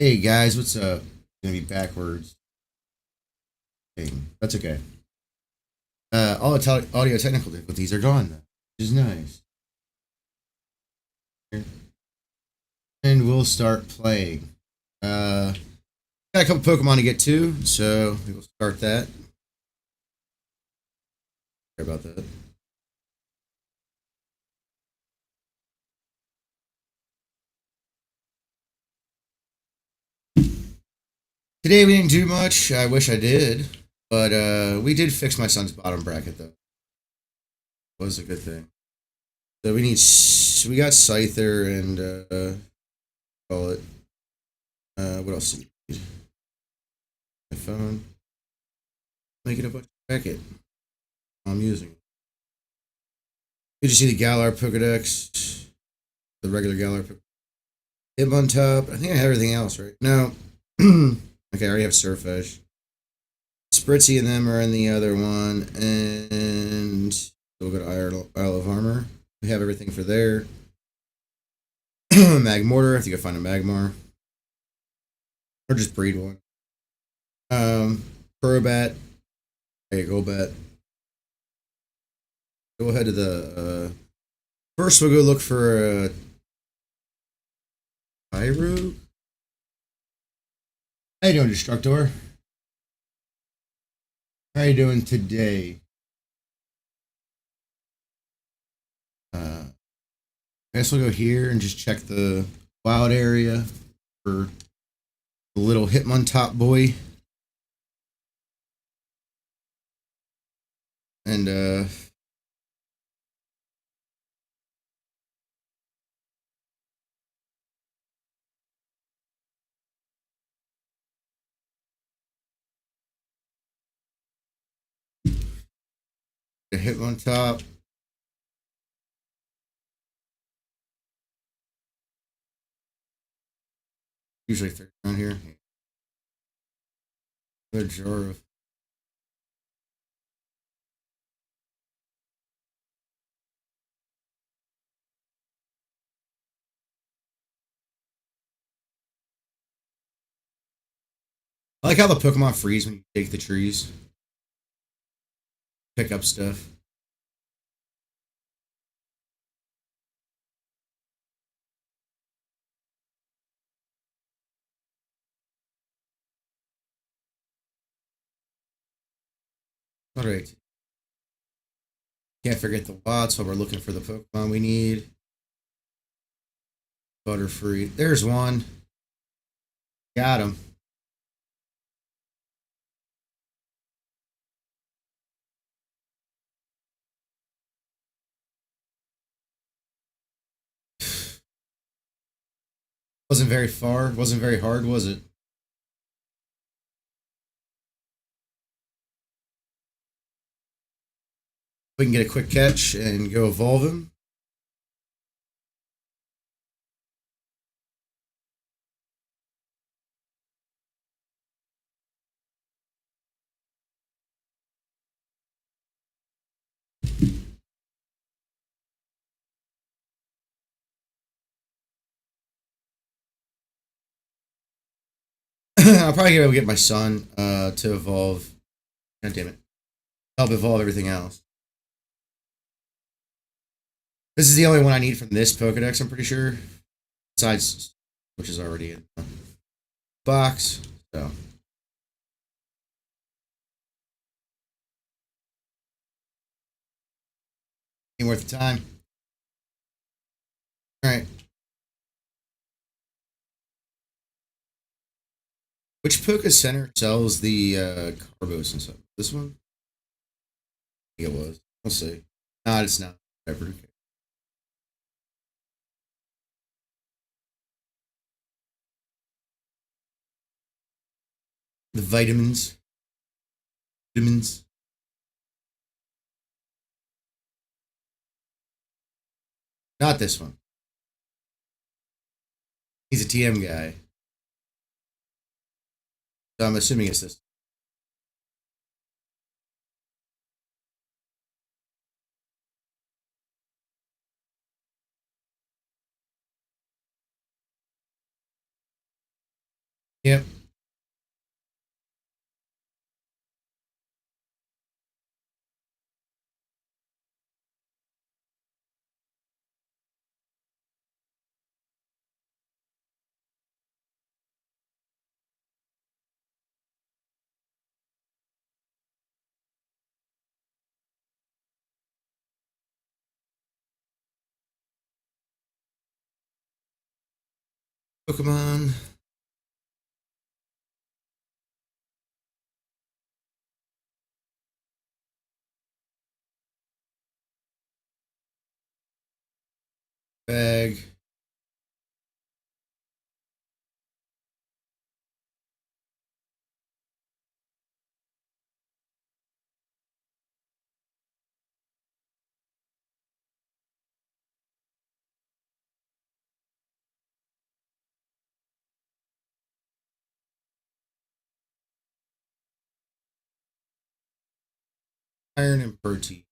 Hey guys, what's up? Gonna be backwards. Hey, that's okay. All the audio technical difficulties are gone, though, which is nice. And we'll start playing. Uh, got a couple Pokemon to get to, so we will start that. Sorry about that. Today we didn't do much. I wish I did, but we did fix my son's bottom bracket though. It was a good thing. So we got Scyther and call it. What else? Do we need? My phone. Make it a bunch of bracket. I'm using. You just see the Galar Pokedex, the regular Galar. Him on top. I think I have everything else, right? No. Okay, I already have Surfish. Spritzy and them are in the other one, and we'll go to Isle of Armor. We have everything for there. Magmortar, I think I find a Magmar. Or just breed one. Crobat. Hey, Golbat. Go ahead to the. First, we'll go look for a Pyro. How you doing, Destructor? How you doing today? I guess we'll go here and just check the wild area for the little Hitmontop boy. And the Hitmontop. Usually 30 around here. Another jar of. I like how the Pokemon freeze when you take the trees. Pick up stuff. Alright. Can't forget the Watts while we're looking for the Pokemon we need. Butterfree. There's one. Got him. Wasn't very far. Wasn't very hard, was it? We can get a quick catch and go evolve him. I'll probably be able to get my son to evolve. God damn it. Help evolve everything else. This is the only one I need from this Pokedex, I'm pretty sure. Besides, which is already in the box. So, ain't worth the time. Alright. Which Poke Center sells the Carbos and stuff? This one? I think it was. We'll see. Not, it's not. Whatever. The vitamins. Vitamins. Not this one. He's a TM guy. So I'm assuming it's this. Yep. Pokemon. Bag. Iron and protein.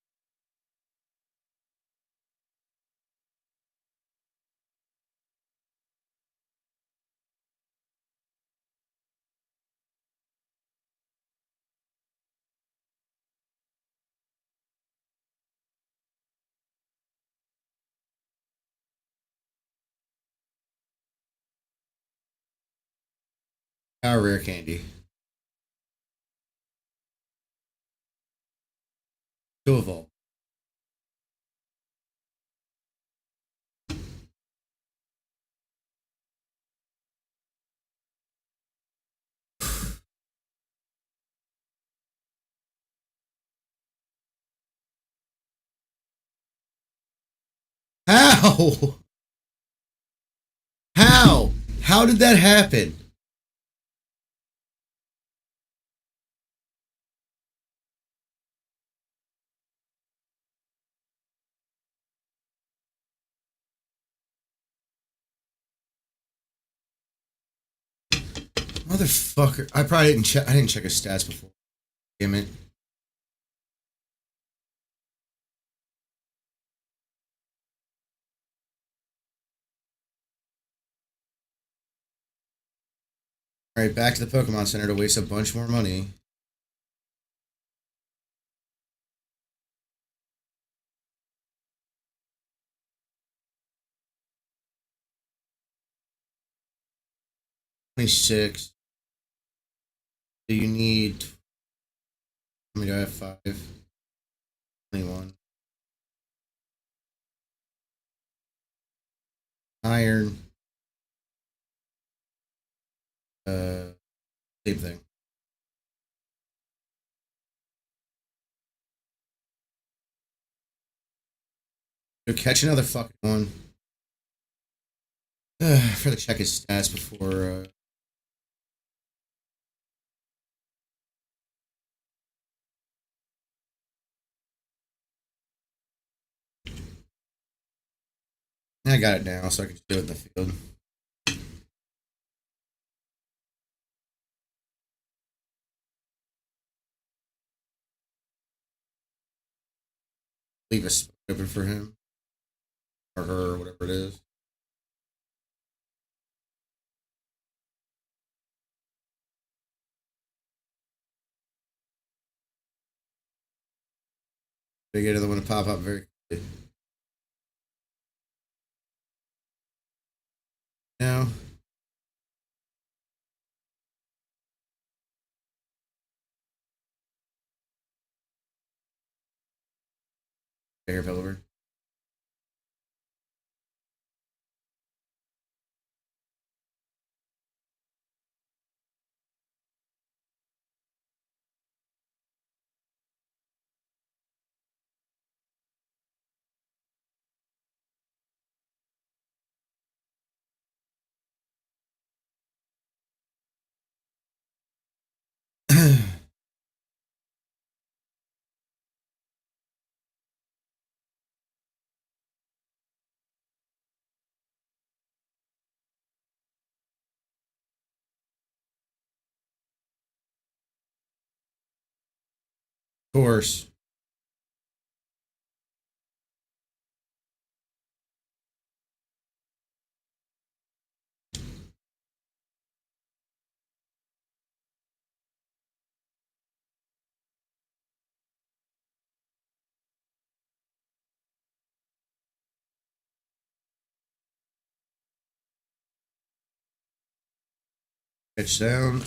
Our rare candy. To evolve. How? How? How did that happen? Motherfucker. I probably didn't check. I didn't check his stats before. Damn it. All right, back to the Pokemon Center to waste a bunch more money. $26. So you need. How many do I have? 5. 21. Iron. Uh, Same thing. Go catch another fucking one. I forgot to check his stats before. I got it now, so I can just do it in the field. Leave a spot open for him or her or whatever it is. They get another one to pop up very quickly. Now, Air Pelipper. Of course. Catch sound.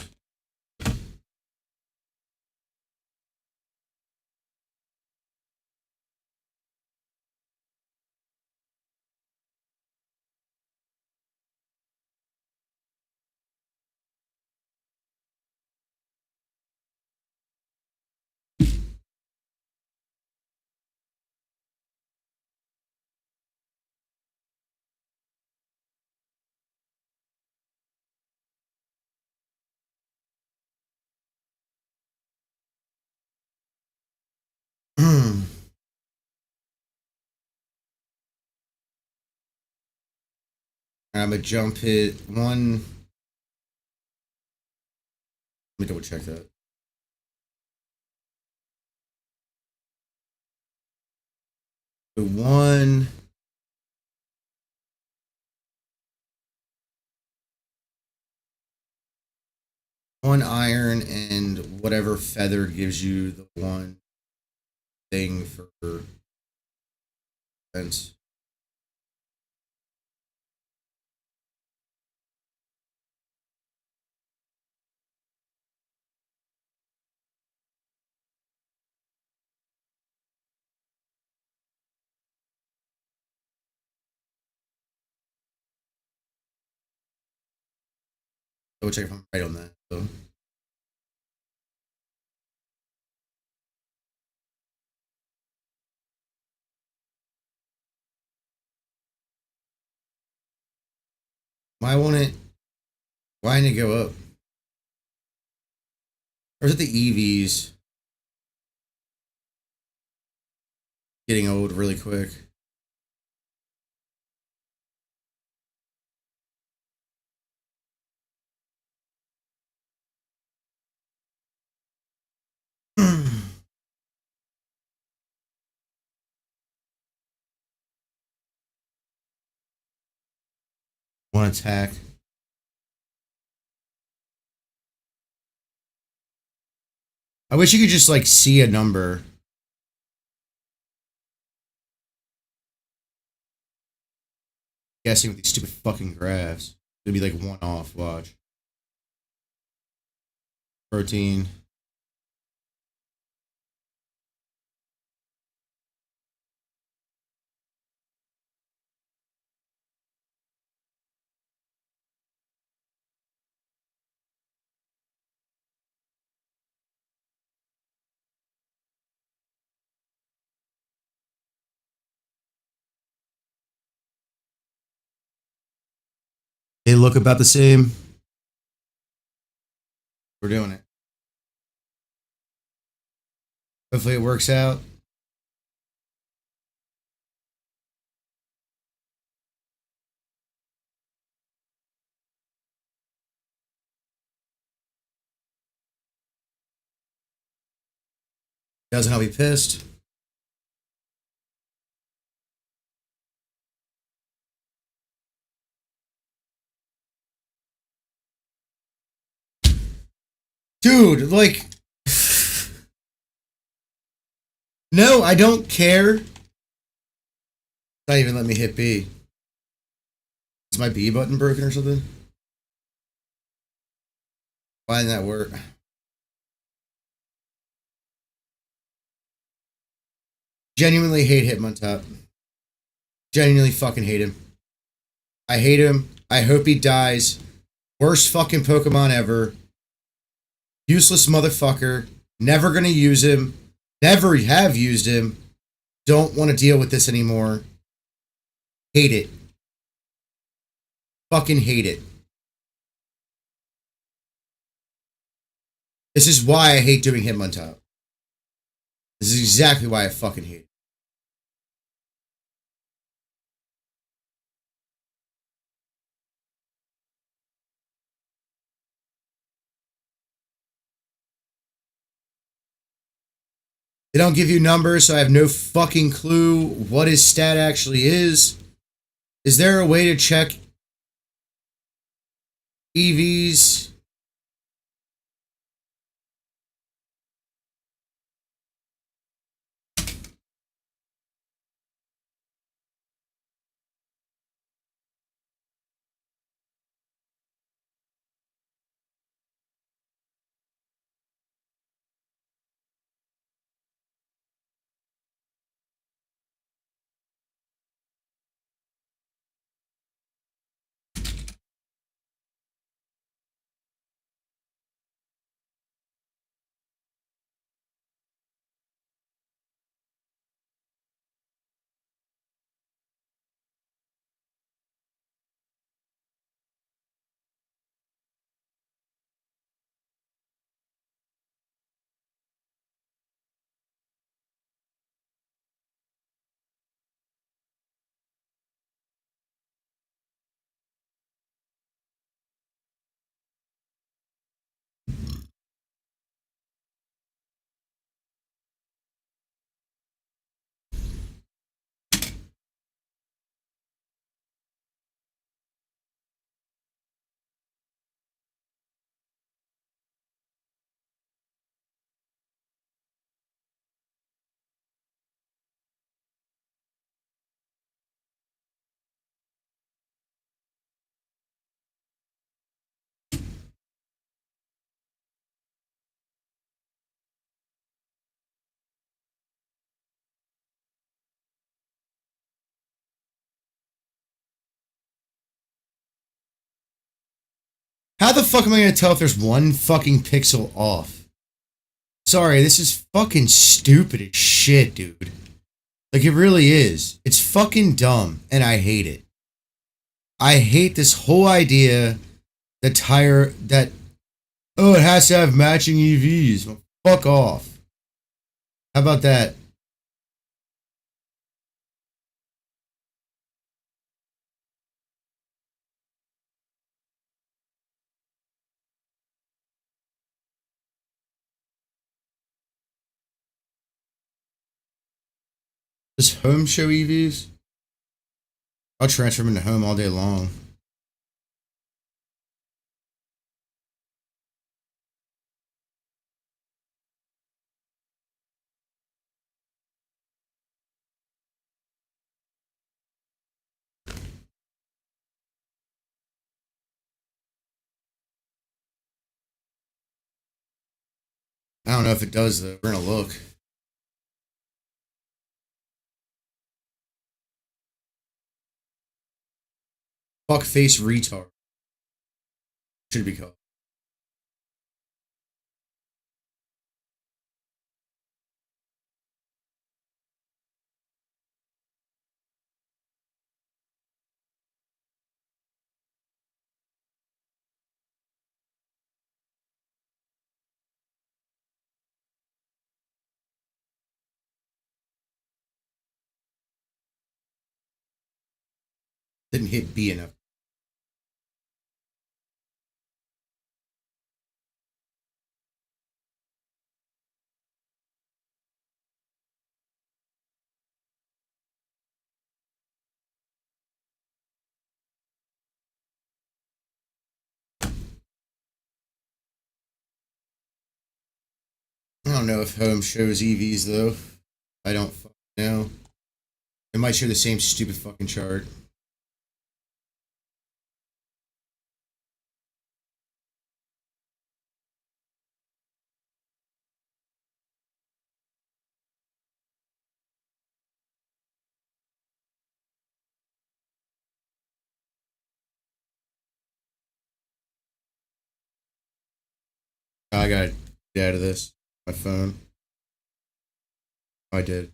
I'm a jump hit one. Let me double check that. The one iron and whatever feather gives you the one thing for defense. Double check if I'm right on that. So. Why won't it? Why didn't it go up? Or is it the EVs getting old really quick? One attack. I wish you could just like see a number. Guessing with these stupid fucking graphs. It'd be like one off. Watch. Protein. They look about the same. We're doing it. Hopefully it works out. Doesn't, I'll be pissed. Dude, like. No, I don't care. Not even let me hit B. Is my B button broken or something? Why didn't that work? Genuinely hate Hitmontop. Genuinely fucking hate him. I hate him. I hope he dies. Worst fucking Pokemon ever. Useless motherfucker. Never gonna use him. Never have used him. Don't want to deal with this anymore. Hate it. Fucking hate it. This is why I hate doing Hitmontop. This is exactly why I fucking hate it. They don't give you numbers, so I have no fucking clue what his stat actually is. Is there a way to check EVs? How the fuck am I gonna tell if there's one fucking pixel off? Sorry, this is fucking stupid as shit, dude. Like, it really is. It's fucking dumb, and I hate it. I hate this whole idea that, oh, it has to have matching EVs. Well, fuck off. How about that? Does home show EVs? I'll transfer them into home all day long. I don't know if it does, though. We're gonna look. Fuckface retard. Should be called. Didn't hit B enough. I don't know if home shows EVs, though. I don't fucking know. It might show the same stupid fucking chart. I gotta get out of this. My phone. I did.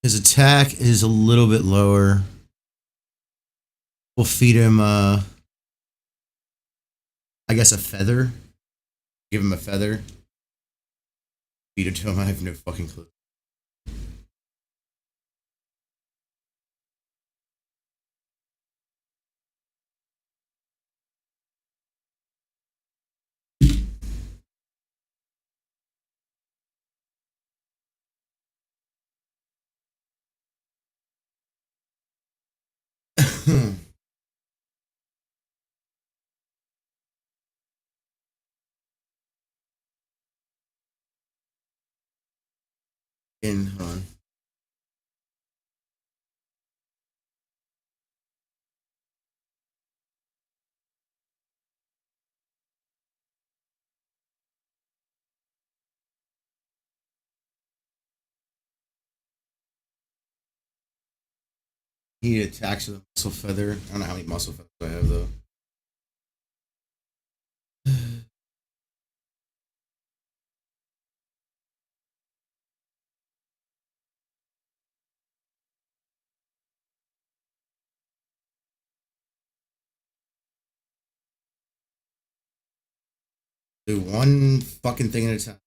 His attack is a little bit lower. We'll feed him, I guess, a feather. Give him a feather. Feed it to him. I have no fucking clue. In, hold on. He attacks with a muscle feather. I don't know how many muscle feathers I have, though. Do one fucking thing at a time.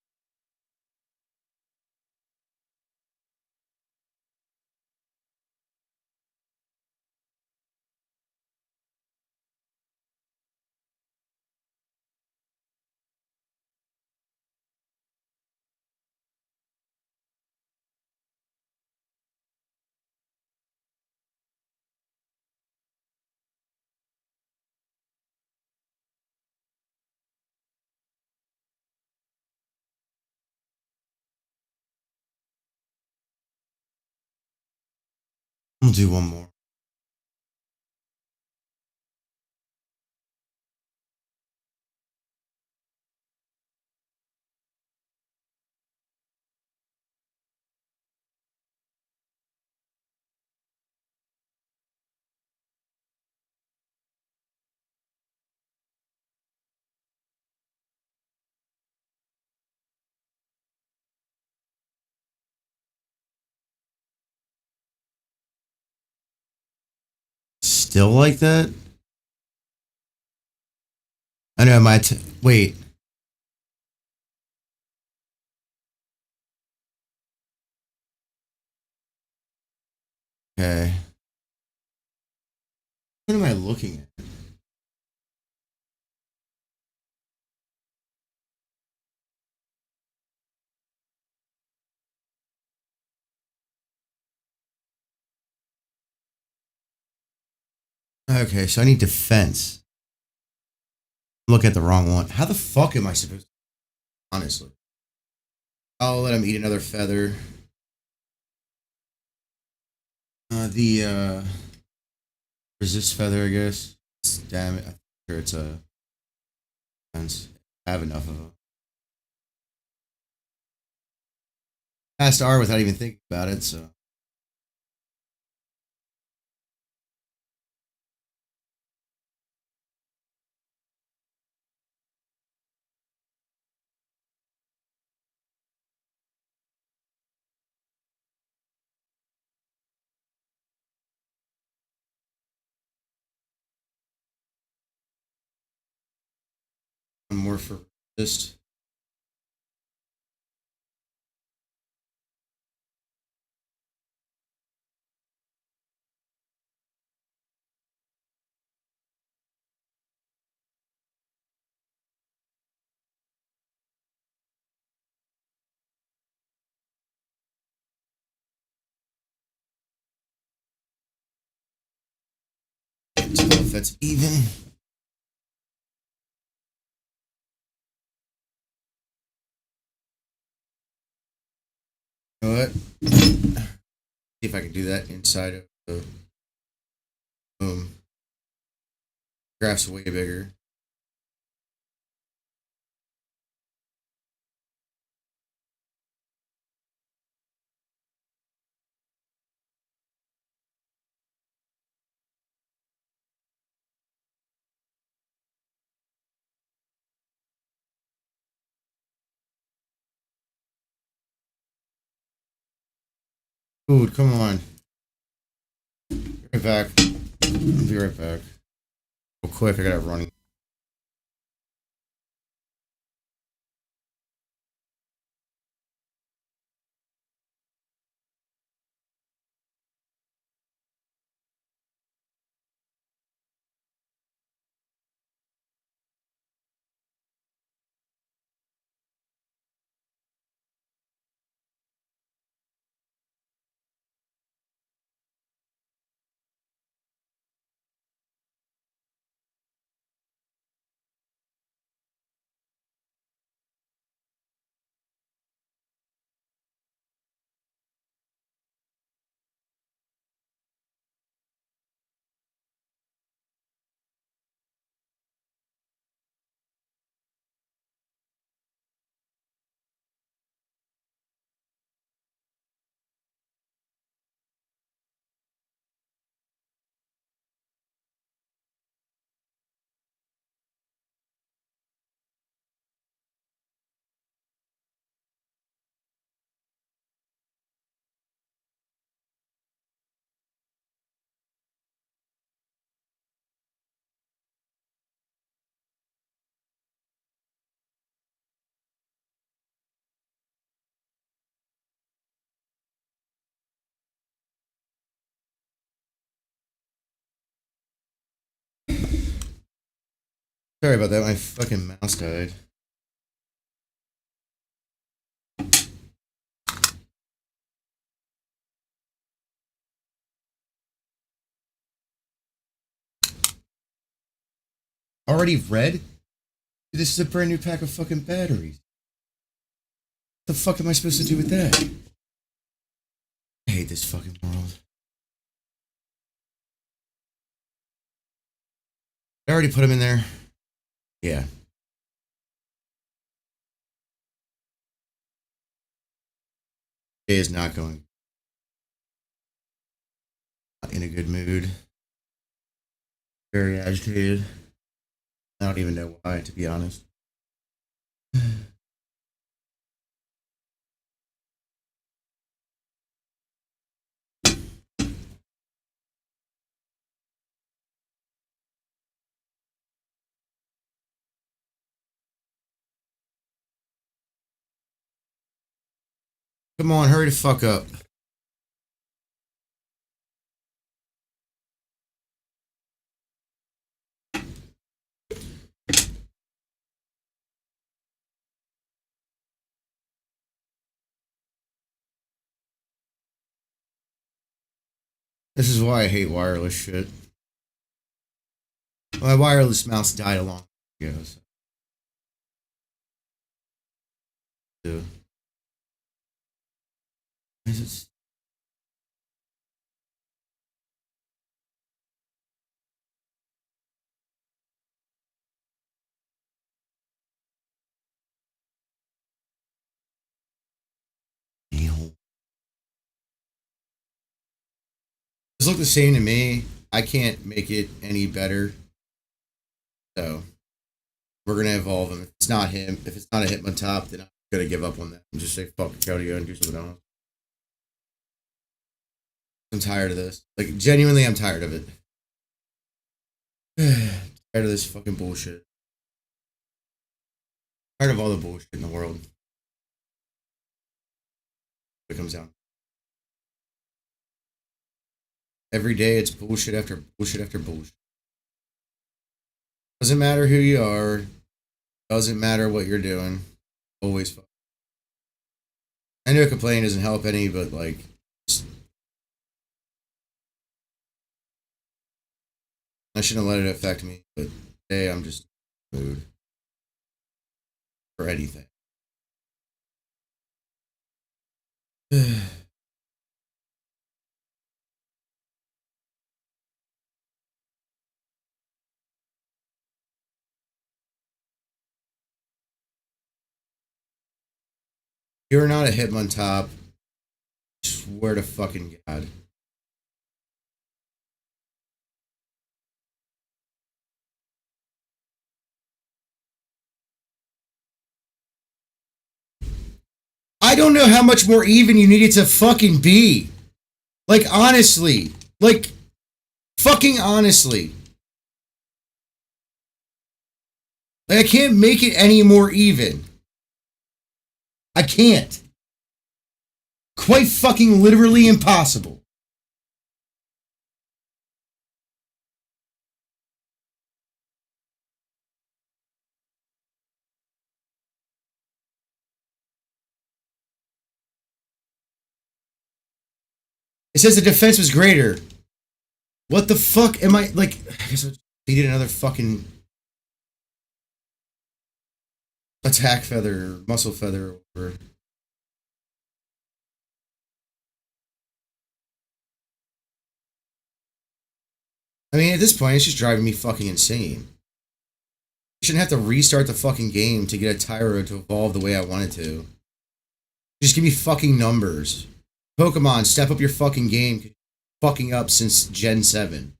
We'll do one more. Still like that? I know wait. Okay. What am I looking at? Okay, so I need defense. Look at the wrong one. How the fuck am I supposed to? Honestly. I'll let him eat another feather. The resist feather, I guess. Damn it. I'm sure it's a defense. I have enough of them. Passed R without even thinking about it, so. One more for resist. If that's even. You know what? See if I can do that inside of the boom. Graph's way bigger. Dude, come on. Be right back. I'll be right back. Real quick, I gotta run. Sorry about that. My fucking mouse died. Already red? Dude, this is a brand new pack of fucking batteries. What the fuck am I supposed to do with that? I hate this fucking world. I already put him in there. Yeah. Day is not going in a good mood. Very agitated. I don't even know why, to be honest. Come on, hurry the fuck up. This is why I hate wireless shit. My wireless mouse died a long time ago. So. Is it? This look the same to me. I can't make it any better. So we're gonna evolve him. If it's not him, if it's not a Hitmontop, then I'm gonna give up on that and just say fuck Keldeo and do something else. I'm tired of this. Like genuinely, I'm tired of it. Tired of this fucking bullshit. Tired of all the bullshit in the world. It comes down. Every day it's bullshit after bullshit after bullshit. Doesn't matter who you are. Doesn't matter what you're doing. Always fuck. I know complaining doesn't help any, but like, I shouldn't have let it affect me. But today I'm just in the mood for anything. You're not a Hitmontop. Swear to fucking God. I don't know how much more even you need it to fucking be. Like, honestly. Like, fucking honestly. Like, I can't make it any more even. I can't. Quite fucking literally impossible. It says the defense was greater. What the fuck am I, like, I guess I needed another fucking attack feather or muscle feather or I mean, at this point, it's just driving me fucking insane. I shouldn't have to restart the fucking game to get a Tyro to evolve the way I want it to. Just give me fucking numbers. Pokemon, step up your fucking game. Fucking up since Gen 7.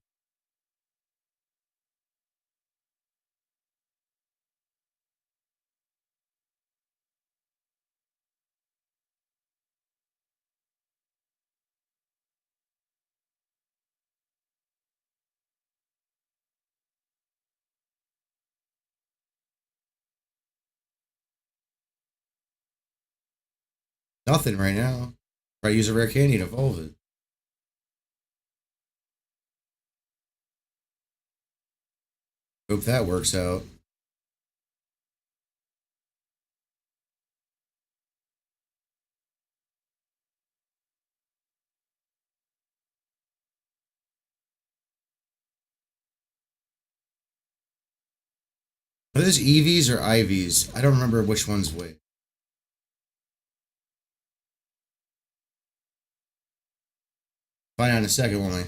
Nothing right now. Try to use a rare candy to evolve it. Hope that works out. Are those EVs or IVs? I don't remember which one's which. Find out in a second, won't I?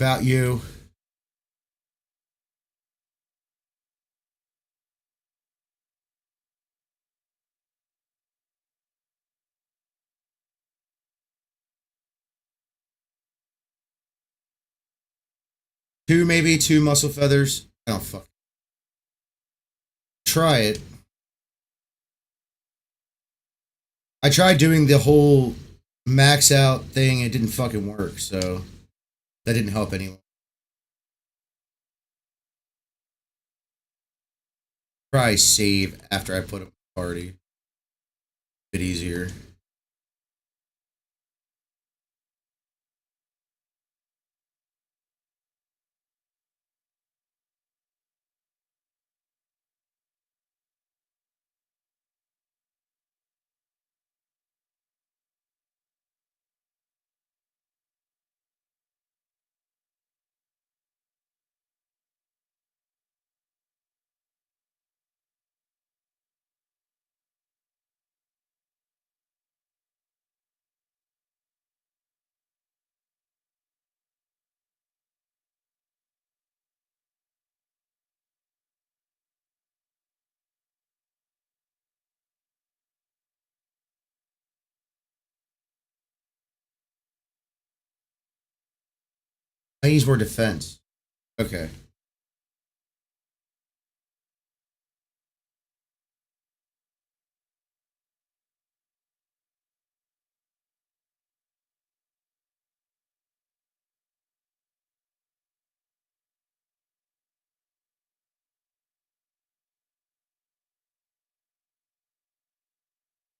about you. Two, maybe two muscle feathers. I don't fuck. Try it. I tried doing the whole max out thing. It didn't fucking work. So that didn't help anyone. Probably save after I put him in the party. A bit easier. I use more defense. Okay.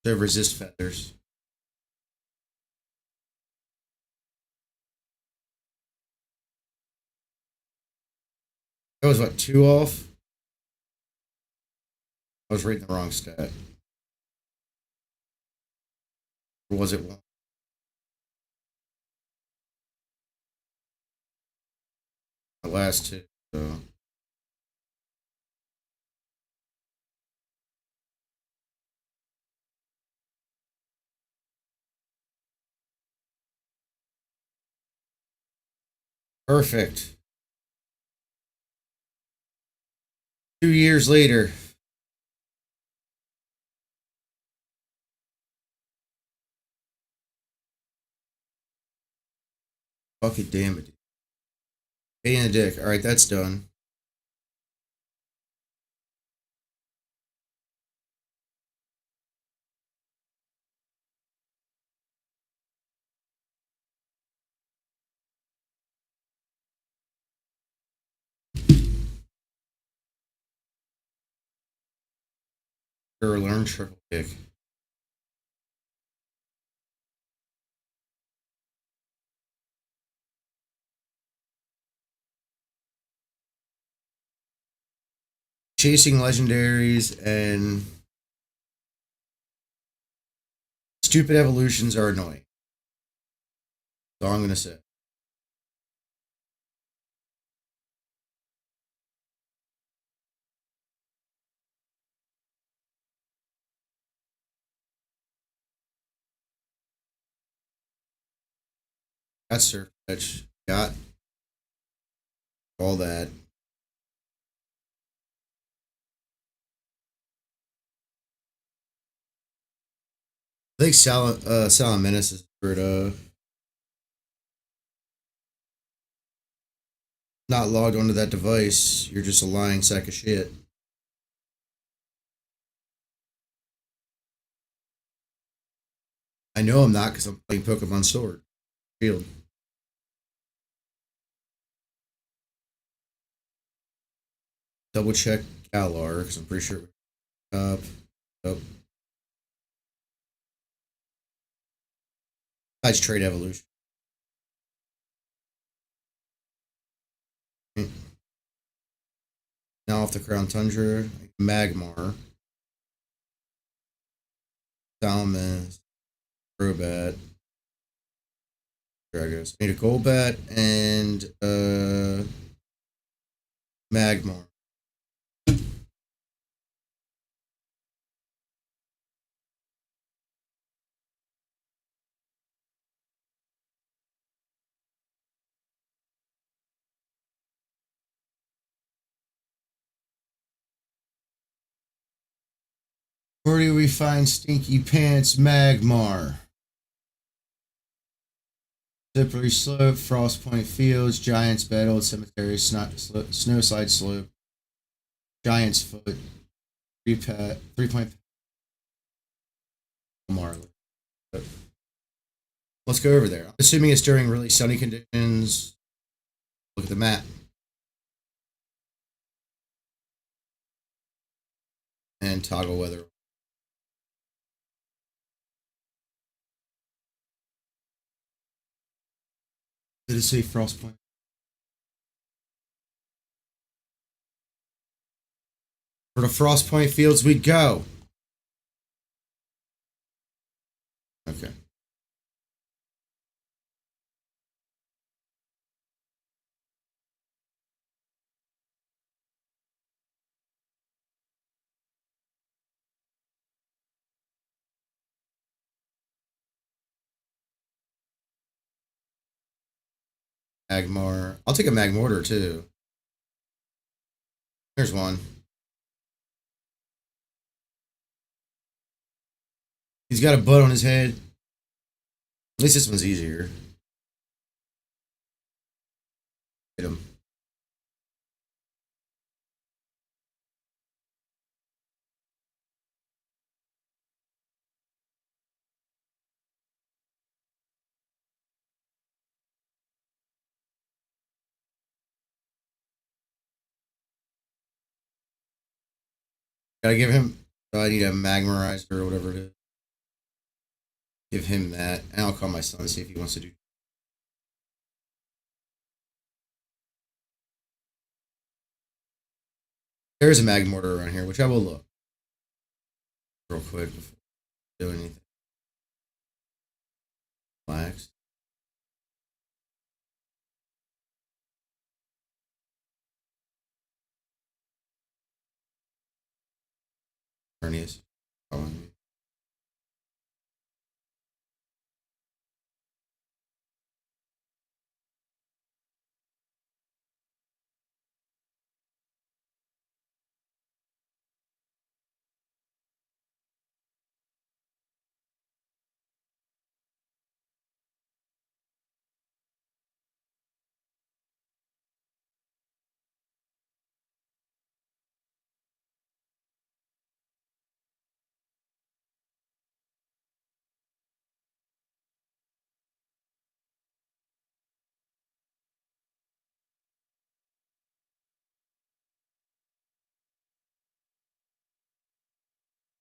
So resist feathers. That was what, two off? I was reading the wrong stat. Or was it one? The last two. So. Perfect. 2 years later. Fuck it, damn it. Pain in the dick. Alright, that's done. Or learn triple kick. Chasing legendaries and stupid evolutions are annoying. That's all I'm gonna say. Got surf fetch. Got all that. I think Salaminus is for not logged onto that device. You're just a lying sack of shit. I know I'm not because I'm playing Pokemon Sword. Shield. Double check Galar because I'm pretty sure. Up. Up. That's trade evolution. Now off the Crown Tundra. Magmar. Salamis. Crobat. Dragos. Need a Golbat and Magmar. Where do we find Stinky Pants Magmar? Slippery Slope, Frost Point Fields, Giants Bed, Old Cemetery, Snowslide Slope, Giants Foot, 3 point Marley. Let's go over there. I'm assuming it's during really sunny conditions. Look at the map. And toggle weather. Did it say Frost Point? For the Frost Point Fields we go. Okay. Magmar. I'll take a Magmortar too. There's one. He's got a butt on his head. At least this one's easier. Hit him. Gotta give him. I need a Magmarizer or whatever it is. Give him that. And I'll call my son and see if he wants to do. There's a Magmortar around here, which I will look real quick before I do anything. Relax. Hernias.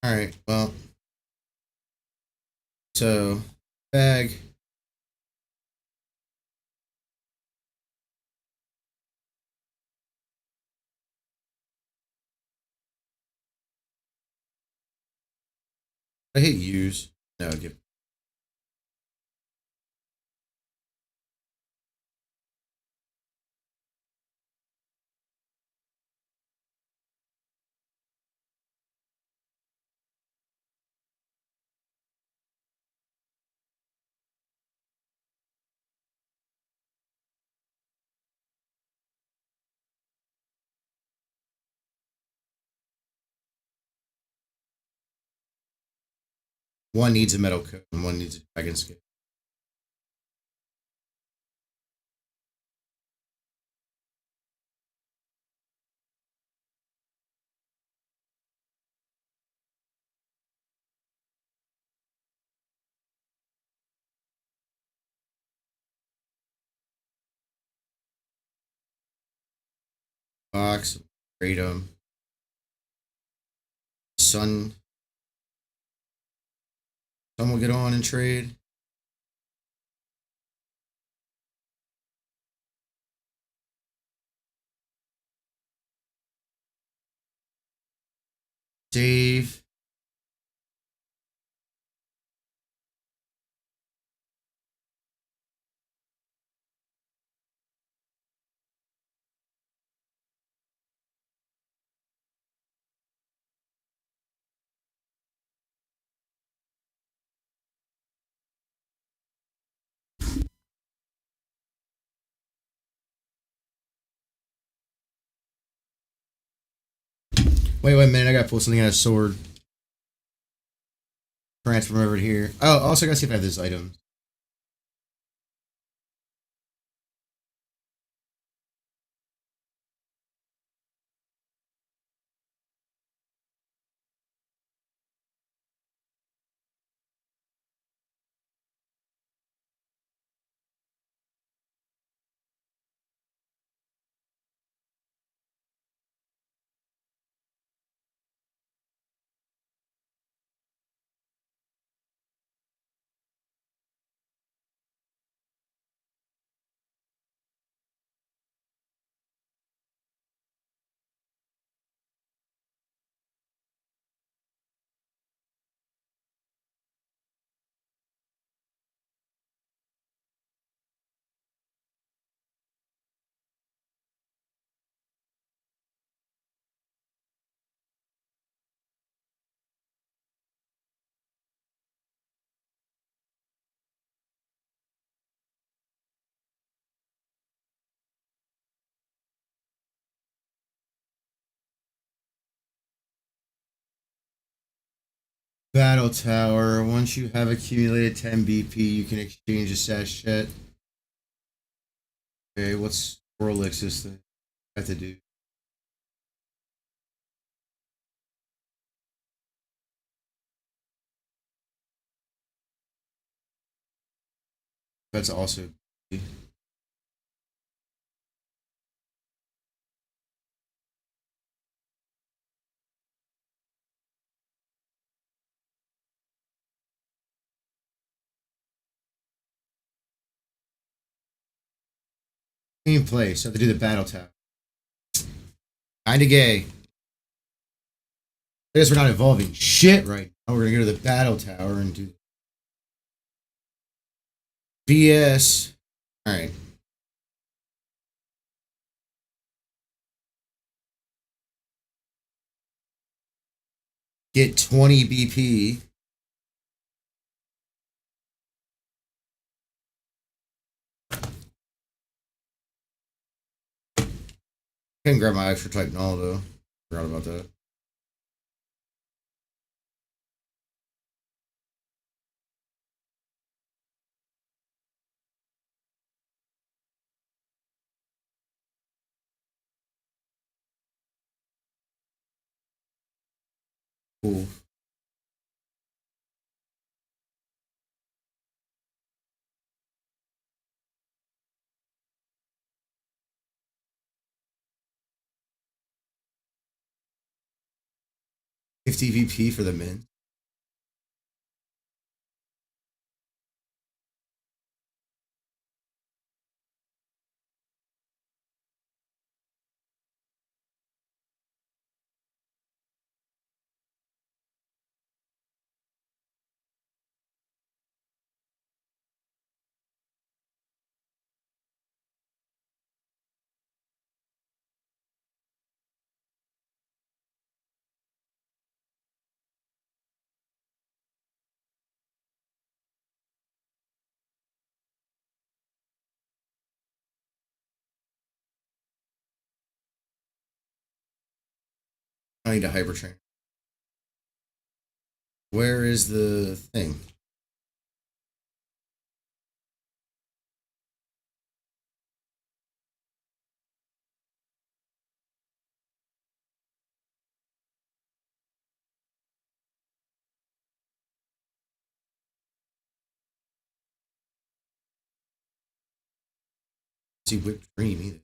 All right. Well, so bag. I hate use. No, give. One needs a metal coat and one needs a dragon skin. Box. Kratom. Sun. Sun will get on and trade. Save. Wait a minute. I gotta pull something out of sword. transfer over to here. Oh, also gotta see if I have this item. Battle Tower. Once you have accumulated 10 BP, you can exchange a sachet. Okay, what's Orlix's thing? I have to do. That's also team play. So I have to do the Battle Tower. Kinda gay. I guess we're not evolving shit right now. We're gonna go to the Battle Tower and do BS. Alright. Get 20 BP. Can grab my extra type null though. Forgot about that. Cool. $50 VP for the min. I need a hyper train. Where is the thing? See whipped cream either.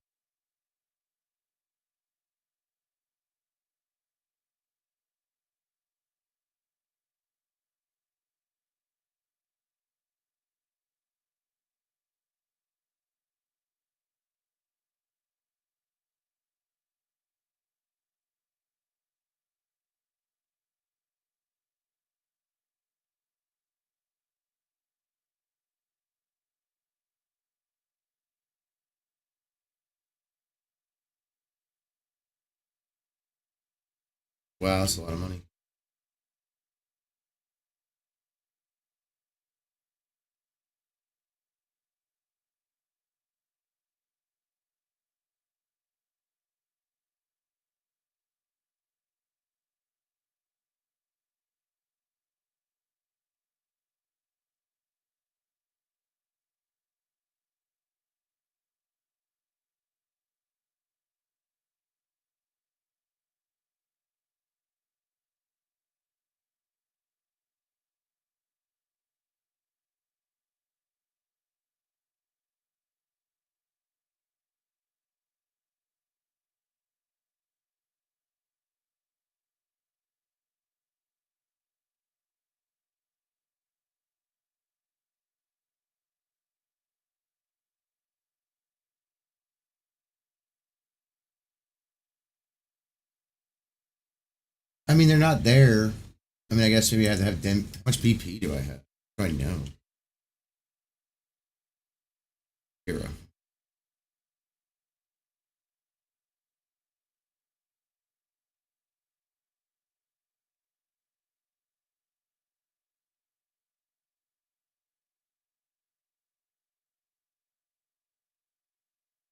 Wow, that's a lot of money. I mean, they're not there. I mean, I guess maybe I have to have them. How much BP do I have? Do I know? 0.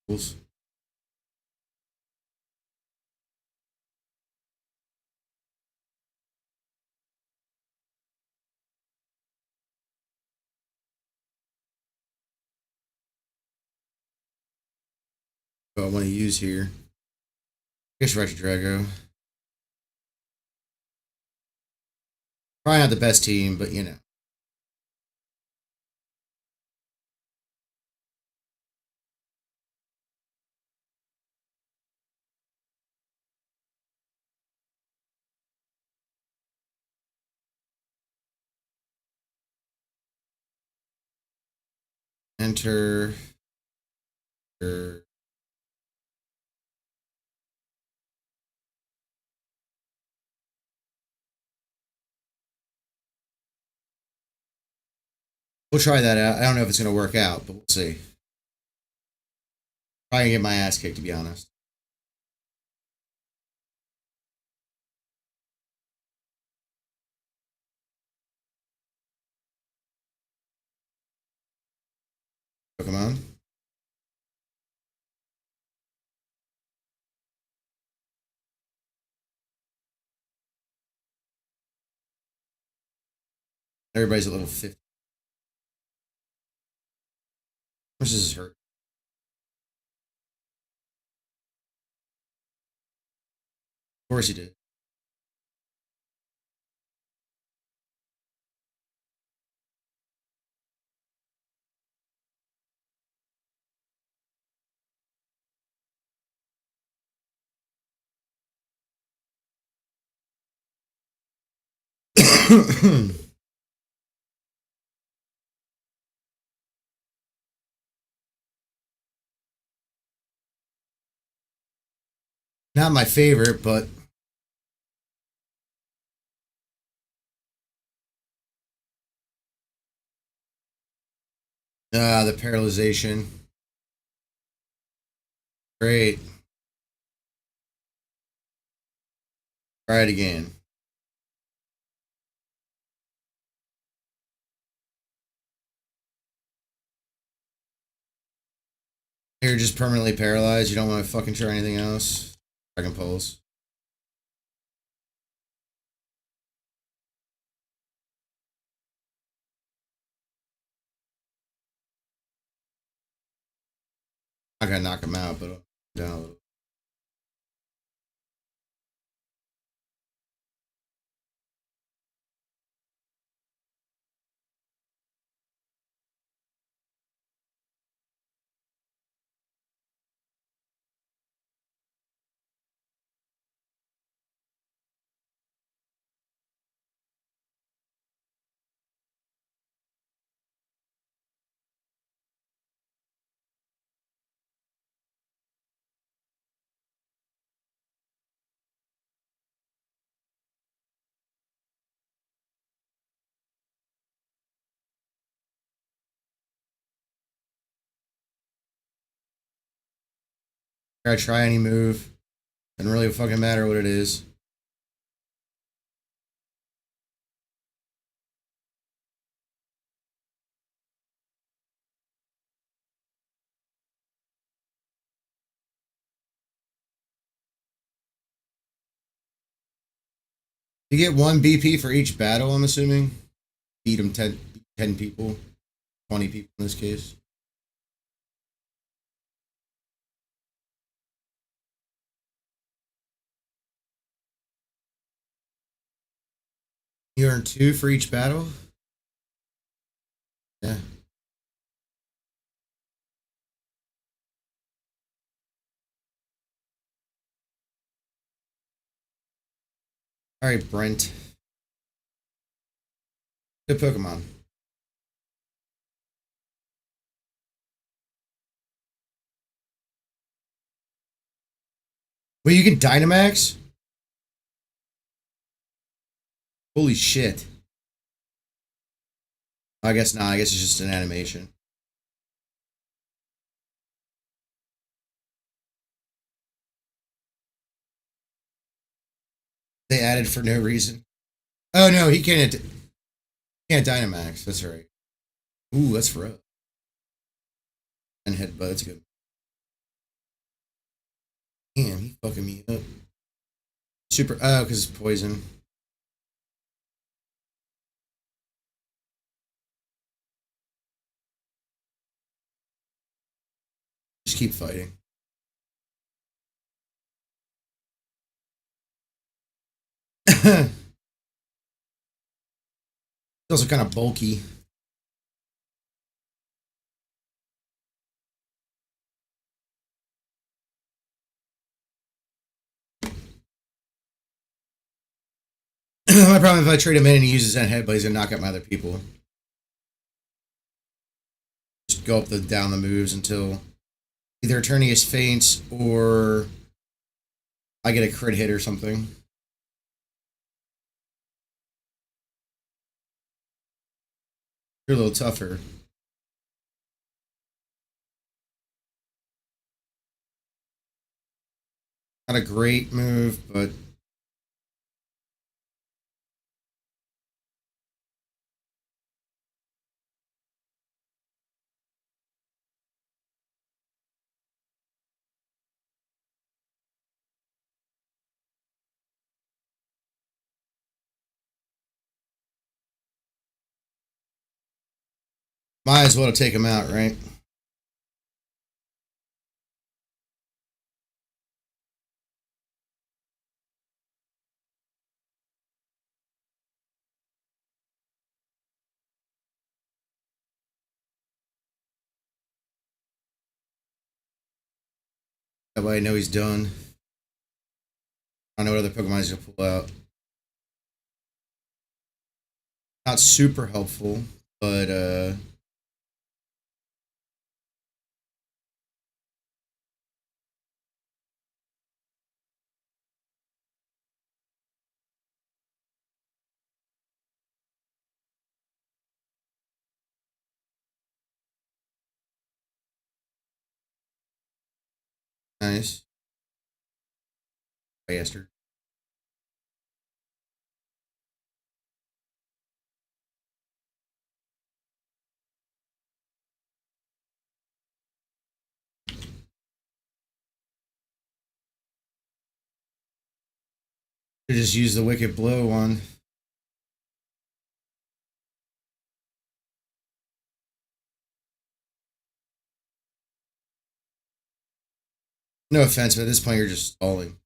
Equals. What I want to use here. I guess Retro Drago. Probably not the best team, but you know. Enter. We'll try that out. I don't know if it's going to work out, but we'll see. Probably get my ass kicked, to be honest. Pokemon. Everybody's at level 50. How much does this hurt? Of course he did. Not my favorite, but the paralyzation. Great. Try it again. You're just permanently paralyzed. You don't want to fucking try anything else. Dragon Pulse. Not gonna knock him out, but down a little. Gotta try any move. Doesn't really fucking matter what it is. You get 1 BP for each battle, I'm assuming. Beat them 10 people. 20 people in this case. You earn 2 for each battle? Yeah. Alright, Brent. Good Pokemon. Wait, you can Dynamax? Holy shit. I guess not. I guess it's just an animation. They added for no reason. Oh no, he can't Dynamax. That's right. Ooh, that's rough. And headbutt. That's good. Damn, he fucking me up. Super. Oh, because it's poison. Just keep fighting. It's also kind of bulky. My problem if I trade him in and he uses that headbutt, he's gonna knock out my other people. Just go up the down the moves until either Eternius faints or I get a crit hit or something. You're a little tougher. Not a great move, but might as well take him out, right? That way I know he's done. I know what other Pokemon he's gonna pull out. Not super helpful, but nice. Bastard. Should just use the Wicked Blow on. No offense, but at this point you're just stalling.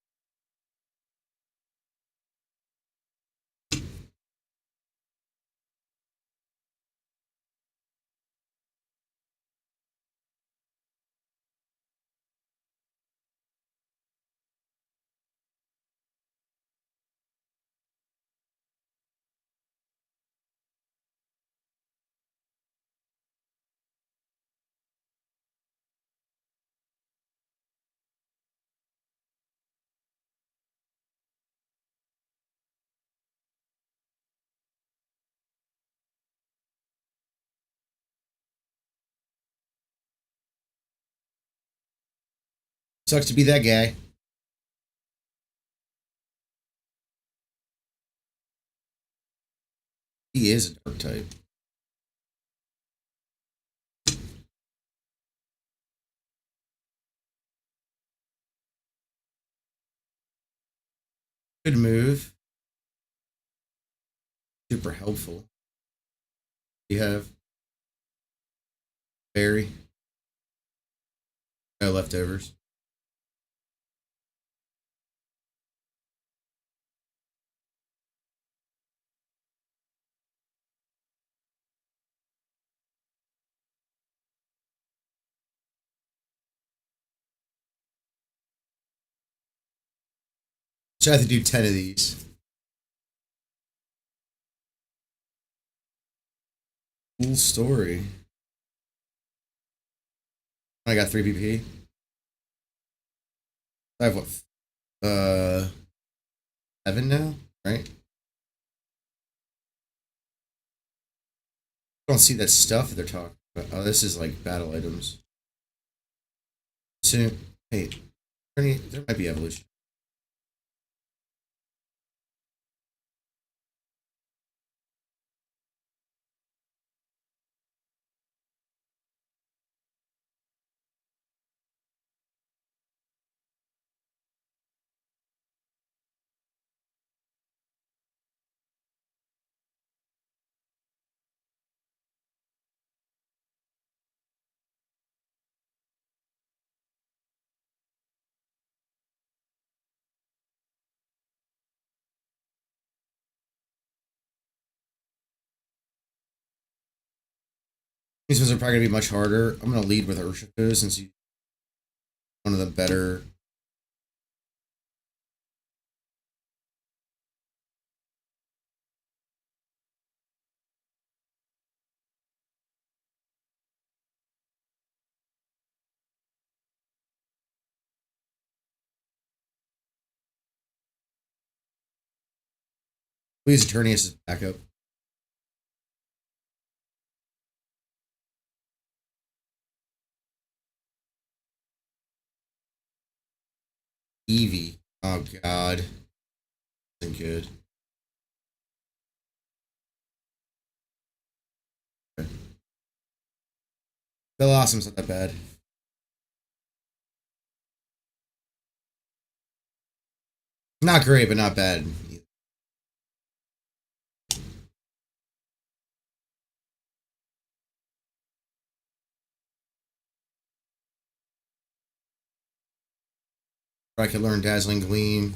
Sucks to be that guy. He is a dark type. Good move. Super helpful. You have Barry. No leftovers. So I have to do 10 of these. Cool story. I got 3 PP. I have what? 7 now, right? don't see that stuff they're talking about. Oh, this is like battle items. So, hey, there might be evolution. These ones are probably gonna be much harder. I'm gonna lead with Urshifu since he's one of the better. Please, Eternius is backup. Eevee. Oh God, isn't good. Bellosom's not that bad. Not great, but not bad. I could learn Dazzling Gleam.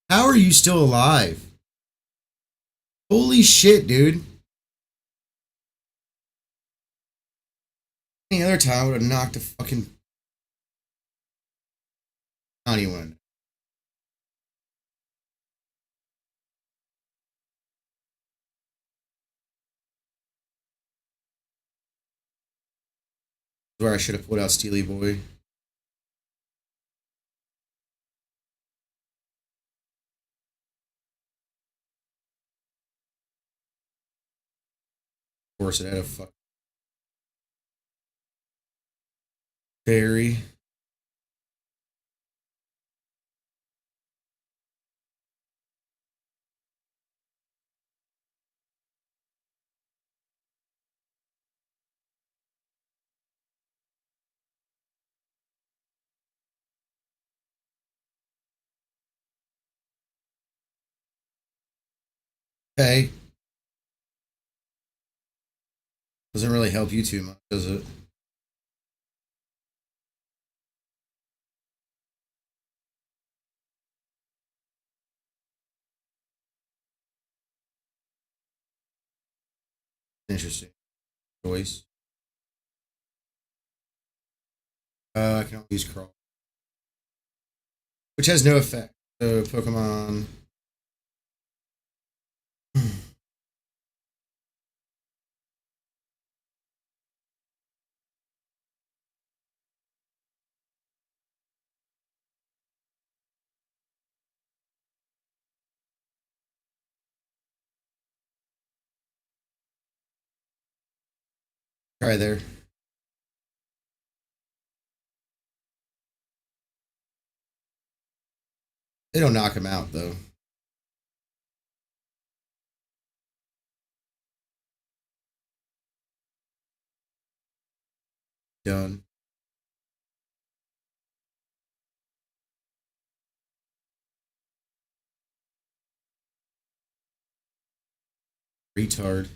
How are you still alive? Holy shit, dude. Any other time I would have knocked a fucking. I don't even want to know. Where I should have put out Steely Boy. Of course, it had a fuck fairy. Okay. Doesn't really help you too much, does it? Interesting choice. I can only use crawl, which has no effect. So Pokemon. Try there. They don't knock him out though. Done. Retard.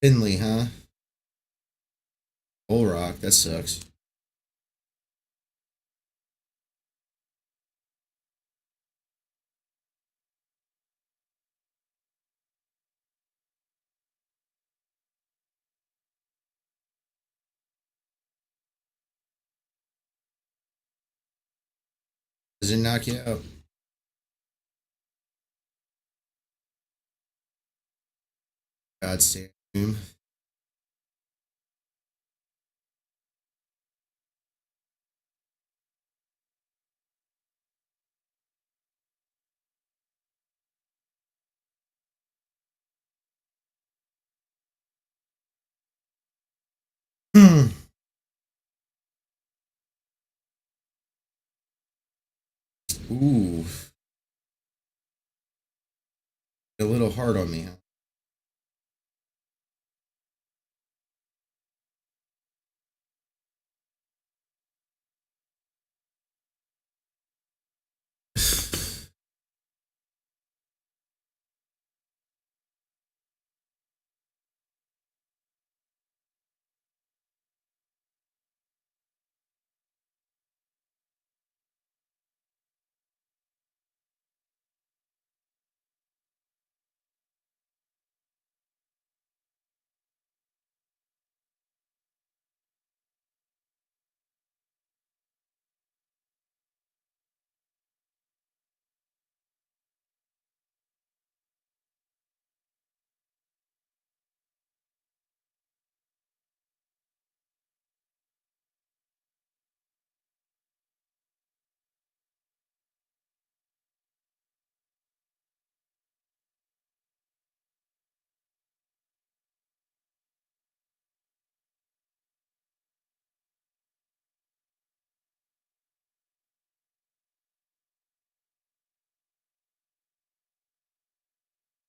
Finley, huh? Bull Rock, that sucks. Does it knock you out? God save. Ooh, a little hard on me, huh?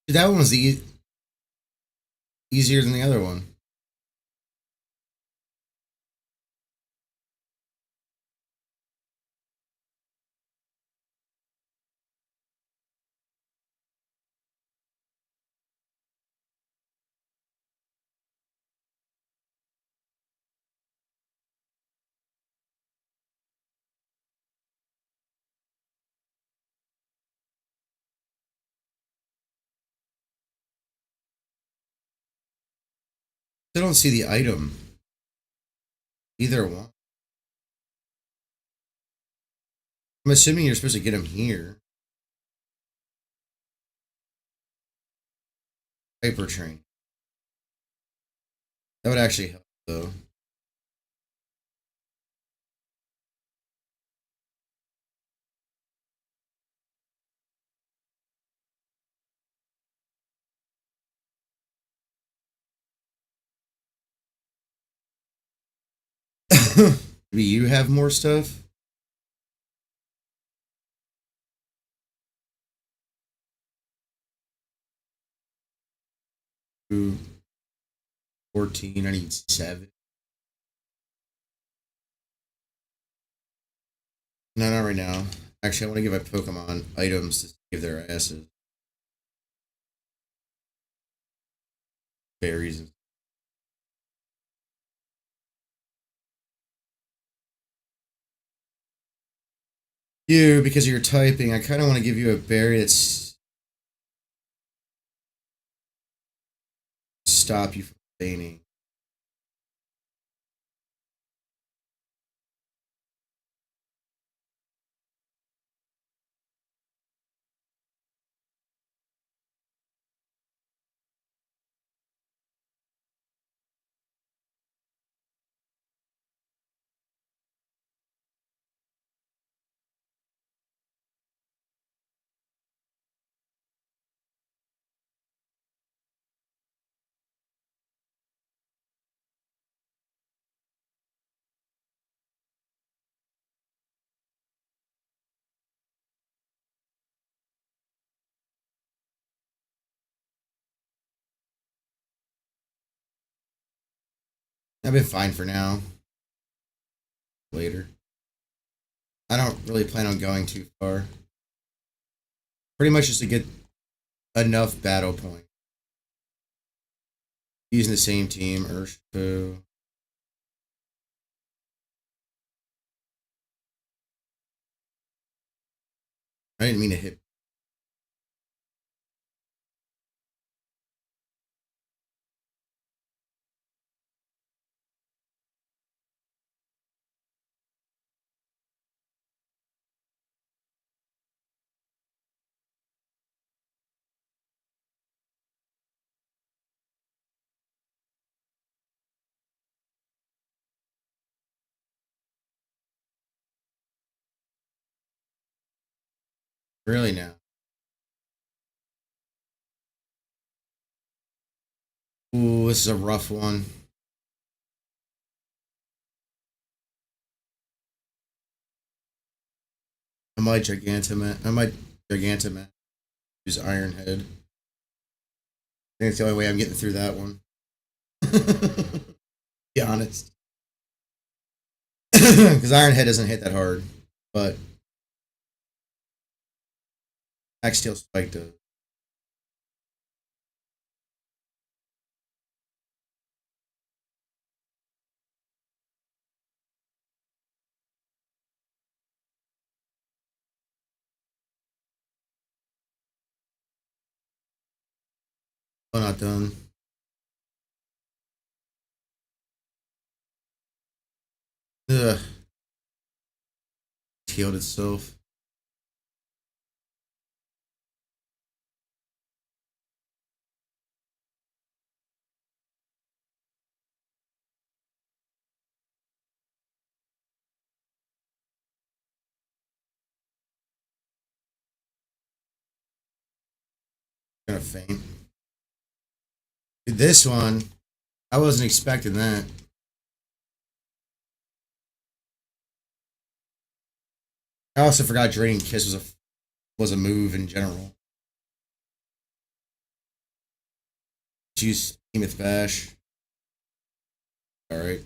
That one was easier than the other one. I don't see the item. Either one. I'm assuming you're supposed to get him here. Hyper train. That would actually help, though. Maybe you have more stuff? Ooh, 14. I need 7. No, not right now. Actually, I want to give my Pokemon items to save their asses. Berries. You, because of your typing, I kind of want to give you a berry that's stop you from fainting. I've been fine for now. Later. I don't really plan on going too far. Pretty much just to get enough battle points. Using the same team, Urshifu. I didn't mean to hit. Really now. Ooh, this is a rough one. I might Gigantamax. Use Iron Head. I think it's the only way I'm getting through that one. Be honest. Because Iron Head doesn't hit that hard. But Max Steel Spike does. Oh, not done. Ugh. Healed itself. Gonna faint. Dude, this one, I wasn't expecting that. I also forgot Draining Kiss was a move in general. Use Behemoth Bash. Alright.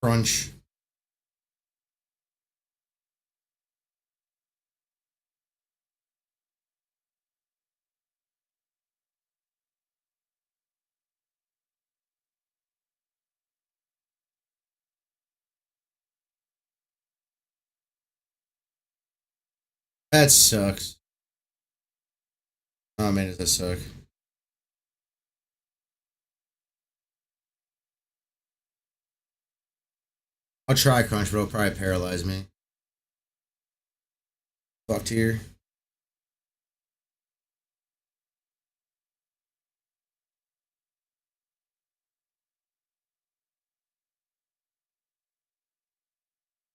Crunch. That sucks. Oh man, does that suck. I'll try Crunch, but it'll probably paralyze me. Fuck tier.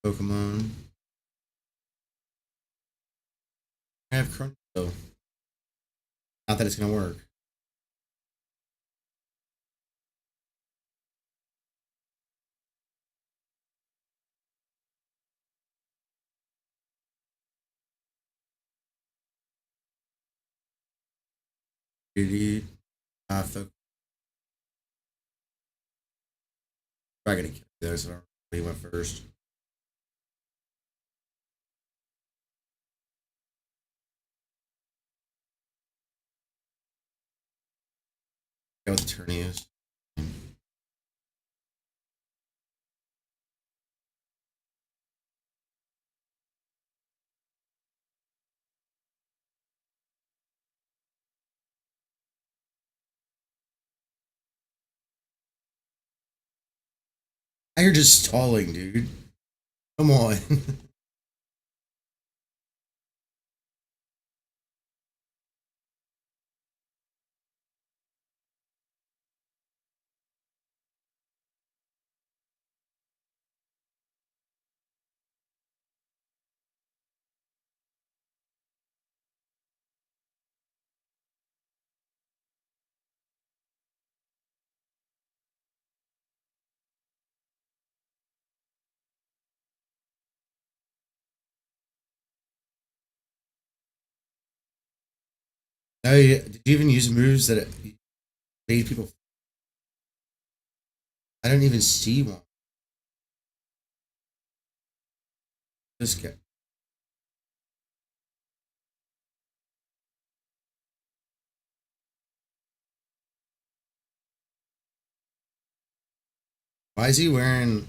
Pokemon. I have Crunch though. Not that it's gonna work. Dude, fuck. I gotta kill this. He went first. Go with Eternius. Now you're just stalling, dude. Come on. Oh, did you even use moves that made people? I don't even see one. This guy. Why is he wearing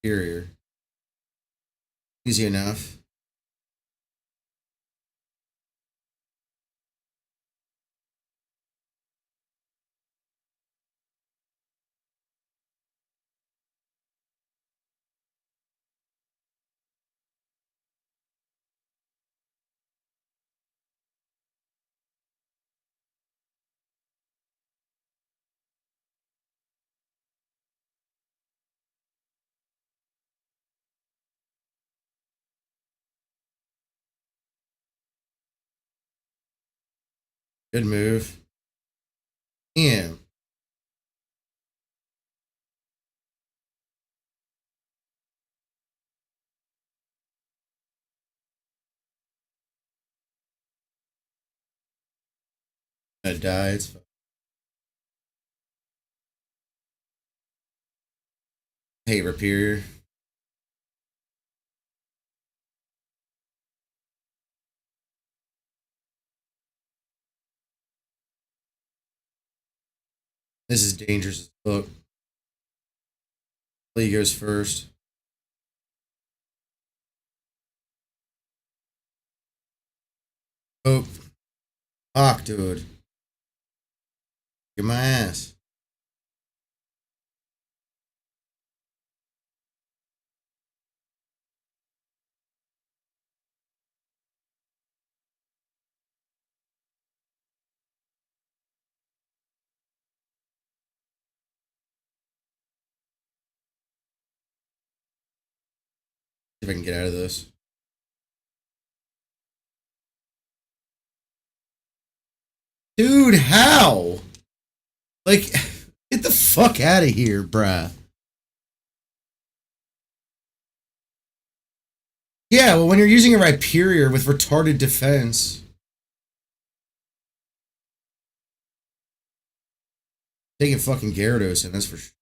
superior? Easy enough. Good move. Damn. Gonna die. It's hey, Rapier. This is dangerous. Look, Lee goes first. Oh, fuck, dude. Get my ass. See if I can get out of this. Dude, how? Like, get the fuck out of here, bruh. Yeah, well, when you're using a Rhyperior with retarded defense, taking fucking Gyarados in, that's for sure.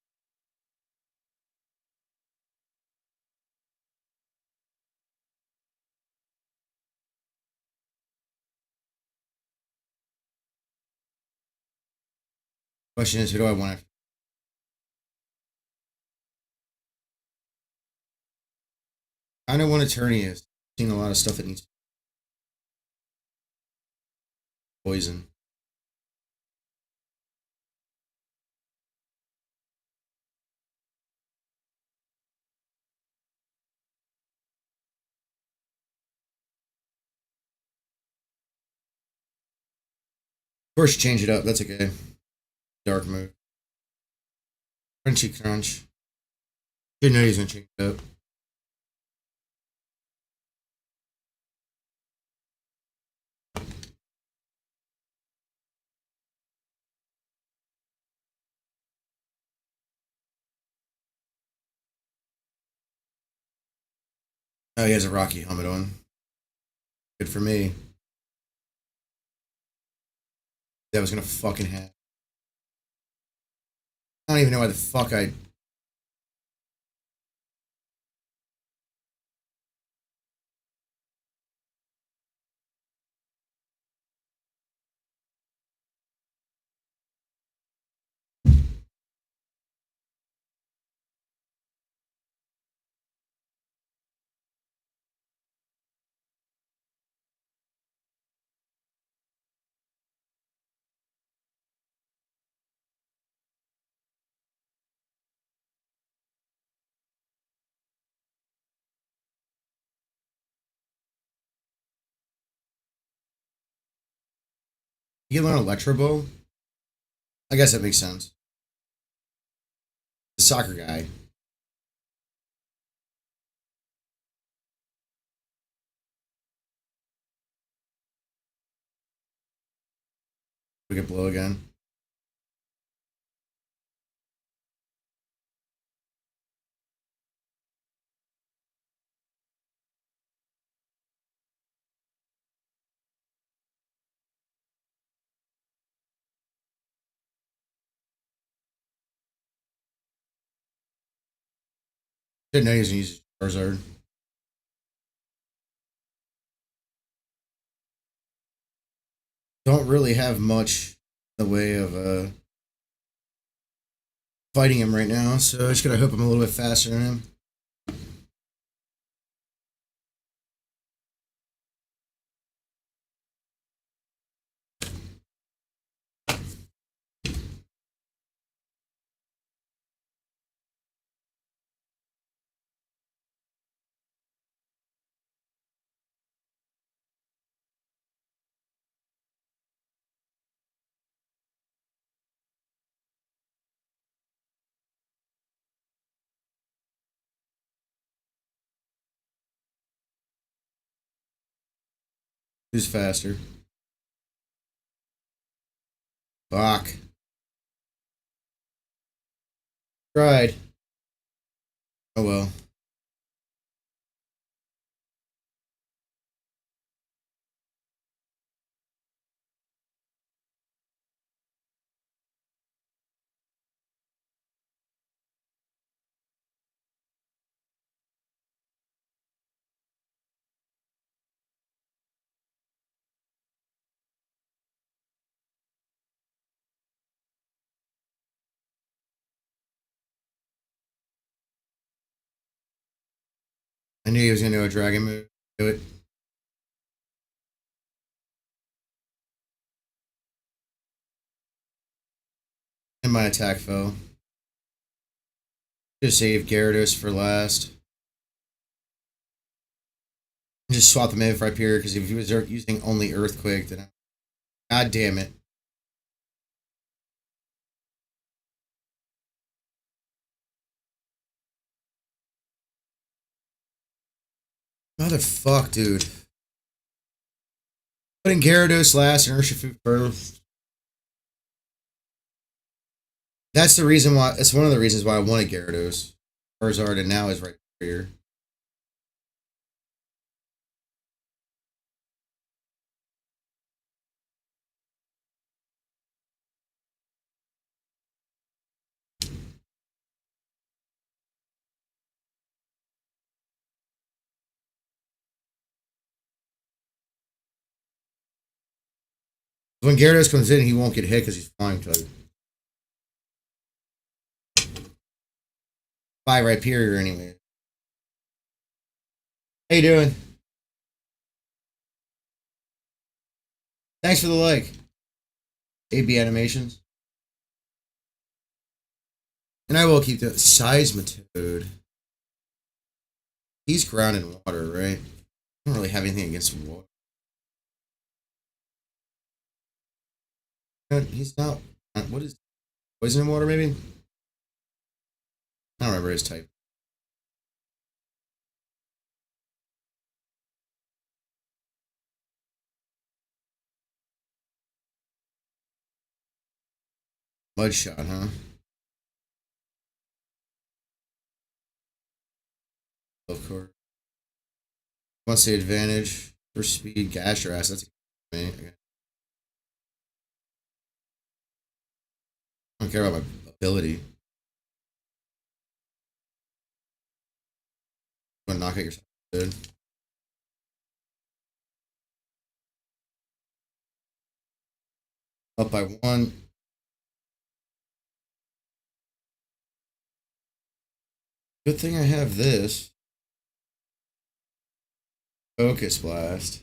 Question is, who do I want to? I know what attorney is. Seen a lot of stuff that needs poison. Of course, change it up. That's okay. Dark move. Crunchy crunch. Didn't know he was gonna change it up. Oh, he has a Rocky helmet on. Good for me. That was gonna fucking happen. I don't even know why the fuck I. You learn Electro Ball? I guess that makes sense. The soccer guy. We could blow again. Didn't know he was gonna use Charizard. Don't really have much in the way of fighting him right now, so I just gotta hope I'm a little bit faster than him. Who's faster? Fuck. Tried. Oh well. I knew he was gonna do a dragon move. Do it. And my attack fell. Just save Gyarados for last. Just swap the move right here because if he was using only Earthquake, then God damn it. Motherfuck, dude. Putting Gyarados last and Urshifu first. That's the reason why. It's one of the reasons why I wanted Gyarados. Charizard and now is right here. When Gyarados comes in, he won't get hit because he's flying type. Fly Rhyperior anyway. How you doing? Thanks for the like. AB animations. And I will keep the Seismitoad. He's ground in water, right? I don't really have anything against water. He's not. What is poison in water? Maybe. I don't remember his type. Mud shot, huh? Of course. Wants the advantage for speed. Gash your ass. That's me. I don't care about my ability. Want to knock out yourself, dude. Up by one. Good thing I have this. Focus blast.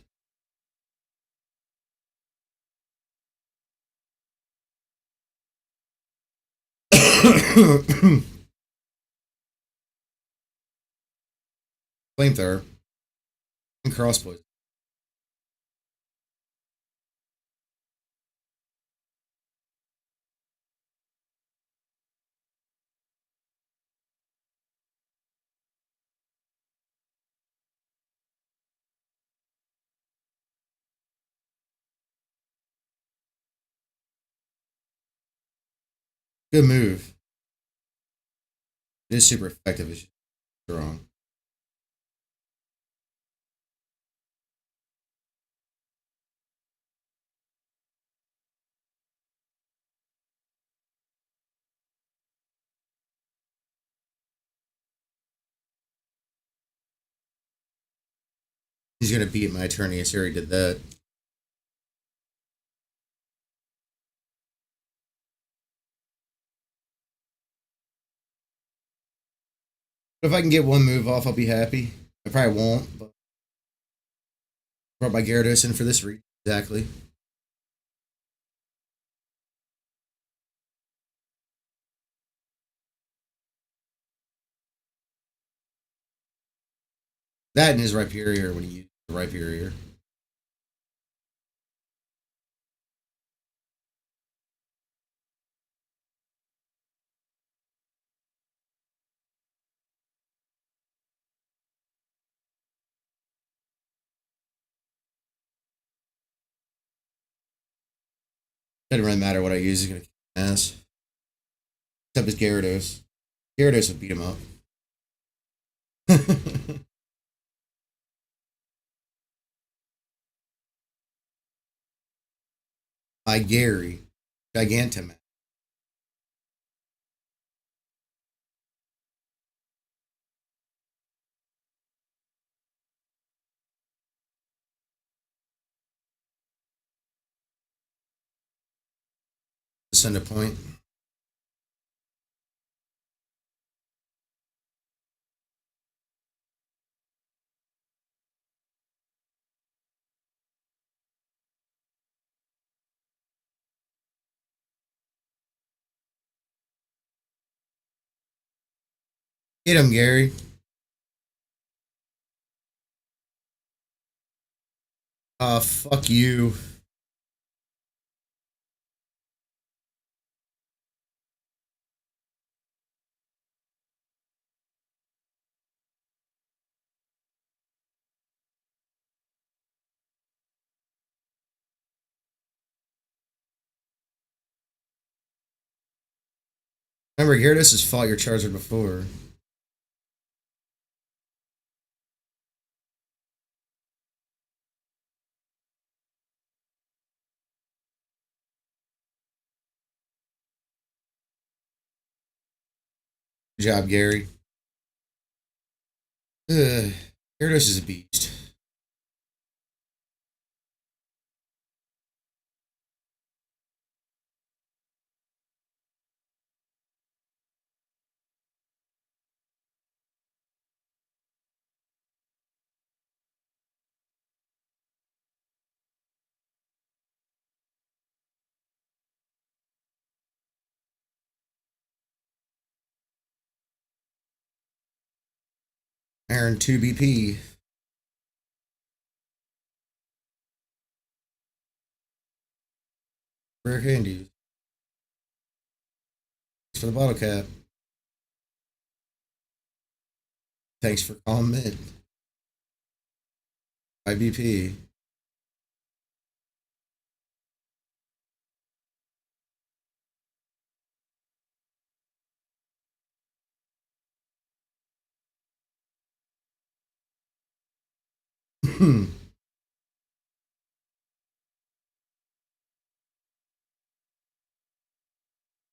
Flamethrower. And cross poison. Good move. It is super effective. It's strong. He's gonna beat my attorney. I already did that. But if I can get one move off, I'll be happy. I probably won't, but brought my Gyarados in for this reason. Exactly. That and his Rhyperior when he used the Rhyperior. Doesn't really matter what I use. He's gonna kick my ass. Except his Gyarados. Gyarados would beat him up. By Gary. Gigantamax. Send a point. Hit him, Gary. Fuck you. Remember, Gyarados has fought your Charizard before. Good job, Gary. Ugh. Gyarados is a beast. Aaron 2 BP. Rare candies. Thanks for the bottle cap. Thanks for calling mid. IBP.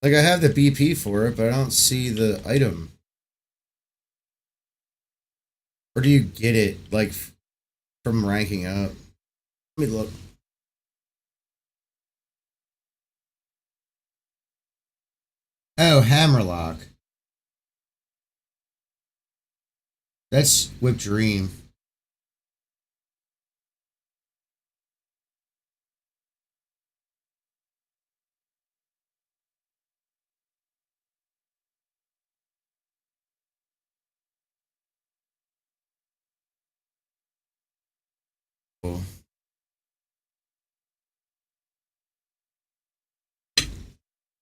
Like, I have the BP for it, but I don't see the item. Or do you get it, like, from ranking up? Let me look. Oh, Hammerlock. That's Whip Dream. Cool.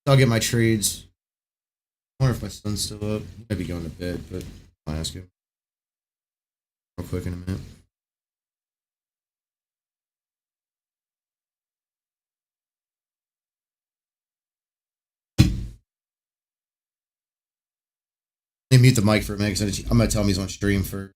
I'll get my trades. I wonder if my son's still up. He might be going to bed, but I'll ask him real quick in a minute. Let me mute the mic for a minute because I'm going to tell him he's on stream for.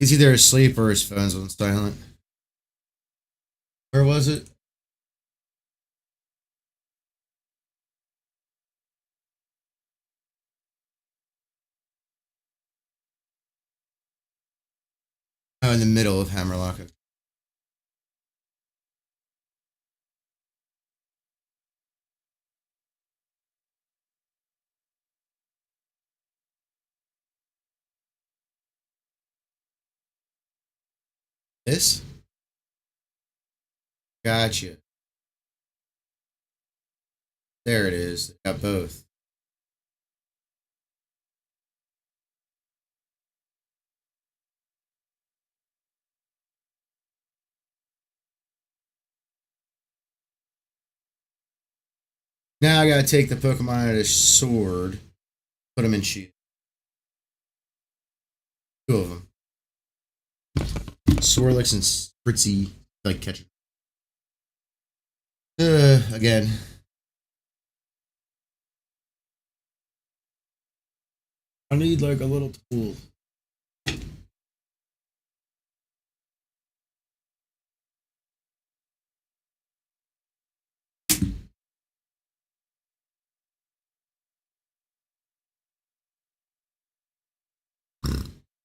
He's either asleep or his phone's on silent. Where was it? Oh, in the middle of Hammerlock. This? Gotcha. There it is. Got both. Now I gotta take the Pokemon out of his sword, put him in shield. Two of them. Swirlix and Spritzy, like catcher. Again. I need like a little tool.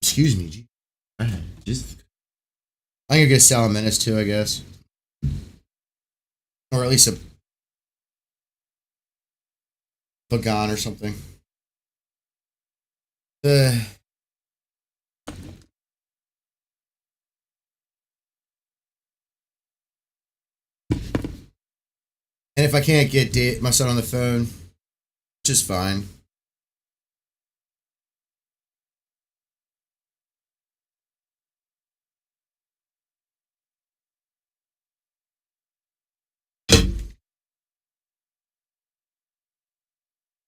Excuse me. Just, I'm gonna get Salamence too, I guess, or at least a Bagon or something. Uh, and if I can't get my son on the phone, which is fine.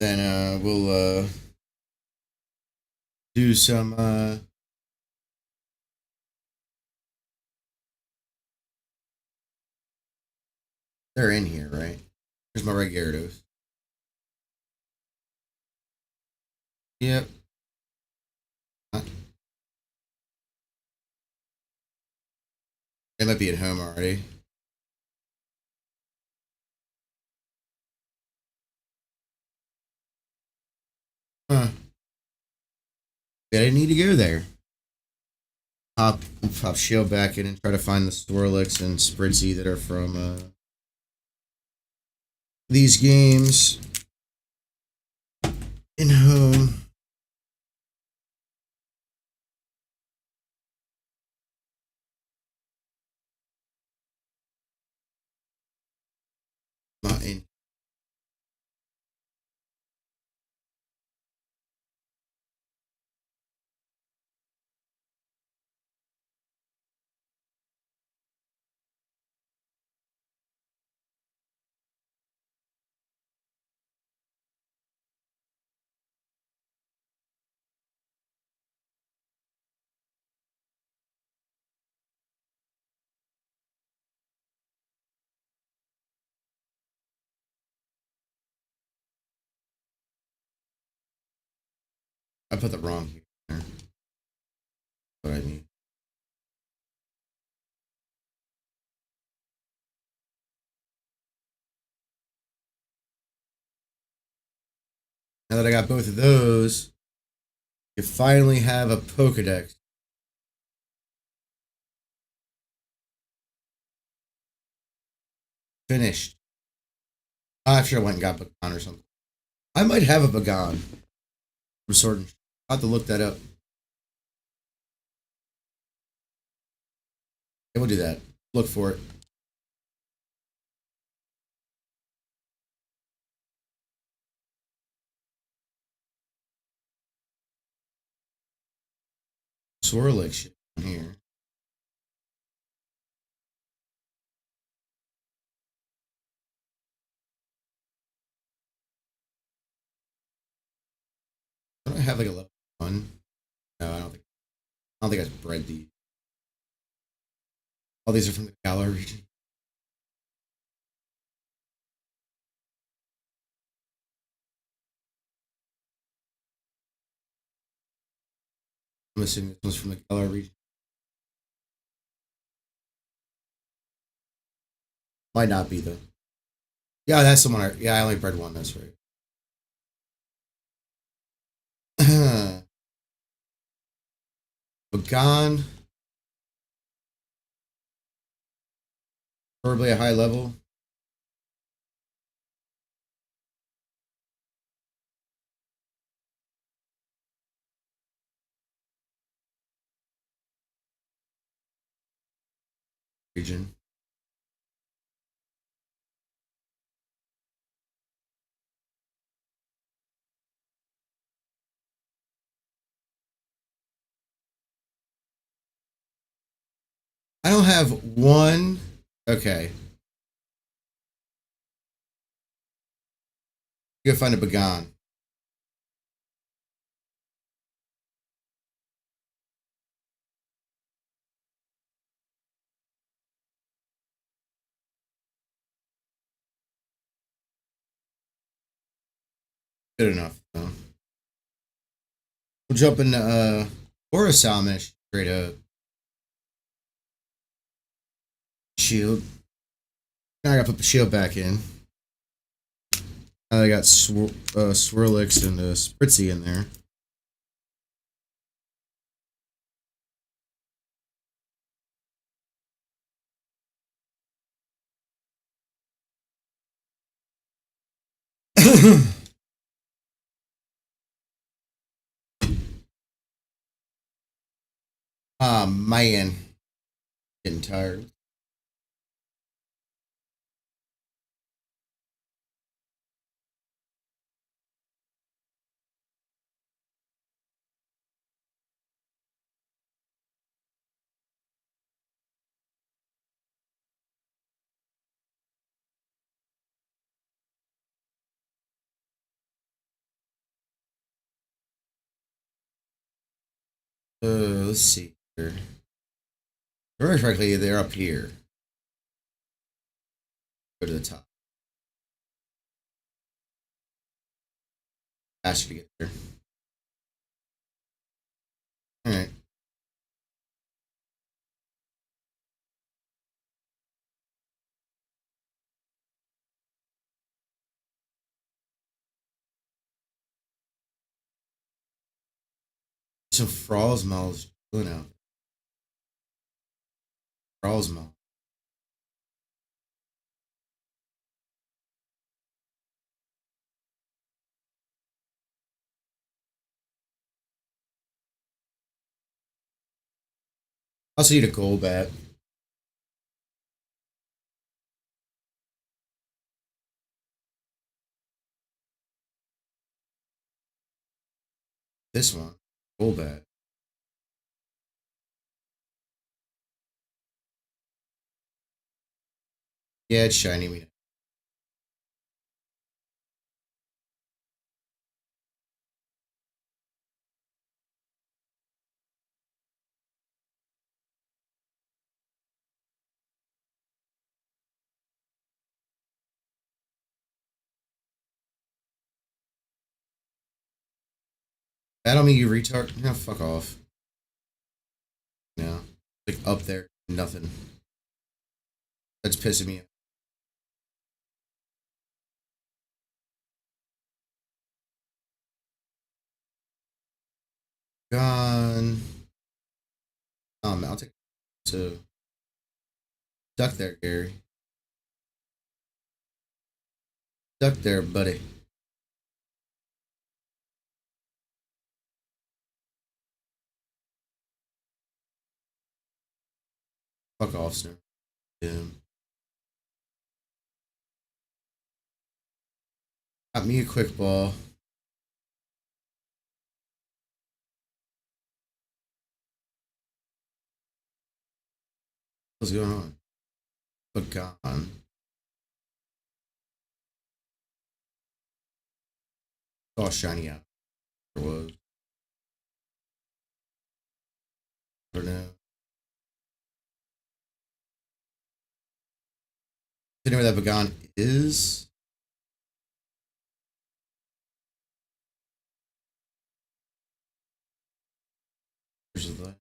Then we'll do some. They're in here, right? Here's my red Gyarados. Yep. They might be at home already. Huh. Yeah, I didn't need to go there. Pop shield back in and try to find the Swirlix and Spritzy that are from these games in home. Not in. I put the wrong here. That's what I mean. Now that I got both of those, you finally have a Pokedex. Finished. I should have went and got Bagon or something. I might have a Bagon from Sword and I'll have to look that up. Yeah, we'll do that. Look for it. Swirlix shit in here. Don't I have like a level one? No, I don't think. I don't think I've bred these. All these are from the Galar region. I'm assuming this one's from the Galar region. Might not be though. Yeah, that's the one. Yeah, I only bred one. That's right. Bagan, probably a high level. Region. I don't have one. Okay. You gotta find a Bagan. Good enough. No. We'll jump in or a Salmish straight up. Shield. Now I gotta put the shield back in. I got Swirlix and Spritzy in there. Man. Getting tired. Let's see here. Very frankly, they're up here. Go to the top. Faster to get there. Alright. Some Frosmals chilling out. Frosmal. Also need a gold bat. This one. Gold bat. Yeah, it's shiny. We know. That don't mean you retard. No, fuck off. No. Like up there. Nothing. That's pissing me off. Gone. I'll take so duck there, Gary. Duck there, buddy. Fuck off, sir. Yeah. Got me a quick ball. What's going on? But gone. All shiny out. There was. Or no. You know where that Bagon is? Where's the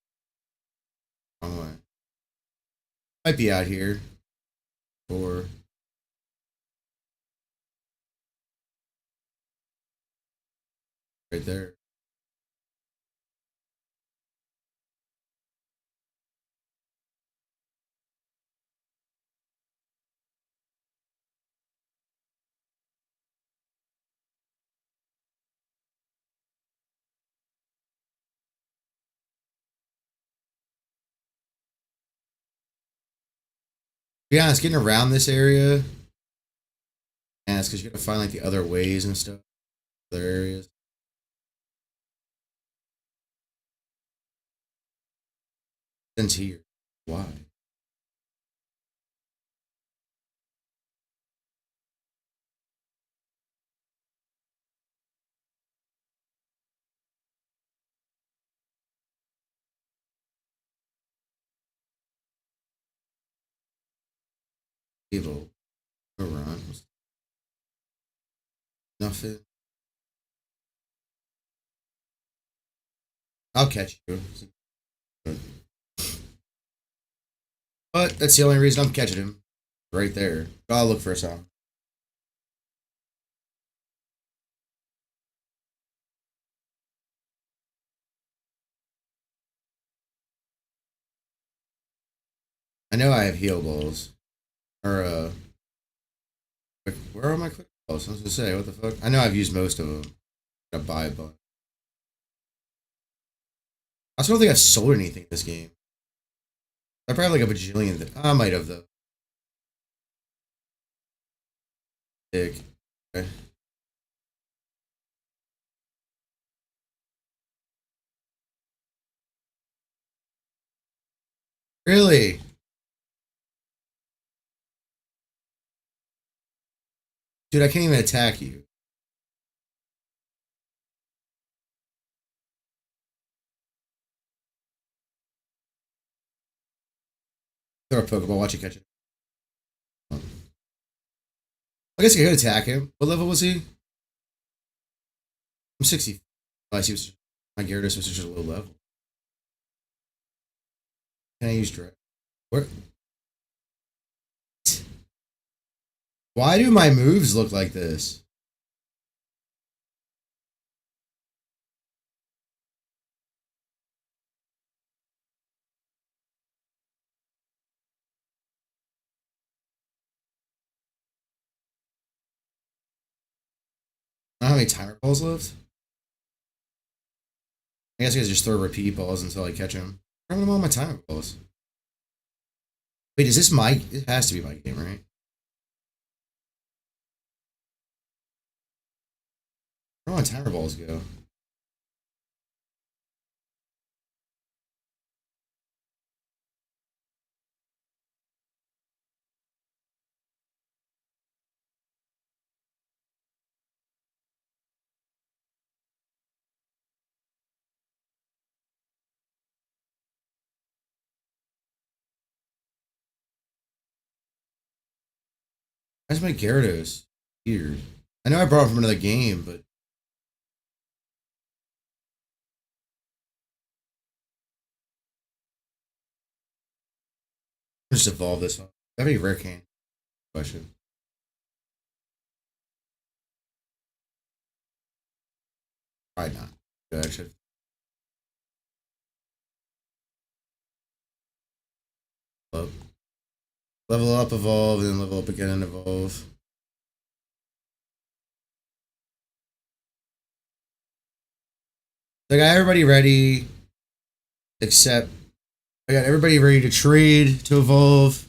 wrong way? Might be out here. Or right there. To be honest, getting around this area, and it's because you gotta find like the other ways and stuff, other areas. Since here, why? Evil, run, nothing. I'll catch you. But that's the only reason I'm catching him. Right there. I'll look for a song. I know I have heal balls. Or, where are my quick balls? I was gonna say, what the fuck? I know I've used most of them. Gotta buy a bunch. I also don't think I've sold anything in this game. I probably like a bajillion. I might have, though. Dick. Okay. Really? Dude, I can't even attack you. Throw a Pokeball, watch you catch it. I guess I could attack him. What level was he? I'm 60. I see. My Gyarados was just a low level. Can I use Direct? Where? Why do my moves look like this? I don't know how many timer balls left. I guess I guys just throw repeat balls until I catch him. I don't know all my timer balls. Wait, is this my? It has to be my game, right? Where do my timer balls go? Where's my Gyarados? Weird. I know I brought it from another game, but I'll just evolve this one. That'd be a rare can question. Probably not. Good, actually. Level level up, evolve, and then level up again and evolve. I got everybody ready, except I got everybody ready to trade to evolve.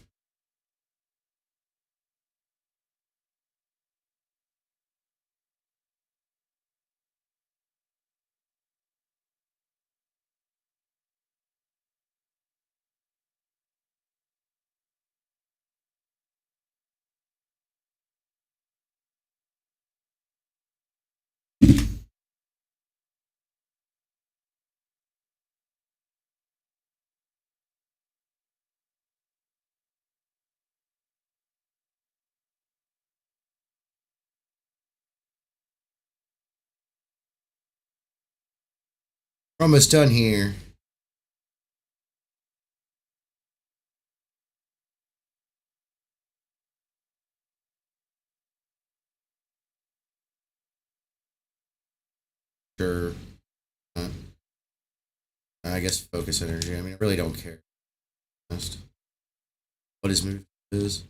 We're almost done here. Sure. Uh, I guess focus energy. I mean, I really don't care. Just what his move is.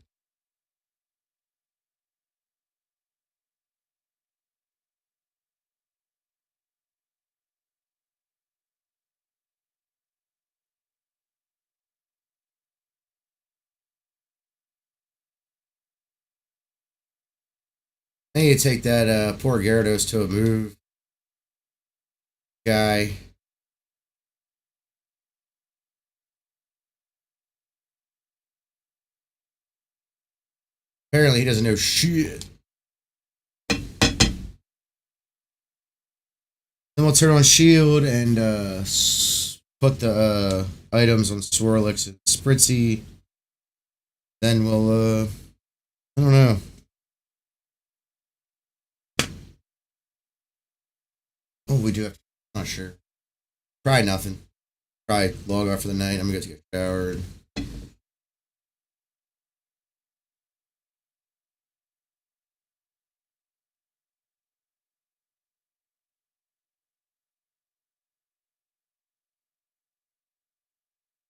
I need to take that poor Gyarados to a move guy. Apparently, he doesn't know shit. Then we'll turn on Shield and put the items on Swirlix and Spritzy. Then we'll, I don't know. Oh, we do have, not sure. Try nothing. Try log off for the night. I'm gonna go take a shower.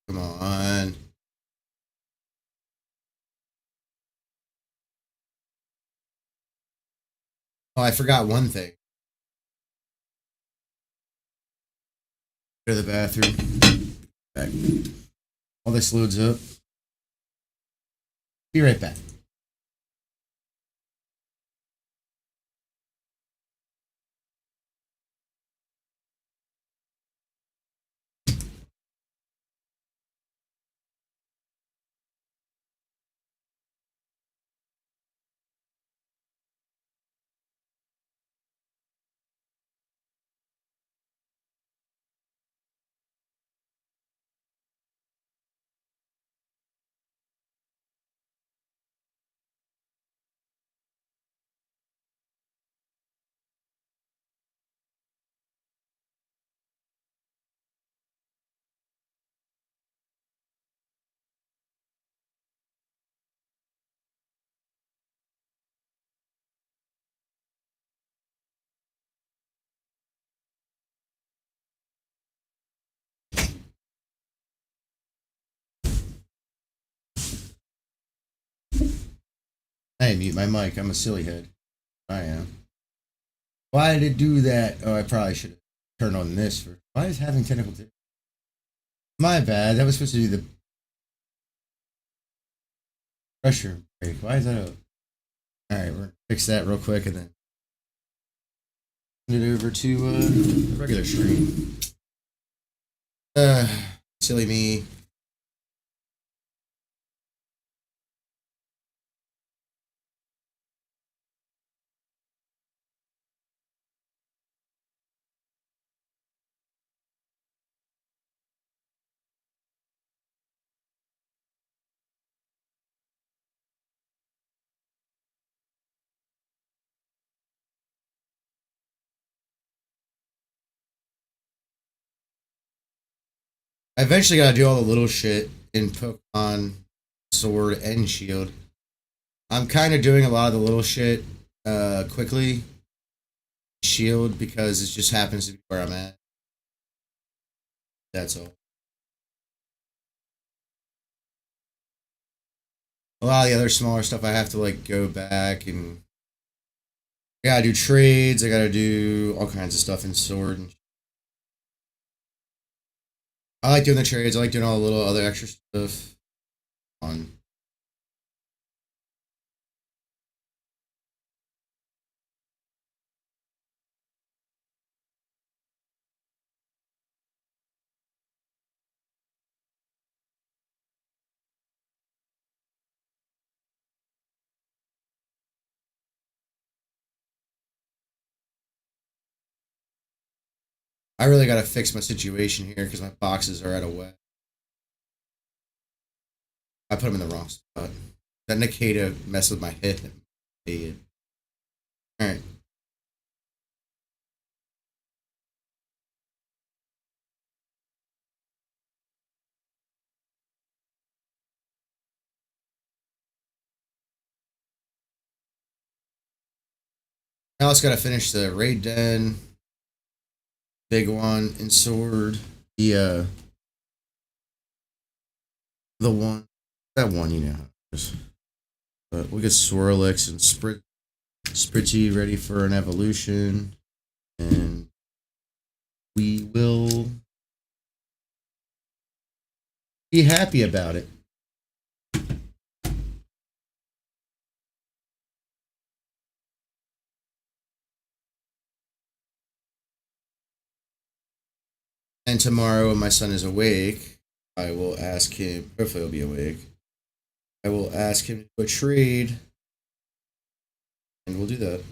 Come on. Oh, I forgot one thing. Go to the bathroom. Back. All this loads up. Be right back. I mute my mic. I'm a silly head. I am. Why did it do that? Oh, I probably should have turned on this for. Why is having technical? My bad. That was supposed to do the pressure break. Why is that? All right, we're gonna fix that real quick and then send it over to the regular stream. Uh, Silly me. I eventually got to do all the little shit in Pokemon Sword and Shield. I'm kind of doing a lot of the little shit quickly. Shield because it just happens to be where I'm at. That's all. A lot of the other smaller stuff I have to like go back and I gotta do trades. I gotta do all kinds of stuff in Sword. And I like doing the trades. I like doing all the little other extra stuff. On I really gotta fix my situation here because my boxes are out of whack. I put them in the wrong spot. That Nikita messed with my hit. All right. Now let's gotta finish the raid den. big one in sword. The one, that one, you know. But we get Swirlix and Spritzy ready for an evolution, and we will be happy about it. And tomorrow, when my son is awake, I will ask him. Hopefully, he'll be awake. I will ask him to do a trade, and we'll do that.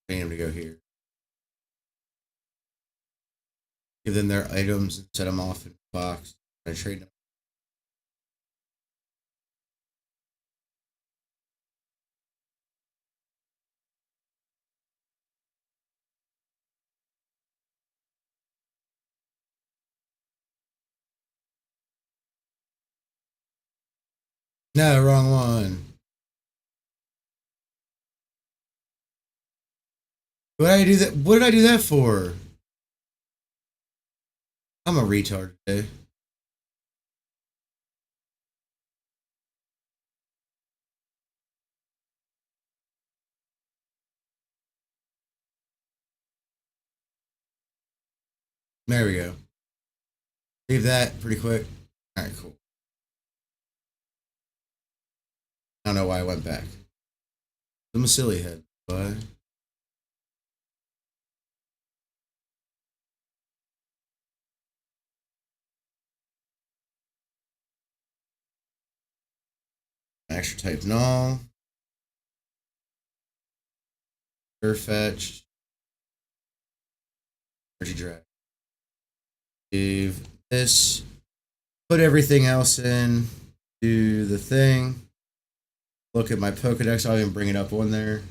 I need him to go here. Give them their items and set them off in the box. I trade them. No, wrong one. What did I do that? What did I do that for? I'm a retard today. There we go. Leave that pretty quick. All right, cool. I don't know why I went back. I'm a silly head. But extra type null. Fetch. Energy drag. Leave this. Put everything else in. Do the thing. Look at my Pokedex. I'll even bring it up on there.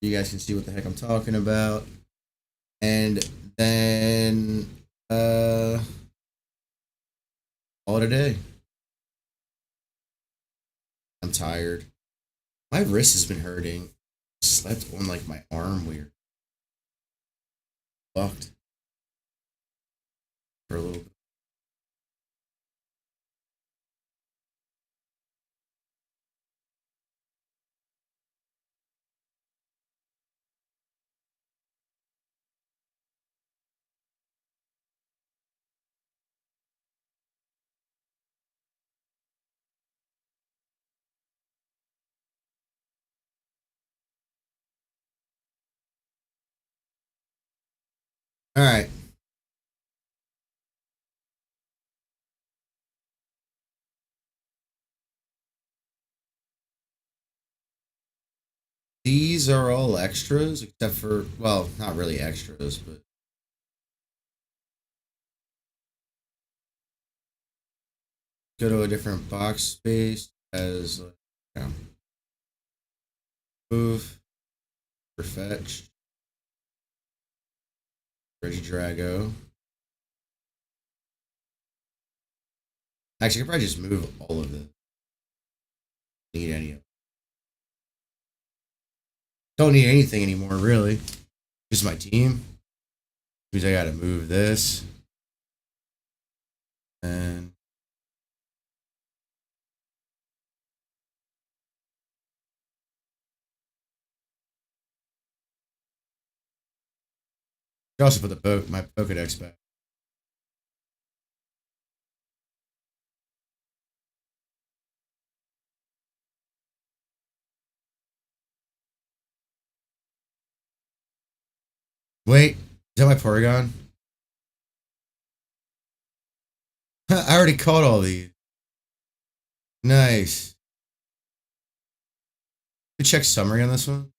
You guys can see what the heck I'm talking about. And then call it a day. I'm tired. My wrist has been hurting. Slept on like my arm weird. Fucked for a little bit. All right. These are all extras, except for, well, not really extras, but go to a different box space as, you know, move, for fetch, Regidrago. Actually, I could probably just move all of it. Need any of it. Don't need anything anymore, really. Just my team. Means I gotta move this. And I also put my Pokedex back. Wait, is that my Porygon? I already caught all these. Nice. To check summary on this one.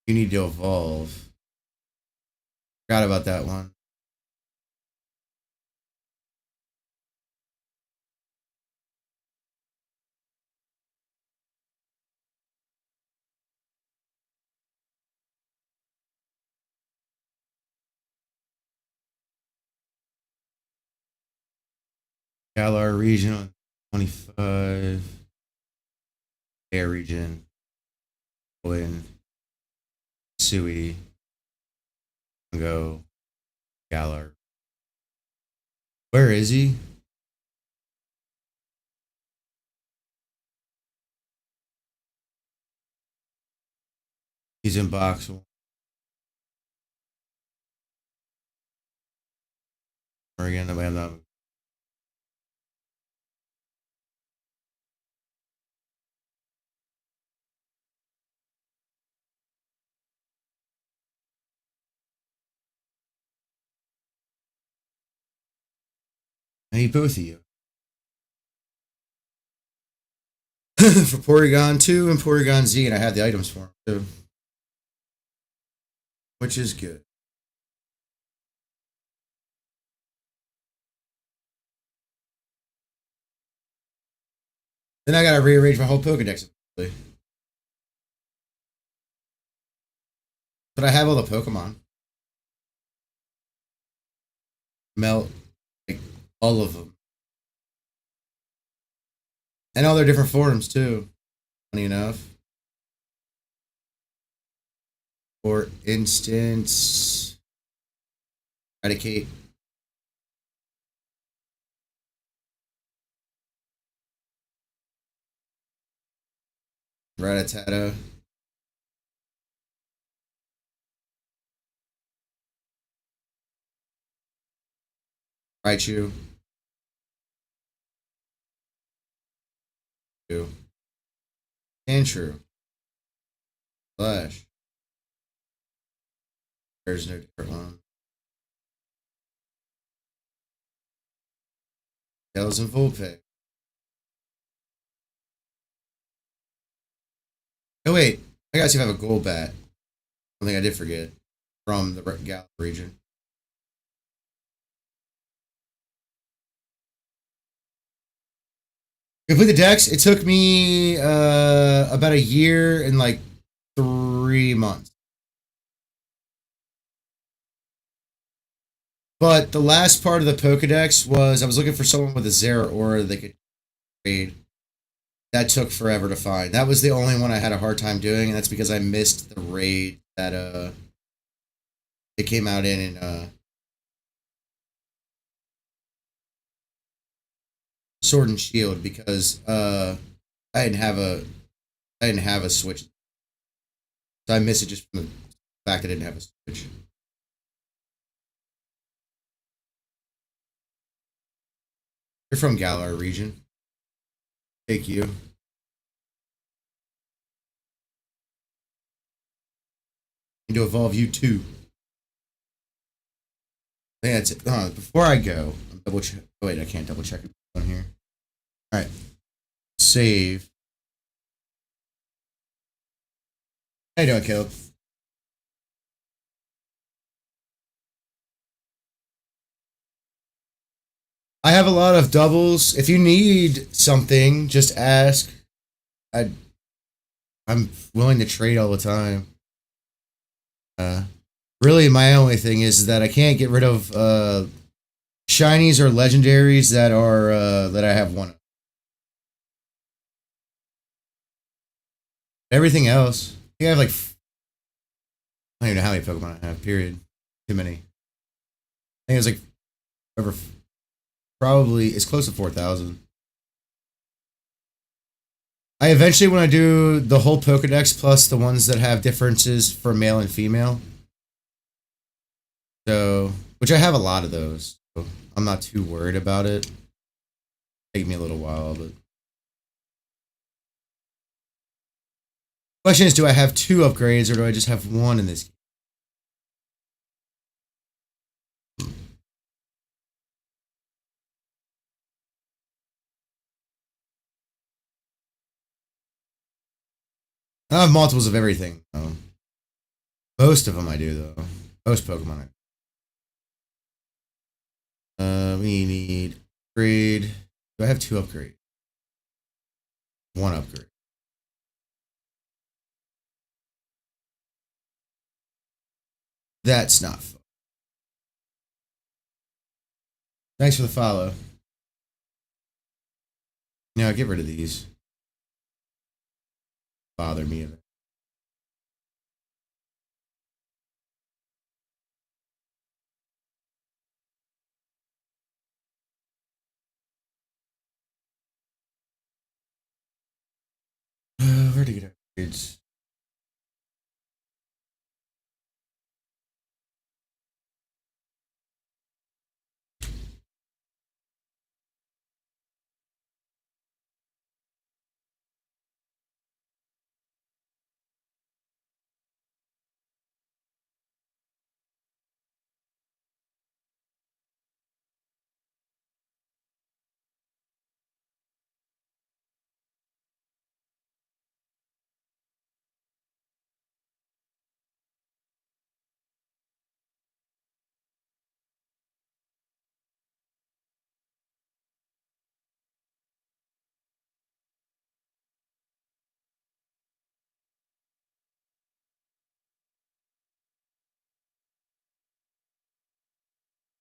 You need to evolve. Forgot about that one. Galar region 25. Air region. Win. Sui. Go. Galar. Where is he? He's in box one. Again, I have not. I need both of you. For Porygon 2 and Porygon Z, and I have the items for him too. Which is good. Then I gotta rearrange my whole Pokedex. But I have all the Pokemon. Melt, like, all of them. And all their different forms too. Funny enough. For instance, Eradicate. Rattata. Raichu. Andrew. Flash. There's no different one. Tails and Vulpix. Oh wait, I gotta see if I have a gold bat. Something I did forget from the Galar region. Complete the decks. It took me about a year and like 3 months. But the last part of the Pokedex was I was looking for someone with a Zera aura that could trade. That took forever to find. That was the only one I had a hard time doing, and that's because I missed the raid that it came out in Sword and Shield because I didn't have a Switch. So I missed it just from the fact I didn't have a Switch. You're from Galar region. Thank you. Need to evolve you too. I think that's it. Before I go, I'm double check. Oh, wait, I can't double check it on here. All right, save. How you doing, Caleb? I have a lot of doubles. If you need something, just ask. I I'm willing to trade all the time. Uh, really, my only thing is that I can't get rid of shinies or legendaries that are that I have one of. Everything else, I have like I don't even know how many Pokemon I have. Period. Too many. I think it's like over probably it's close to 4,000. I eventually want to do the whole Pokedex plus the ones that have differences for male and female. So, which I have a lot of those. So I'm not too worried about it. Take me a little while, but question is, do I have two upgrades or do I just have one in this game? I have multiples of everything. Though. Most of them I do though. Most Pokemon. We need upgrade. Do I have 2 upgrade? 1 upgrade. That's not fun. Thanks for the follow. Now get rid of these. Bother me. Where to get upgrades?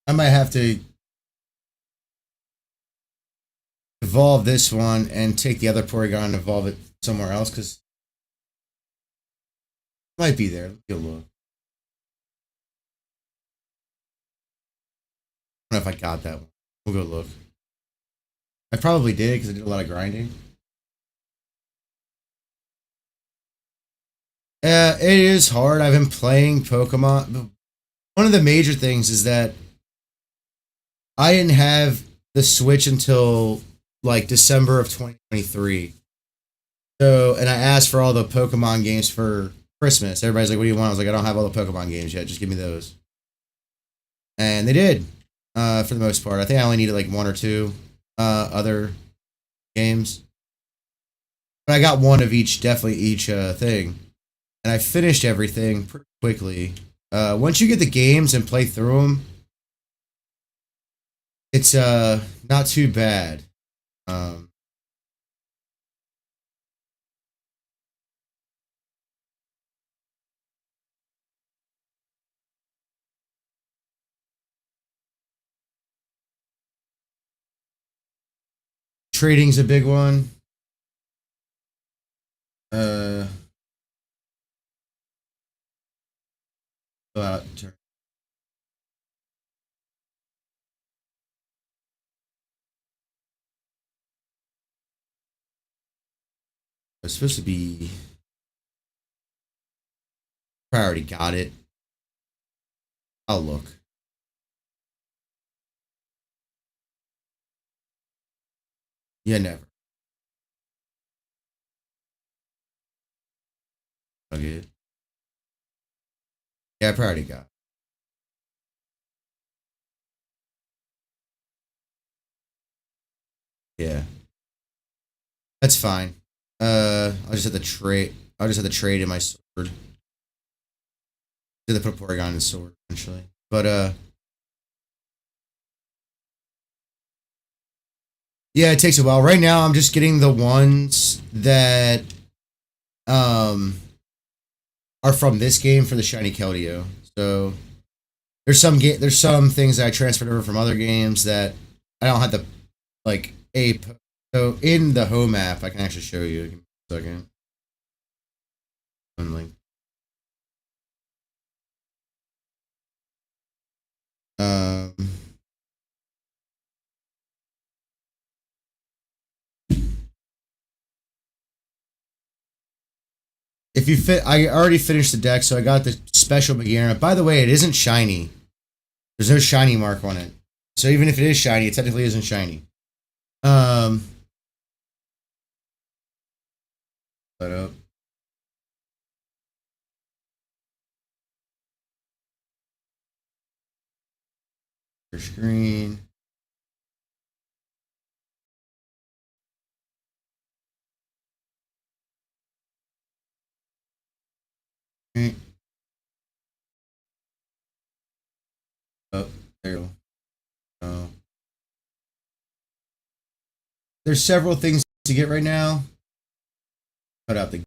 I might have to evolve this one and take the other Porygon and evolve it somewhere else because it might be there. Let's get a look. I don't know if I got that one. We'll go look. I probably did because I did a lot of grinding. It is hard. I've been playing Pokemon. One of the major things is that I didn't have the Switch until like December of 2023. So, and I asked for all the Pokemon games for Christmas. Everybody's like, "What do you want?" I was like, "I don't have all the Pokemon games yet. Just give me those." And they did, for the most part. I think I only needed like 1 or 2 other games, but I got one of each, definitely each thing, and I finished everything pretty quickly. Once you get the games and play through them, it's not too bad. Um, Trading's a big one. Uh, about it's supposed to be. I already got it. I'll look. Yeah, never. Okay. Yeah, I already got it. Yeah, that's fine. I'll just have to trade. I'll just have to trade in my sword. Did the put Porygon in sword eventually, but yeah, it takes a while. Right now, I'm just getting the ones that um are from this game for the shiny Keldeo. So there's some things that I transferred over from other games that I don't have to like ape. So in the home app, I can actually show you. Give me a second. One link. Um, if you fit, I already finished the deck, so I got the special beginner. By the way, it isn't shiny. There's no shiny mark on it. So even if it is shiny, it technically isn't shiny. Um, Put up your screen. Oh, there you go. There's several things to get right now. Cut out the.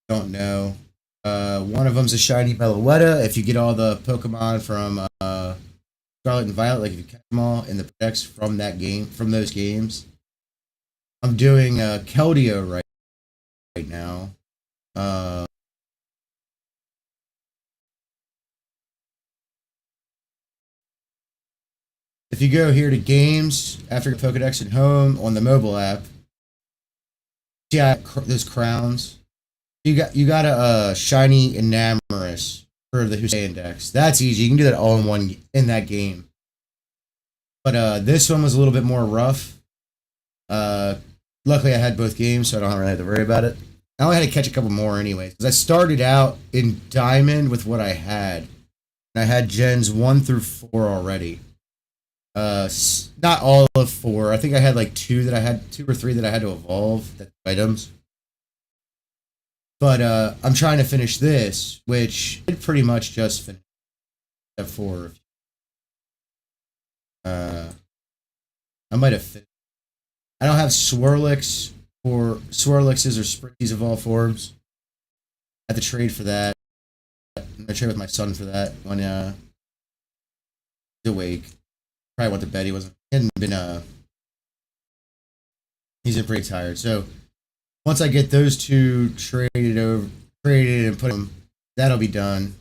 Don't know. One of them's a shiny Meloetta. If you get all the Pokemon from Scarlet and Violet, like if you catch them all in the decks from that game, from those games. I'm doing Keldeo right now. Uh, if you go here to games after Pokedex at home on the mobile app, see those crowns. You got a shiny Enamorous for the Hussein Index. That's easy. You can do that all in one in that game. But this one was a little bit more rough. Luckily, I had both games, so I don't really have to worry about it. I only had to catch a couple more anyways, because I started out in Diamond with what I had. And I had gens 1 through 4 already. Not all of 4. I think I had like 2 or 3 that I had to evolve, that's items. But I'm trying to finish this, which I pretty much just finished. Except for I might have finished. I don't have Swirlix or Swirlixes or Springies of all forms. I have to trade for that. I'm gonna trade with my son for that when he's awake. Probably went to bed. He hadn't been he's been pretty tired. So once I get those two traded and put them, that'll be done.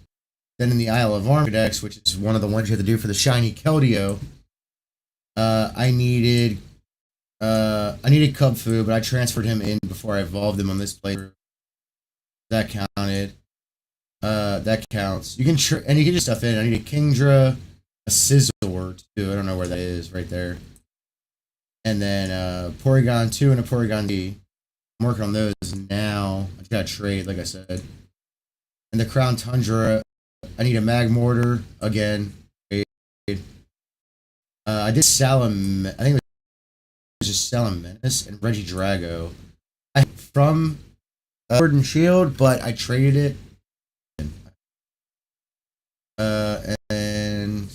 Then in the Isle of Arm Dex, which is one of the ones you have to do for the shiny Keldeo, I needed Cub Fu, but I transferred him in before I evolved him on this playthrough. That counted. That counts. You can and you can just stuff in. I need a Kingdra, a Scizor too. I don't know where that is. Right there. And then Porygon 2 and a Porygon D. I'm working on those now. I just gotta trade, like I said. And the Crown Tundra, I need a Magmortar again. I did Salam. I think it was just Salaminus and Regidrago. From Sword and Shield, but I traded it. And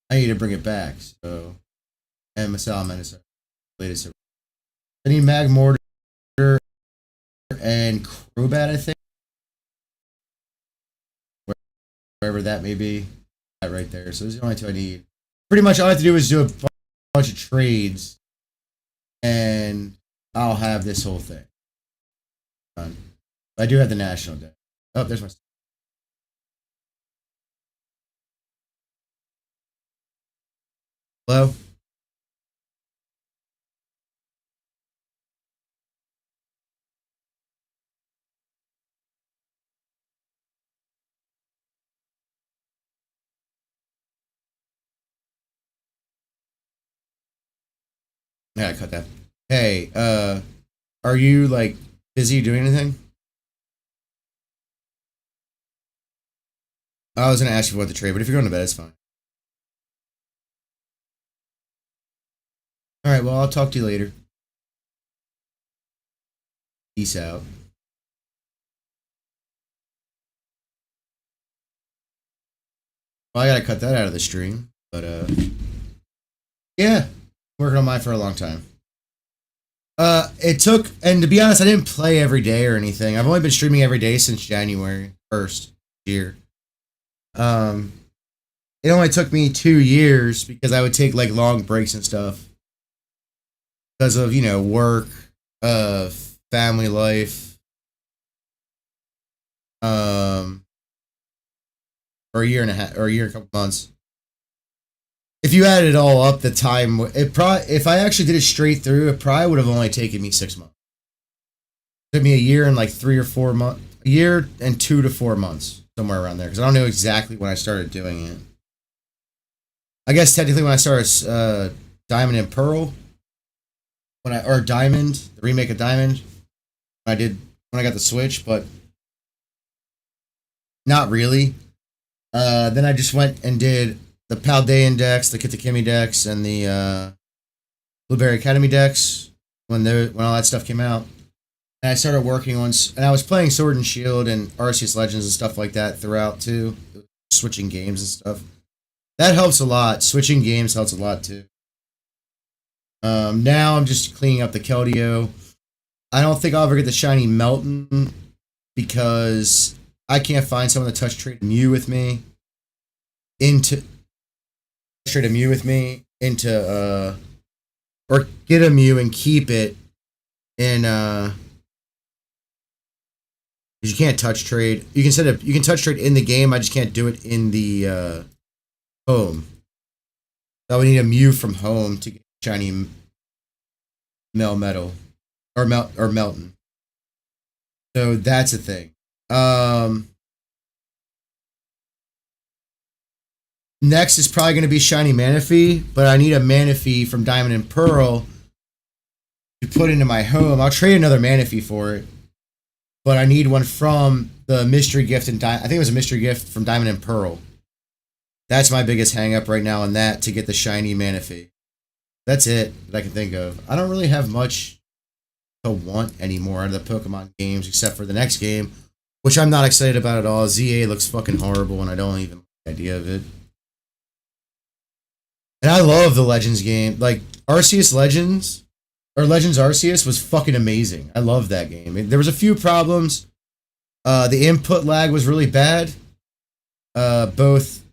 I need to bring it back. So, and my Salaminus latest. I need Magmortar and Crobat, I think. Wherever that may be. That right there. So those are the only two I need. Pretty much all I have to do is do a bunch of trades. And I'll have this whole thing done. I do have the national deck. Oh, there's my. Hello? Yeah, I cut that. Hey, are you like busy doing anything? I was gonna ask you about the trade, but if you're going to bed, it's fine. All right, well, I'll talk to you later. Peace out. Well, I gotta cut that out of the stream, but yeah, working on mine for a long time. It took, and to be honest, I didn't play every day or anything. I've only been streaming every day since January 1st year. It only took me 2 years because I would take like long breaks and stuff because of work, family life, or a year and a half, or a year and a couple months. If you added it all up, the time if I actually did it straight through, it probably would have only taken me 6 months. It took me a year and like 3 or 4 months, a year and 2 to 4 months, somewhere around there, because I don't know exactly when I started doing it. I guess technically when I started Diamond and Pearl, or Diamond, the remake of Diamond, when I got the Switch, but not really. Then I just went and did the Paldean decks, the Kitakami decks, and the Blueberry Academy decks when all that stuff came out. And I started working on, and I was playing Sword and Shield and Arceus Legends and stuff like that throughout too, switching games and stuff. That helps a lot. Switching games helps a lot too. Now I'm just cleaning up the Keldeo. I don't think I'll ever get the shiny Melton because I can't find someone to touch trade a Mew with me into or get a Mew and keep it in you can't touch trade. You can touch trade in the game. I just can't do it in the home. So we need a Mew from home to get shiny Melmetal or Melton. So that's a thing. Next is probably going to be shiny Manaphy, but I need a Manaphy from Diamond and Pearl to put into my home. I'll trade another Manaphy for it, but I need one from the mystery gift and I think it was a mystery gift from Diamond and Pearl. That's my biggest hang up right now on that to get the shiny Manaphy. That's it that I can think of. I don't really have much to want anymore out of the Pokemon games except for the next game, which I'm not excited about at all. ZA looks fucking horrible and I don't even like the idea of it. And I love the Legends game. Like, Arceus Legends, or Legends Arceus was fucking amazing. I love that game. There was a few problems. The input lag was really bad. Both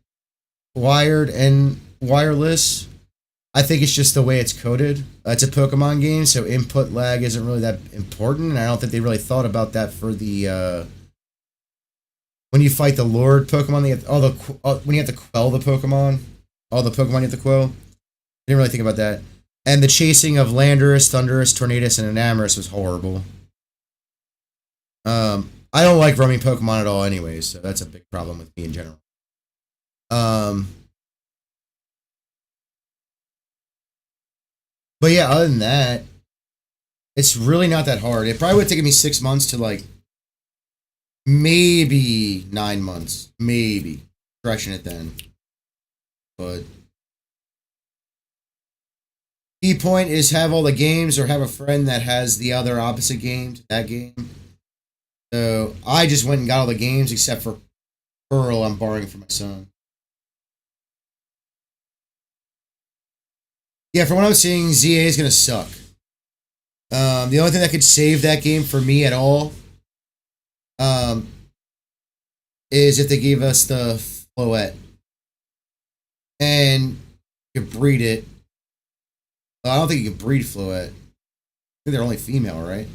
wired and wireless. I think it's just the way it's coded. It's a Pokemon game, so input lag isn't really that important. And I don't think they really thought about that for the... when you fight the Lord Pokemon, when you have to quell the Pokemon. All the Pokemon you have to quell. I didn't really think about that. And the chasing of Landorus, Thundurus, Tornadus, and Enamorus was horrible. I don't like roaming Pokemon at all anyways, so that's a big problem with me in general. But yeah, other than that, it's really not that hard. It probably would have taken me 6 months to like, maybe 9 months. Maybe. Correction it then. But key point is have all the games or have a friend that has the other opposite game to that game. So I just went and got all the games except for Pearl I'm borrowing from my son. Yeah, from what I'm seeing, ZA is going to suck. The only thing that could save that game for me at all is if they gave us the Floette. And you could breed it. I don't think you can breed Floette. I think they're only female, right?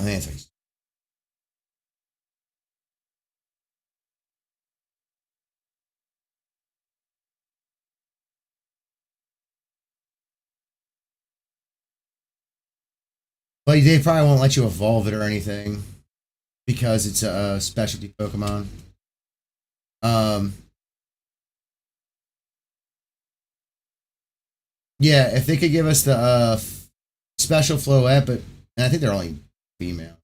I think it's like... But they probably won't let you evolve it or anything because it's a specialty Pokemon. Yeah, if they could give us the special Floette, but and I think they're only female.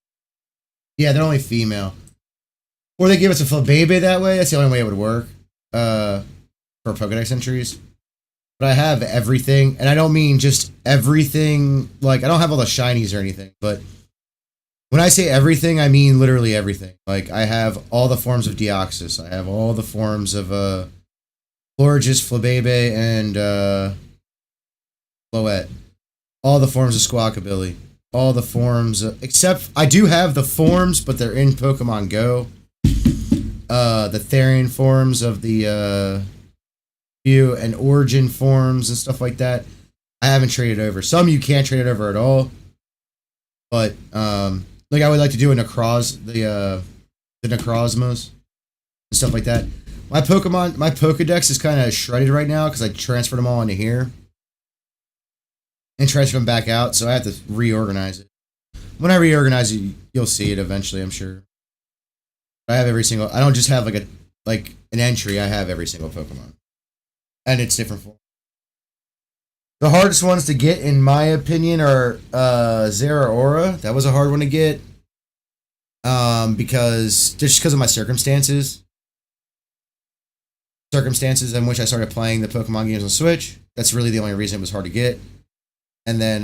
Yeah, they're only female. Or they give us a Flabébé that way. That's the only way it would work for Pokedex entries. But I have everything, and I don't mean just everything, like, I don't have all the shinies or anything, but when I say everything, I mean literally everything. Like, I have all the forms of Deoxys, I have all the forms of, Florges, Flabébé, and, Floette. All the forms of Squawkabilly. All the forms of, except, I do have the forms, but they're in Pokemon Go. The Therian forms of the, and origin forms and stuff like that. I haven't traded over. Some you can't trade it over at all. But like I would like to do a the Necrozmas and stuff like that. My Pokedex is kind of shredded right now because I transferred them all into here and transferred them back out, so I have to reorganize it. When I reorganize it, you'll see it eventually, I'm sure. I have every single. I don't just have like an entry. I have every single Pokemon. And it's different form. The hardest ones to get, in my opinion, are Zeraora. That was a hard one to get. Because of my circumstances in which I started playing the Pokemon games on Switch. That's really the only reason it was hard to get. And then,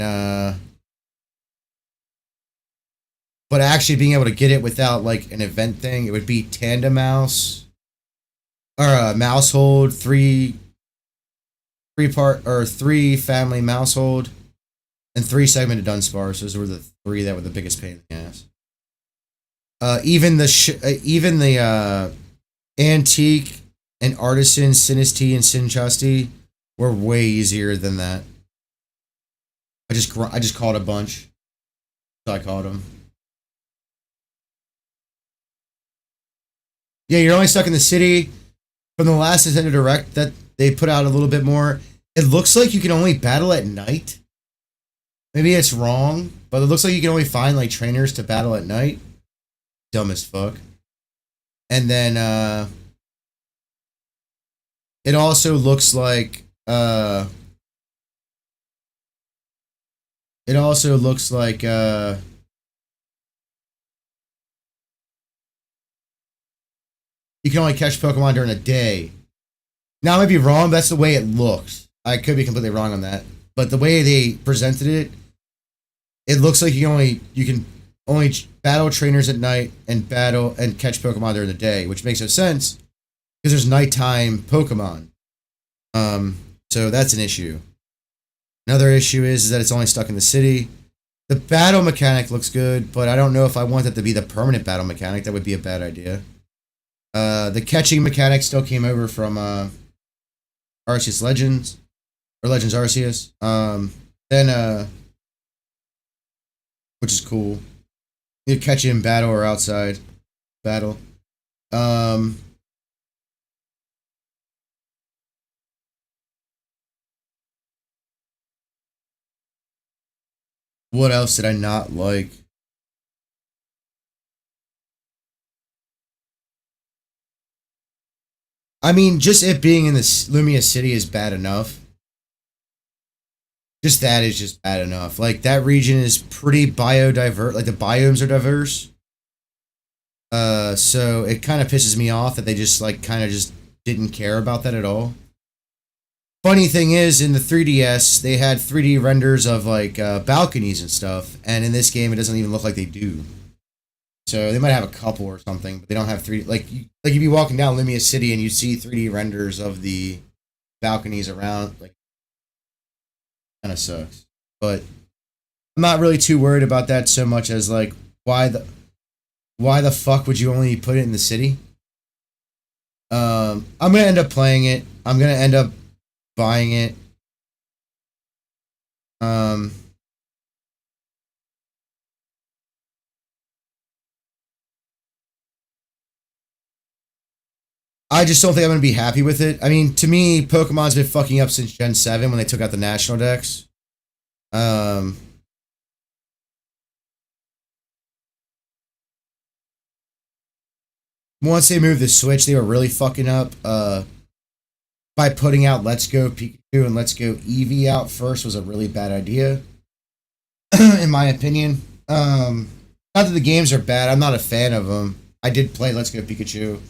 but actually being able to get it without like an event thing, it would be Tandem Mouse or Mousehold, three family Mousehold, and 3 segmented Dunsparce. Those were the 3 that were the biggest pain in the ass. Even the antique and artisan Sinistea and Sinchusty were way easier than that. I just caught a bunch. So I caught them. Yeah, you're only stuck in the city. From the last Nintendo Direct that they put out a little bit more, it looks like you can only battle at night. Maybe it's wrong, but it looks like you can only find like trainers to battle at night. Dumb as fuck. And then it also looks like you can only catch Pokemon during the day. Now I might be wrong, but that's the way it looks. I could be completely wrong on that. But the way they presented it, it looks like you can only battle trainers at night and catch Pokemon during the day, which makes no sense because there's nighttime Pokemon. So that's an issue. Another issue is that it's only stuck in the city. The battle mechanic looks good, but I don't know if I want that to be the permanent battle mechanic. That would be a bad idea. The catching mechanic still came over from Arceus Legends or Legends Arceus. Which is cool. You catch it in battle or outside battle. What else did I not like? I mean, just it being in the Lumia City is bad enough. Just that is just bad enough. Like, that region is pretty biodiverse. Like, the biomes are diverse. So it kind of pisses me off that they just, like, kind of just didn't care about that at all. Funny thing is, in the 3DS, they had 3D renders of, like, balconies and stuff. And in this game, it doesn't even look like they do. So they might have a couple or something, but they don't have 3D. Like you'd be walking down Lumia City and you see 3D renders of the balconies around. Like, kind of sucks. But I'm not really too worried about that so much as like why the fuck would you only put it in the city? I'm gonna end up playing it. I'm gonna end up buying it. I just don't think I'm gonna be happy with it. I mean, to me, Pokemon's been fucking up since Gen 7 when they took out the national decks. Once they moved the Switch, they were really fucking up. By putting out Let's Go Pikachu and Let's Go Eevee out first was a really bad idea, in my opinion. Not that the games are bad. I'm not a fan of them. I did play Let's Go Pikachu,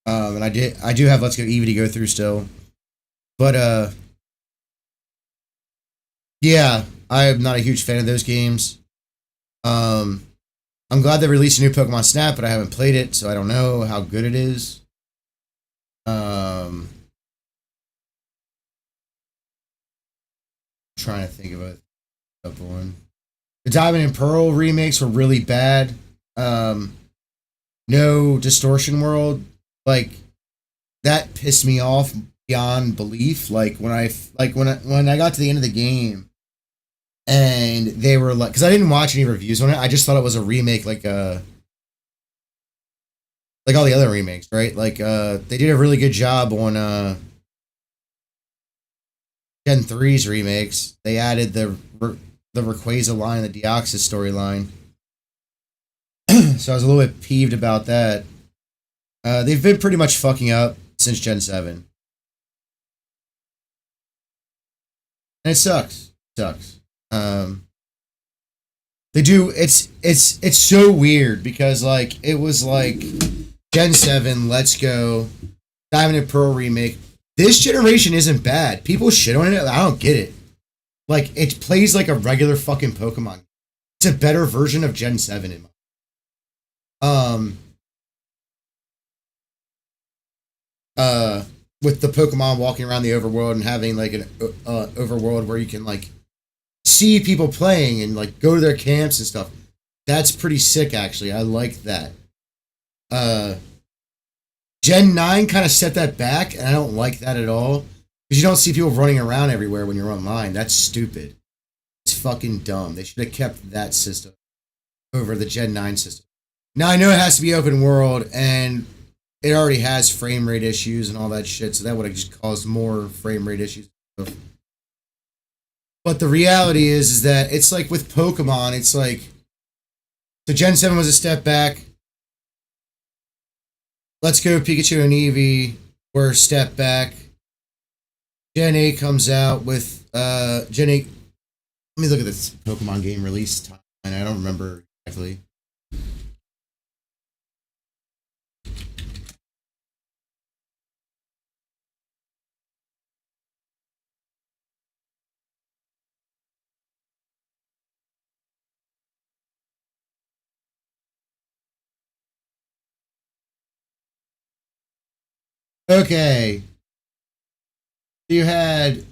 and I do have Let's Go Eevee to go through still. But yeah, I'm not a huge fan of those games. I'm glad they released a new Pokemon Snap, but I haven't played it, so I don't know how good it is. Trying to think of a couple one. The Diamond and Pearl remakes were really bad. No Distortion World, like that pissed me off beyond belief. Like when I got to the end of the game and they were like, because I didn't watch any reviews on it, I just thought it was a remake, like all the other remakes, right? Like they did a really good job on Gen 3's remakes. They added the Rayquaza line, the Deoxys storyline. So I was a little bit peeved about that. They've been pretty much fucking up since Gen 7. And it sucks. It sucks. They do. It's so weird because like it was like Gen 7, Let's Go, Diamond and Pearl remake. This generation isn't bad. People shit on it. I don't get it. Like it plays like a regular fucking Pokemon. It's a better version of Gen 7 in my um with the Pokemon walking around the overworld and having like an overworld where you can like see people playing and like go to their camps and stuff. That's pretty sick actually. I like that. Uh Gen 9 kind of set that back and I don't like that at all. Because you don't see people running around everywhere when you're online. That's stupid. It's fucking dumb. They should have kept that system over the Gen 9 system. Now I know it has to be open world and it already has frame rate issues and all that shit, so that would have just caused more frame rate issues. But the reality is that it's like with Pokemon, it's like so Gen 7 was a step back. Let's Go Pikachu and Eevee were a step back. Gen 8 comes out with Gen 8. Let me look at this Pokemon game release time. I don't remember exactly. Okay. You had. Let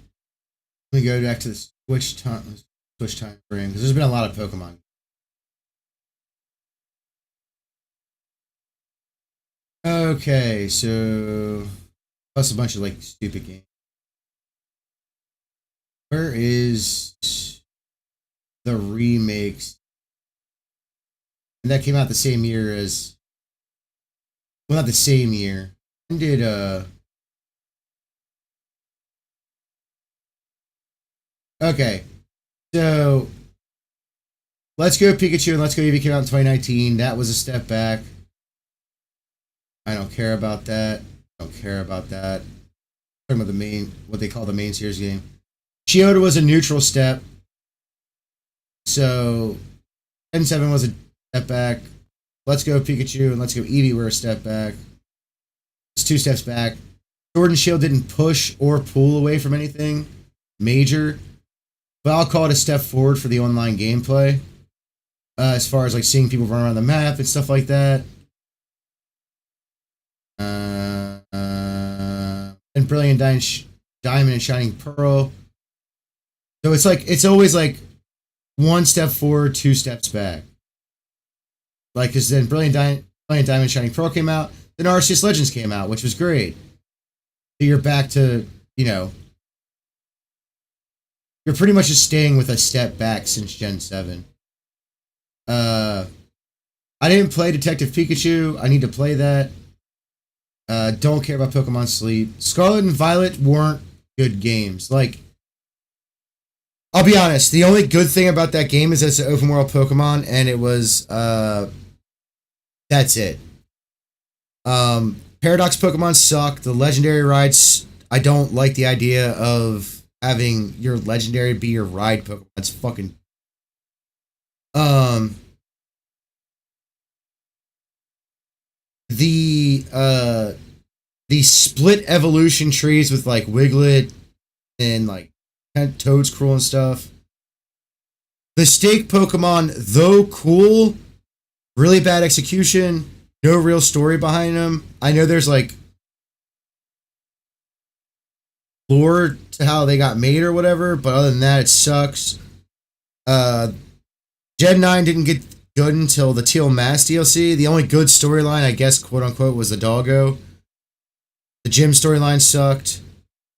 me go back to the Switch time frame because there's been a lot of Pokemon. Okay, so plus a bunch of like stupid games. Where is the remakes? And that came out the same year as well, not the same year. When did okay. So Let's Go Pikachu and Let's Go Eevee came out in 2019. That was a step back. I don't care about that. I don't care about that. I'm talking about the main, what they call the main series game. Chiyoda was a neutral step. So Gen 7 was a step back. Let's Go Pikachu and Let's Go Eevee were a step back. It's two steps back. Sword and Shield didn't push or pull away from anything major, but I'll call it a step forward for the online gameplay. As far as like seeing people run around the map and stuff like that. And Brilliant Diamond and Shining Pearl. So it's like it's always like one step forward, two steps back. Like because then Brilliant Diamond and Shining Pearl came out, then Arceus Legends came out, which was great. So you're back to, you know, you're pretty much just staying with a step back since Gen 7. I didn't play Detective Pikachu. I need to play that. Don't care about Pokemon Sleep. Scarlet and Violet weren't good games. Like, I'll be honest. The only good thing about that game is that it's an open world Pokemon, and it was that's it. Paradox Pokemon suck. The legendary rides, I don't like the idea of having your legendary be your ride Pokemon. It's fucking the split evolution trees with like Wiglet and like Toadscruel and stuff. The stake Pokemon, though cool, really bad execution, no real story behind them. I know there's like lore to how they got made or whatever, but other than that, it sucks. Gen 9 didn't get good until the Teal Mass DLC. The only good storyline, I guess, quote unquote, was the Doggo. The gym storyline sucked.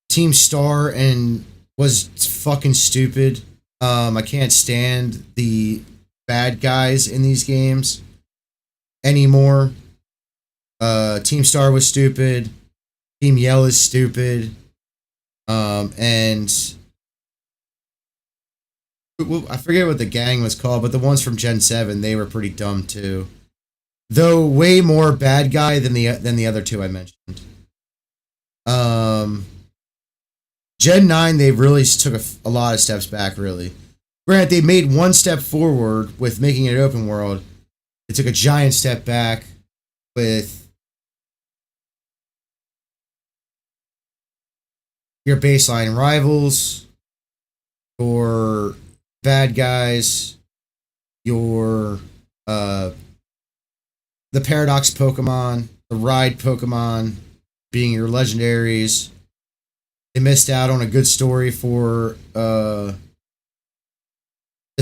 Team Star and was fucking stupid. I can't stand the bad guys in these games anymore. Team Star was stupid. Team Yell is stupid. And I forget what the gang was called, but the ones from Gen 7, they were pretty dumb too. Though way more bad guy than the other two I mentioned. Gen 9, they really took a lot of steps back, really. Granted, they made one step forward with making it open world. They took a giant step back with your baseline rivals, your bad guys, your the paradox Pokemon, the ride Pokemon being your legendaries. They missed out on a good story for the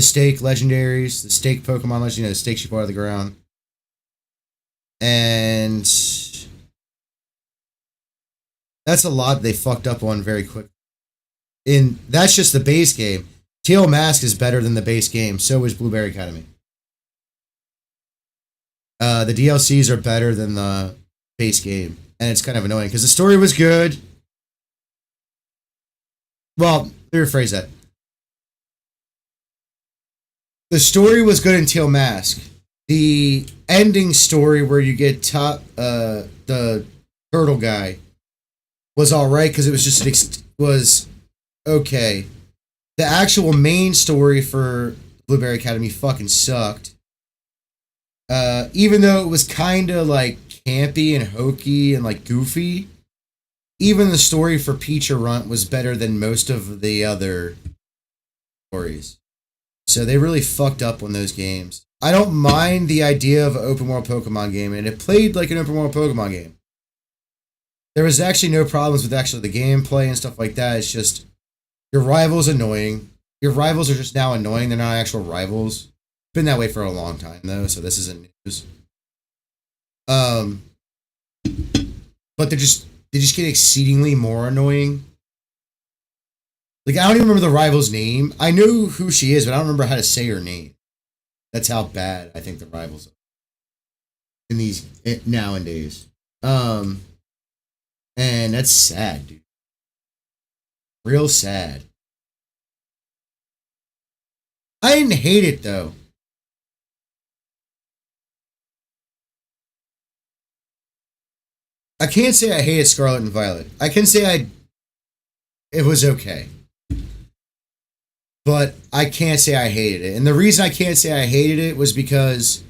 stake legendaries, the stake Pokemon legendaries, the stakes you pull out of the ground. And that's a lot they fucked up on very quick. And that's just the base game. Teal Mask is better than the base game. So is Blueberry Academy. The DLCs are better than the base game. And it's kind of annoying because the story was good. Well, let me rephrase that. The story was good in Teal Mask. The ending story where you get the turtle guy was all right because it was just was okay. The actual main story for Blueberry Academy fucking sucked. Even though it was kind of like campy and hokey and like goofy, even the story for Peach or Runt was better than most of the other stories. So they really fucked up on those games. I don't mind the idea of an open world Pokemon game, and it played like an open world Pokemon game. There was actually no problems with actually the gameplay and stuff like that. It's just your rival's annoying. Your rivals are just now annoying. They're not actual rivals. It's been that way for a long time though, so this isn't news. But they just get exceedingly more annoying. Like, I don't even remember the rival's name. I know who she is, but I don't remember how to say her name. That's how bad I think the rivals are in these nowadays. And that's sad, dude. Real sad. I didn't hate it though. I can't say I hated Scarlet and Violet. I can say it was okay. But I can't say I hated it. And the reason I can't say I hated it was because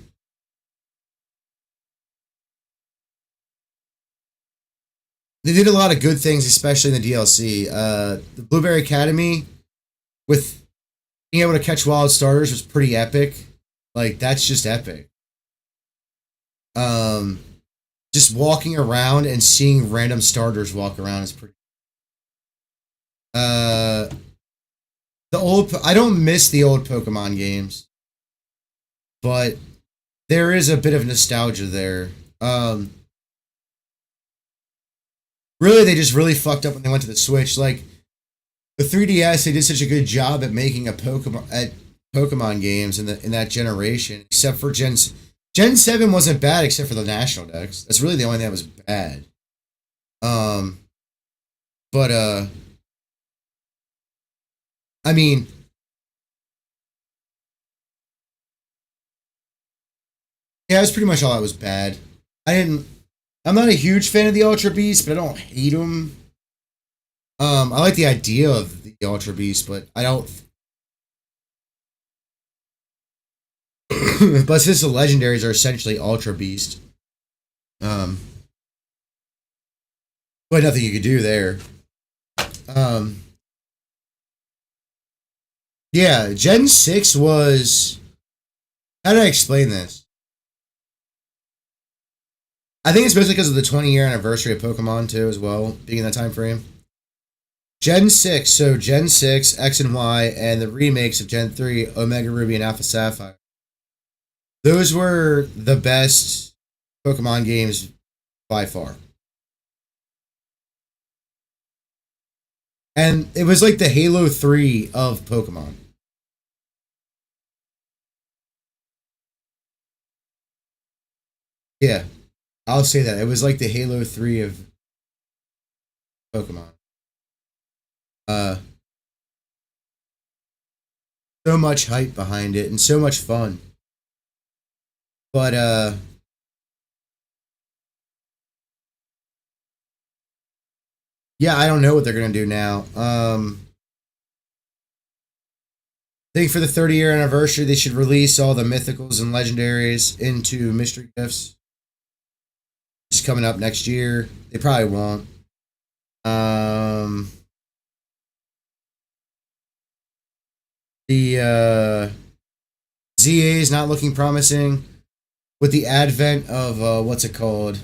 they did a lot of good things, especially in the DLC. The Blueberry Academy, with being able to catch wild starters, was pretty epic. Like, that's just epic. Just walking around and seeing random starters walk around is pretty. I don't miss the old Pokemon games, but there is a bit of nostalgia there. Really, they just really fucked up when they went to the Switch. Like the 3DS, they did such a good job at making a Pokemon games in that generation, except for Gen 7 wasn't bad except for the National Dex. That's really the only thing that was bad. But I mean, yeah, that's pretty much all that was bad. I'm not a huge fan of the Ultra Beast, but I don't hate them. I like the idea of the Ultra Beast, but I don't. But since the legendaries are essentially Ultra Beast, but nothing you could do there. Yeah, Gen 6 was. How do I explain this? I think it's mostly because of the 20-year anniversary of Pokemon too, as well, being in that time frame. Gen 6, so Gen 6, X and Y, and the remakes of Gen 3, Omega Ruby and Alpha Sapphire. Those were the best Pokemon games by far. And it was like the Halo 3 of Pokemon. Yeah, I'll say that. It was like the Halo 3 of Pokemon. Uh, so much hype behind it and so much fun. But yeah, I don't know what they're gonna do now. I think for the 30-year anniversary, they should release all the mythicals and legendaries into mystery gifts. Just coming up next year. They probably won't. The ZA is not looking promising with the advent of what's it called?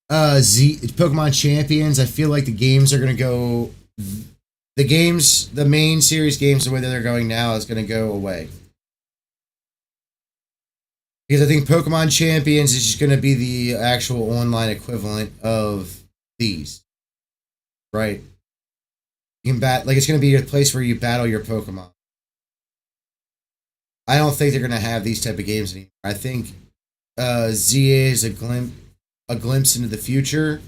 Pokemon Champions. I feel like the games are gonna go. The main series games, the way that they're going now, is gonna go away because I think Pokemon Champions is just gonna be the actual online equivalent of these, right? You can like it's gonna be a place where you battle your Pokemon. I don't think they're gonna have these type of games anymore. I think ZA is a glimpse into the future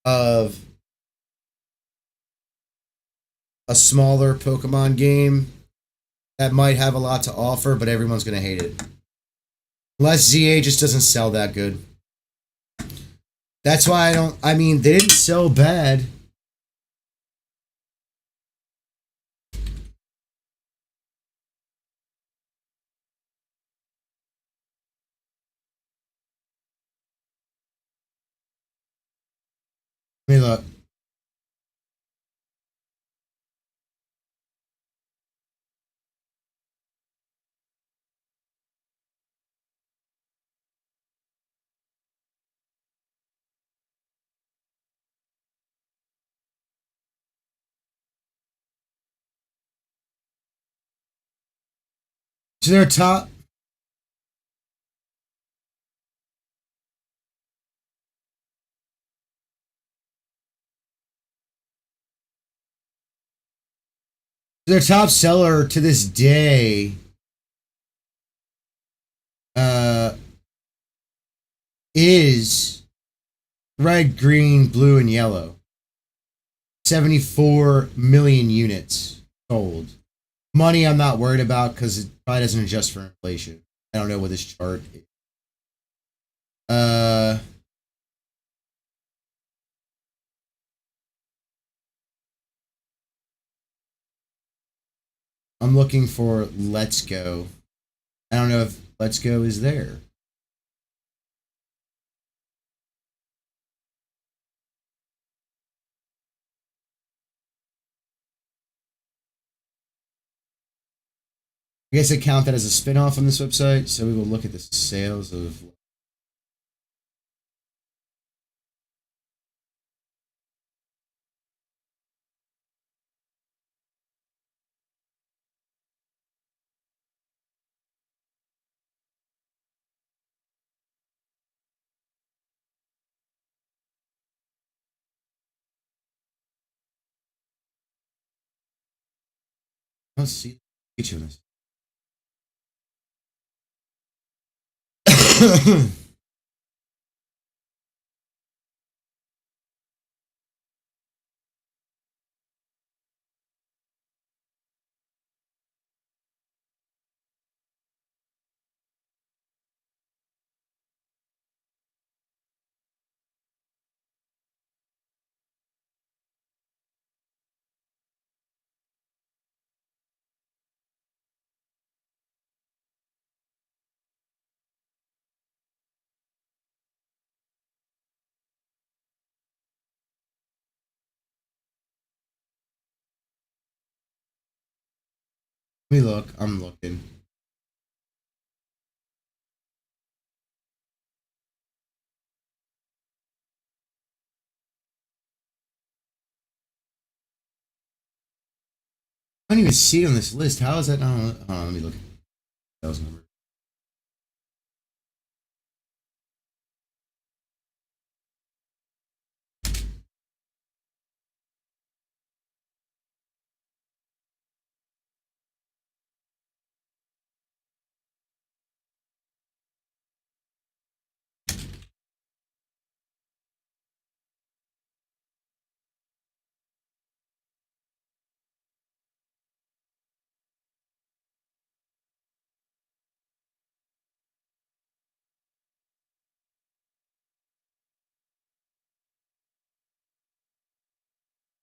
of a smaller Pokemon game that might have a lot to offer, but everyone's gonna hate it. Unless ZA just doesn't sell that good. That's why I don't. I mean, they didn't sell bad. I mean, look. So their top seller to this day uh, is red, green, blue, and yellow. 74 million units sold. Money I'm not worried about because it probably doesn't adjust for inflation. I don't know what this chart is. I'm looking for Let's Go. I don't know if Let's Go is there. I guess I count that as a spin-off on this website, so we will look at the sales of. Let's see. Get you on this. Let me look. I'm looking. I don't even see it on this list. How is that not? Let me look. That was number.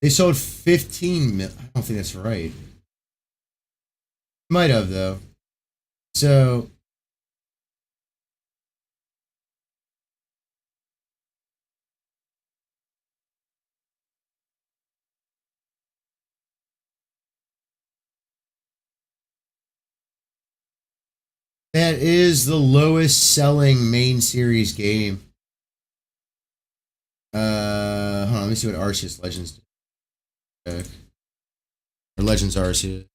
They sold 15 mil. I don't think that's right. Might have though. So that is the lowest selling main series game. Hold on, let me see what Arceus Legends did. Okay. Or Legends Arceus.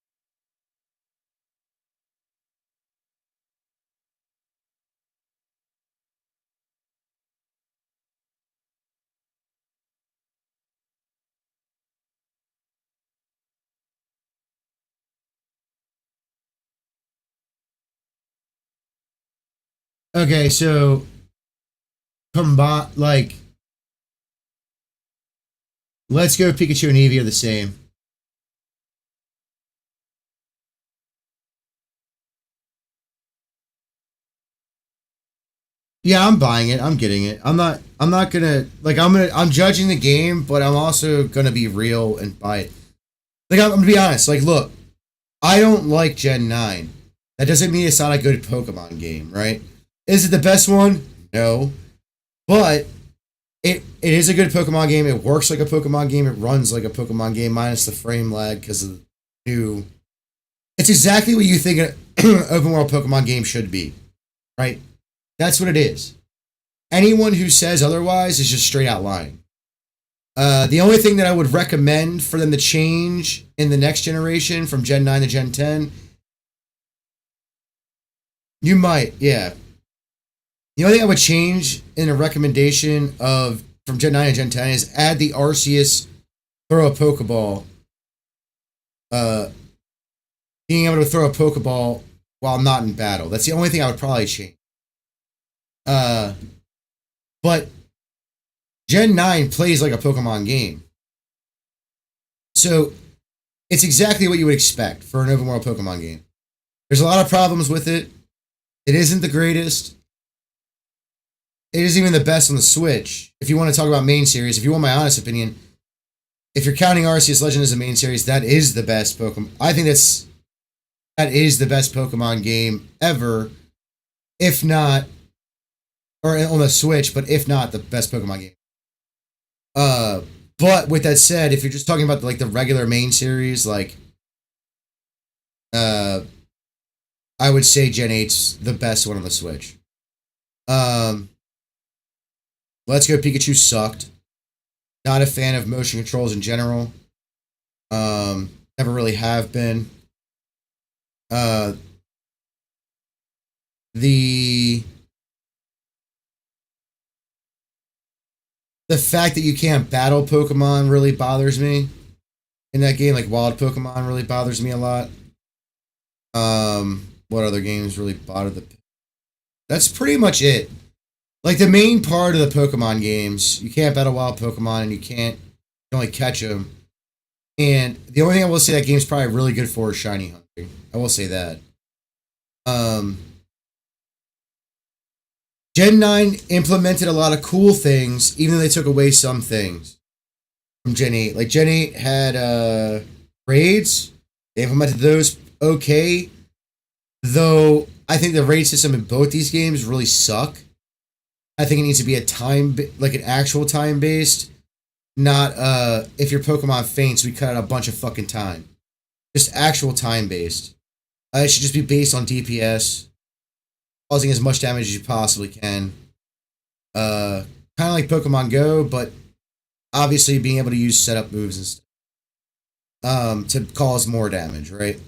Okay, so combine like Let's Go Pikachu and Eevee are the same. Yeah, I'm buying it. I'm getting it. I'm not gonna like I'm judging the game, but I'm also gonna be real and buy it. Like I'm gonna be honest, like look, I don't like Gen 9. That doesn't mean it's not a good Pokemon game, right? Is it the best one? No. But it is a good Pokemon game. It works like a Pokemon game. It runs like a Pokemon game, minus the frame lag because of the new. It's exactly what you think an open world Pokemon game should be, right? That's what it is. Anyone who says otherwise is just straight out lying. The only thing that I would recommend for them to change in the next generation from Gen 9 to Gen 10, you might, yeah. The only thing I would change in a recommendation of from Gen 9 to Gen 10 is add the Arceus throw a Pokeball. Being able to throw a Pokeball while not in battle. That's the only thing I would probably change. But Gen 9 plays like a Pokemon game. So it's exactly what you would expect for an open world Pokemon game. There's a lot of problems with it. It isn't the greatest. It isn't even the best on the Switch. If you want to talk about main series, if you want my honest opinion, if you're counting Arceus Legend as a main series, that is the best Pokemon. I think that is the best Pokemon game ever, if not, or on the Switch, but if not the best Pokemon game. But with that said, if you're just talking about like the regular main series, like, I would say Gen 8's the best one on the Switch. Let's Go Pikachu sucked. Not a fan of motion controls in general. Never really have been. The fact that you can't battle Pokemon really bothers me in that game. Like wild Pokemon really bothers me a lot. What other games really bother the? That's pretty much it. Like the main part of the Pokemon games, you can't battle wild Pokemon and you can only catch them. And the only thing I will say that game's probably really good for is shiny hunting. I will say that. Gen 9 implemented a lot of cool things, even though they took away some things from Gen 8. Like Gen 8 had raids. They implemented those okay. Though I think the raid system in both these games really suck. I think it needs to be like an actual time based, not if your Pokemon faints, we cut out a bunch of fucking time. Just actual time based. It should just be based on DPS, causing as much damage as you possibly can. Kind of like Pokemon Go, but obviously being able to use setup moves and stuff to cause more damage, right?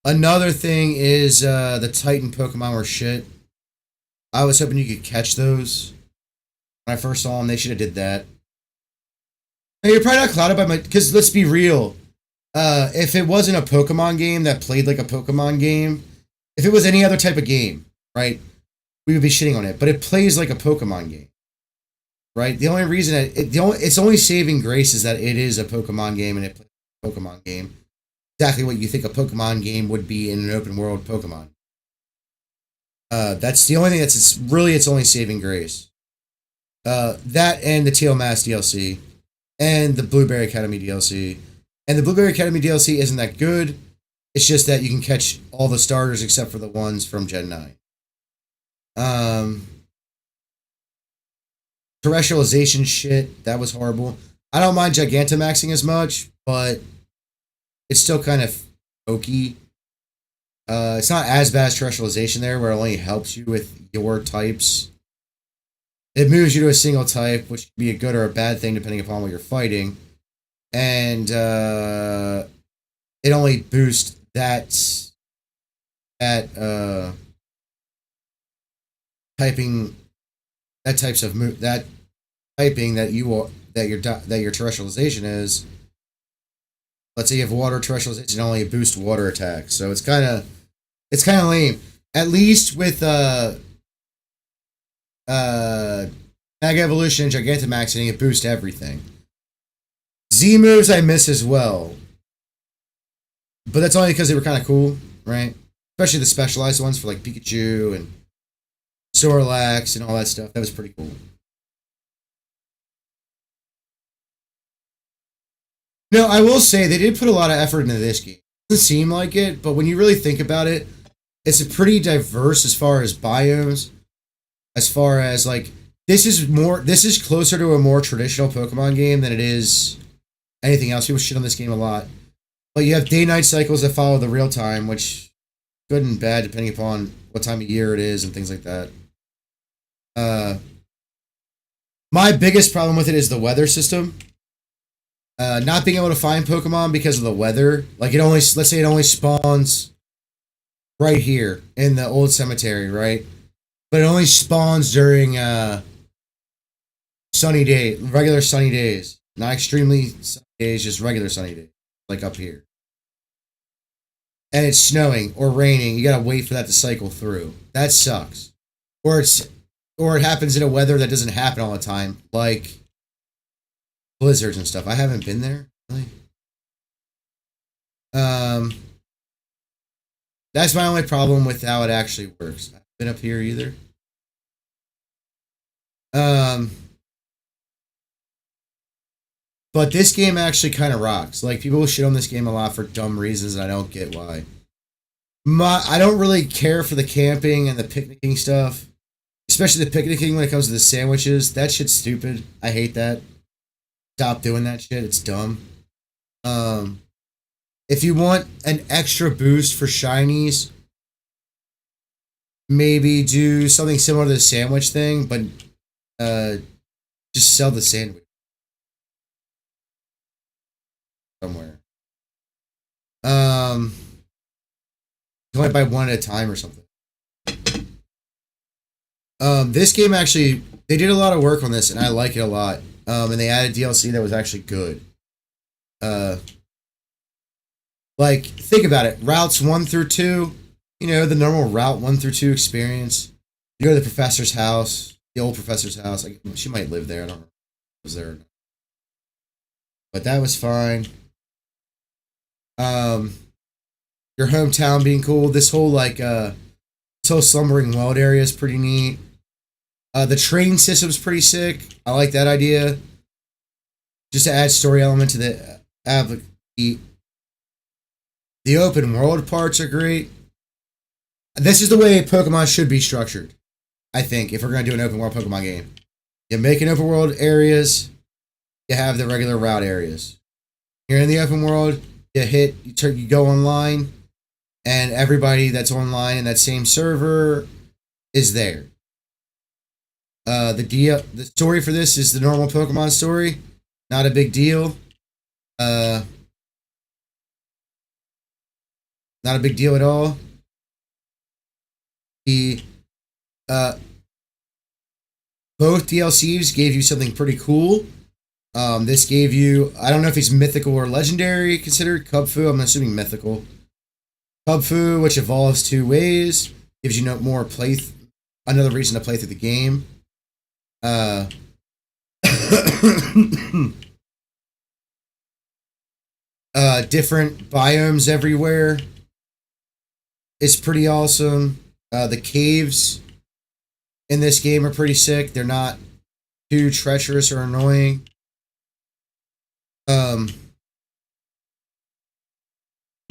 Another thing is the Titan Pokemon were shit. I was hoping you could catch those. When I first saw them, they should have did that. Now, you're probably not clouded by my... Because let's be real. If it wasn't a Pokemon game that played like a Pokemon game, if it was any other type of game, right, we would be shitting on it. But it plays like a Pokemon game, right? The only reason its only saving grace is that it is a Pokemon game and it plays like a Pokemon game. Exactly what you think a Pokemon game would be in an open world Pokemon. That's the only thing that's really its only saving grace. That and the Teal Mass DLC and the Blueberry Academy DLC. And the Blueberry Academy DLC isn't that good. It's just that you can catch all the starters except for the ones from Gen 9. Terrestrialization shit, that was horrible. I don't mind Gigantamaxing as much, but it's still kind of oaky. It's not as bad as terrestrialization there, where it only helps you with your types. It moves you to a single type, which can be a good or a bad thing depending upon what you're fighting. And it only boosts that typing, that types of that typing that your terrestrialization is. Let's say you have water terrestrialization, it only boosts water attacks. So it's kind of lame. At least with Mega Evolution and Gigantamaxing, it boosts everything. Z moves I miss as well, but that's only because they were kind of cool, right? Especially the specialized ones for like Pikachu and Snorlax and all that stuff. That was pretty cool. No, I will say they did put a lot of effort into this game. It doesn't seem like it, but when you really think about it, it's a pretty diverse as far as biomes. As far as like this is closer to a more traditional Pokemon game than it is anything else. People shit on this game a lot. But you have day-night cycles that follow the real time, which good and bad depending upon what time of year it is and things like that. My biggest problem with it is the weather system. Not being able to find Pokemon because of the weather. Like let's say it only spawns right here in the old cemetery, right? But it only spawns during regular sunny days. Not extremely sunny days, just regular sunny days. Like up here. And it's snowing or raining, you gotta wait for that to cycle through. That sucks. Or it happens in a weather that doesn't happen all the time, like blizzards and stuff. I haven't been there, really. That's my only problem with how it actually works. I haven't been up here either. But this game actually kind of rocks. Like, people shit on this game a lot for dumb reasons, and I don't get why. I don't really care for the camping and the picnicking stuff. Especially the picnicking when it comes to the sandwiches. That shit's stupid. I hate that. Stop doing that shit. It's dumb. If you want an extra boost for shinies, maybe do something similar to the sandwich thing, but just sell the sandwich somewhere. Only buy one at a time or something. This game actually, they did a lot of work on this, and I like it a lot. And they added DLC that was actually good. Like, think about it. Routes 1 through 2, you know, the normal Route 1 through 2 experience. You go to the professor's house, the old professor's house. Like, she might live there. I don't know if it was there. But that was fine. Your hometown being cool. This whole, like, this whole Slumbering World area is pretty neat. The train system's pretty sick. I like that idea. Just to add story element to the open world parts are great. This is the way Pokemon should be structured, I think, if we're going to do an open world Pokemon game. You make an open world areas, you have the regular route areas. You're in the open world, you go online, and everybody that's online in that same server is there. The story for this is the normal Pokemon story. Not a big deal. Not a big deal at all. Both DLCs gave you something pretty cool. This gave you, I don't know if he's mythical or legendary considered. Kubfu, I'm assuming mythical. Kubfu, which evolves 2 ways, gives you another reason to play through the game. Different biomes everywhere is pretty awesome. The caves in this game are pretty sick. They're not too treacherous or annoying. I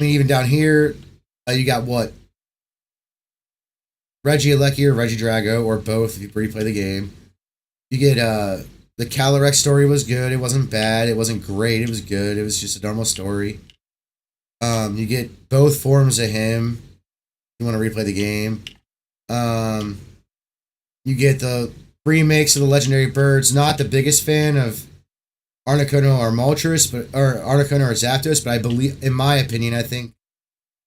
mean, even down here, you got what? Regieleki or Regidrago, or both if you replay the game. You get the Calyrex story was good. It wasn't bad. It wasn't great. It was good. It was just a normal story. You get both forms of him. If you want to replay the game. You get the remakes of the legendary birds. Not the biggest fan of Articuno or Moltres, or Articuno or Zapdos, but I believe, in my opinion, I think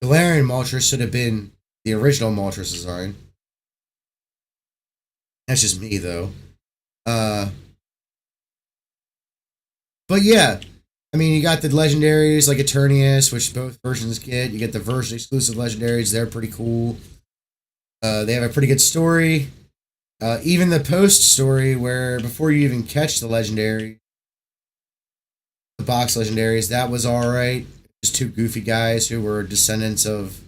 Galarian Moltres should have been the original Moltres design. That's just me, though. But yeah, I mean, you got the legendaries like Eternius, which both versions get. You get the version exclusive legendaries; they're pretty cool. They have a pretty good story. Even the post story, where before you even catch the legendary, the box legendaries, that was all right. Just two goofy guys who were descendants of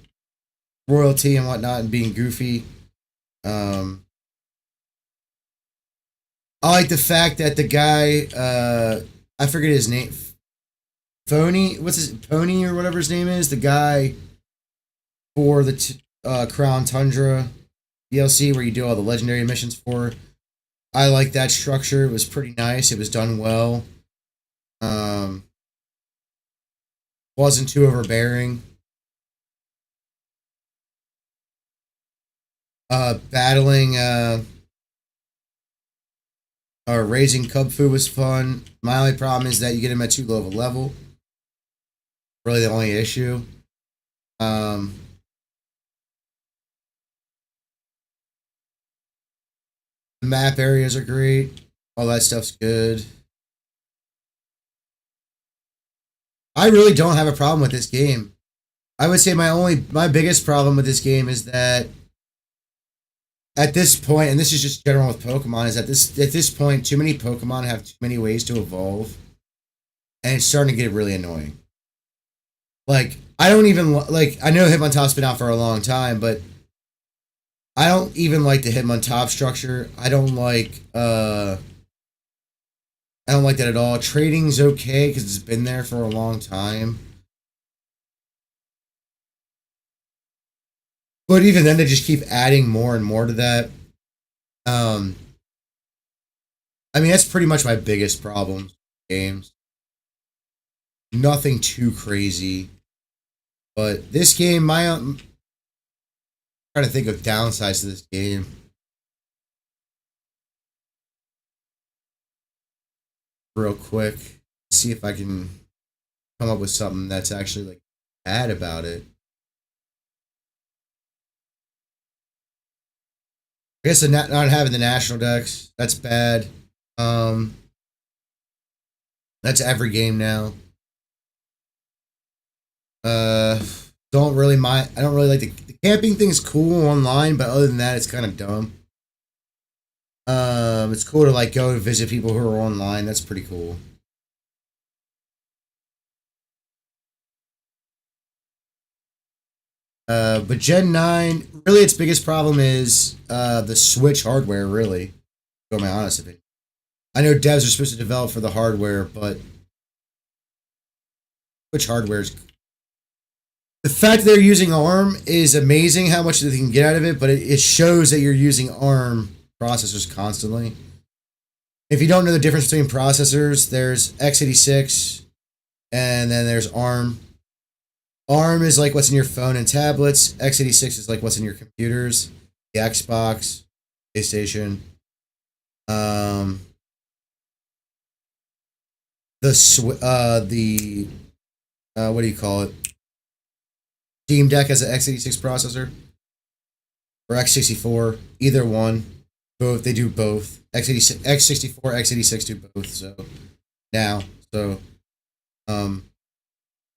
royalty and whatnot, and being goofy. I like the fact that the guy, I forget his name, Pony or whatever his name is, the guy for the Crown Tundra DLC where you do all the legendary missions for. I like that structure. It was pretty nice. It was done well. Wasn't too overbearing. Battling raising Cubfu was fun. My only problem is that you get him at too low of a level. Really the only issue. The map areas are great. All that stuff's good. I really don't have a problem with this game. I would say my biggest problem with this game is that at this point, and this is just general with Pokemon, is that at this point, too many Pokemon have too many ways to evolve, and it's starting to get really annoying. Like, I don't even like. I know Hitmontop's been out for a long time, but I don't even like the Hitmontop structure. I don't like that at all. Trading's okay because it's been there for a long time. But even then, they just keep adding more and more to that. I mean, that's pretty much my biggest problem with games. Nothing too crazy. But this game, I'm trying to think of downsides to this game. Real quick. See if I can come up with something that's actually like bad about it. I guess not having the national decks, that's bad. That's every game now. Don't really mind. I don't really like the camping thing's cool online, but other than that, it's kind of dumb. It's cool to like go and visit people who are online. That's pretty cool. But Gen 9, really its biggest problem is the Switch hardware, really. To go my honest opinion. I know devs are supposed to develop for the hardware, but Switch hardware is... The fact that they're using ARM is amazing how much they can get out of it, but it shows that you're using ARM processors constantly. If you don't know the difference between processors, there's x86 and then there's ARM. ARM is like what's in your phone and tablets. x86 is like what's in your computers, the Xbox, PlayStation. What do you call it? Steam Deck has an x86 processor or x64, either one. Both, they do both. x64, x86 do both. So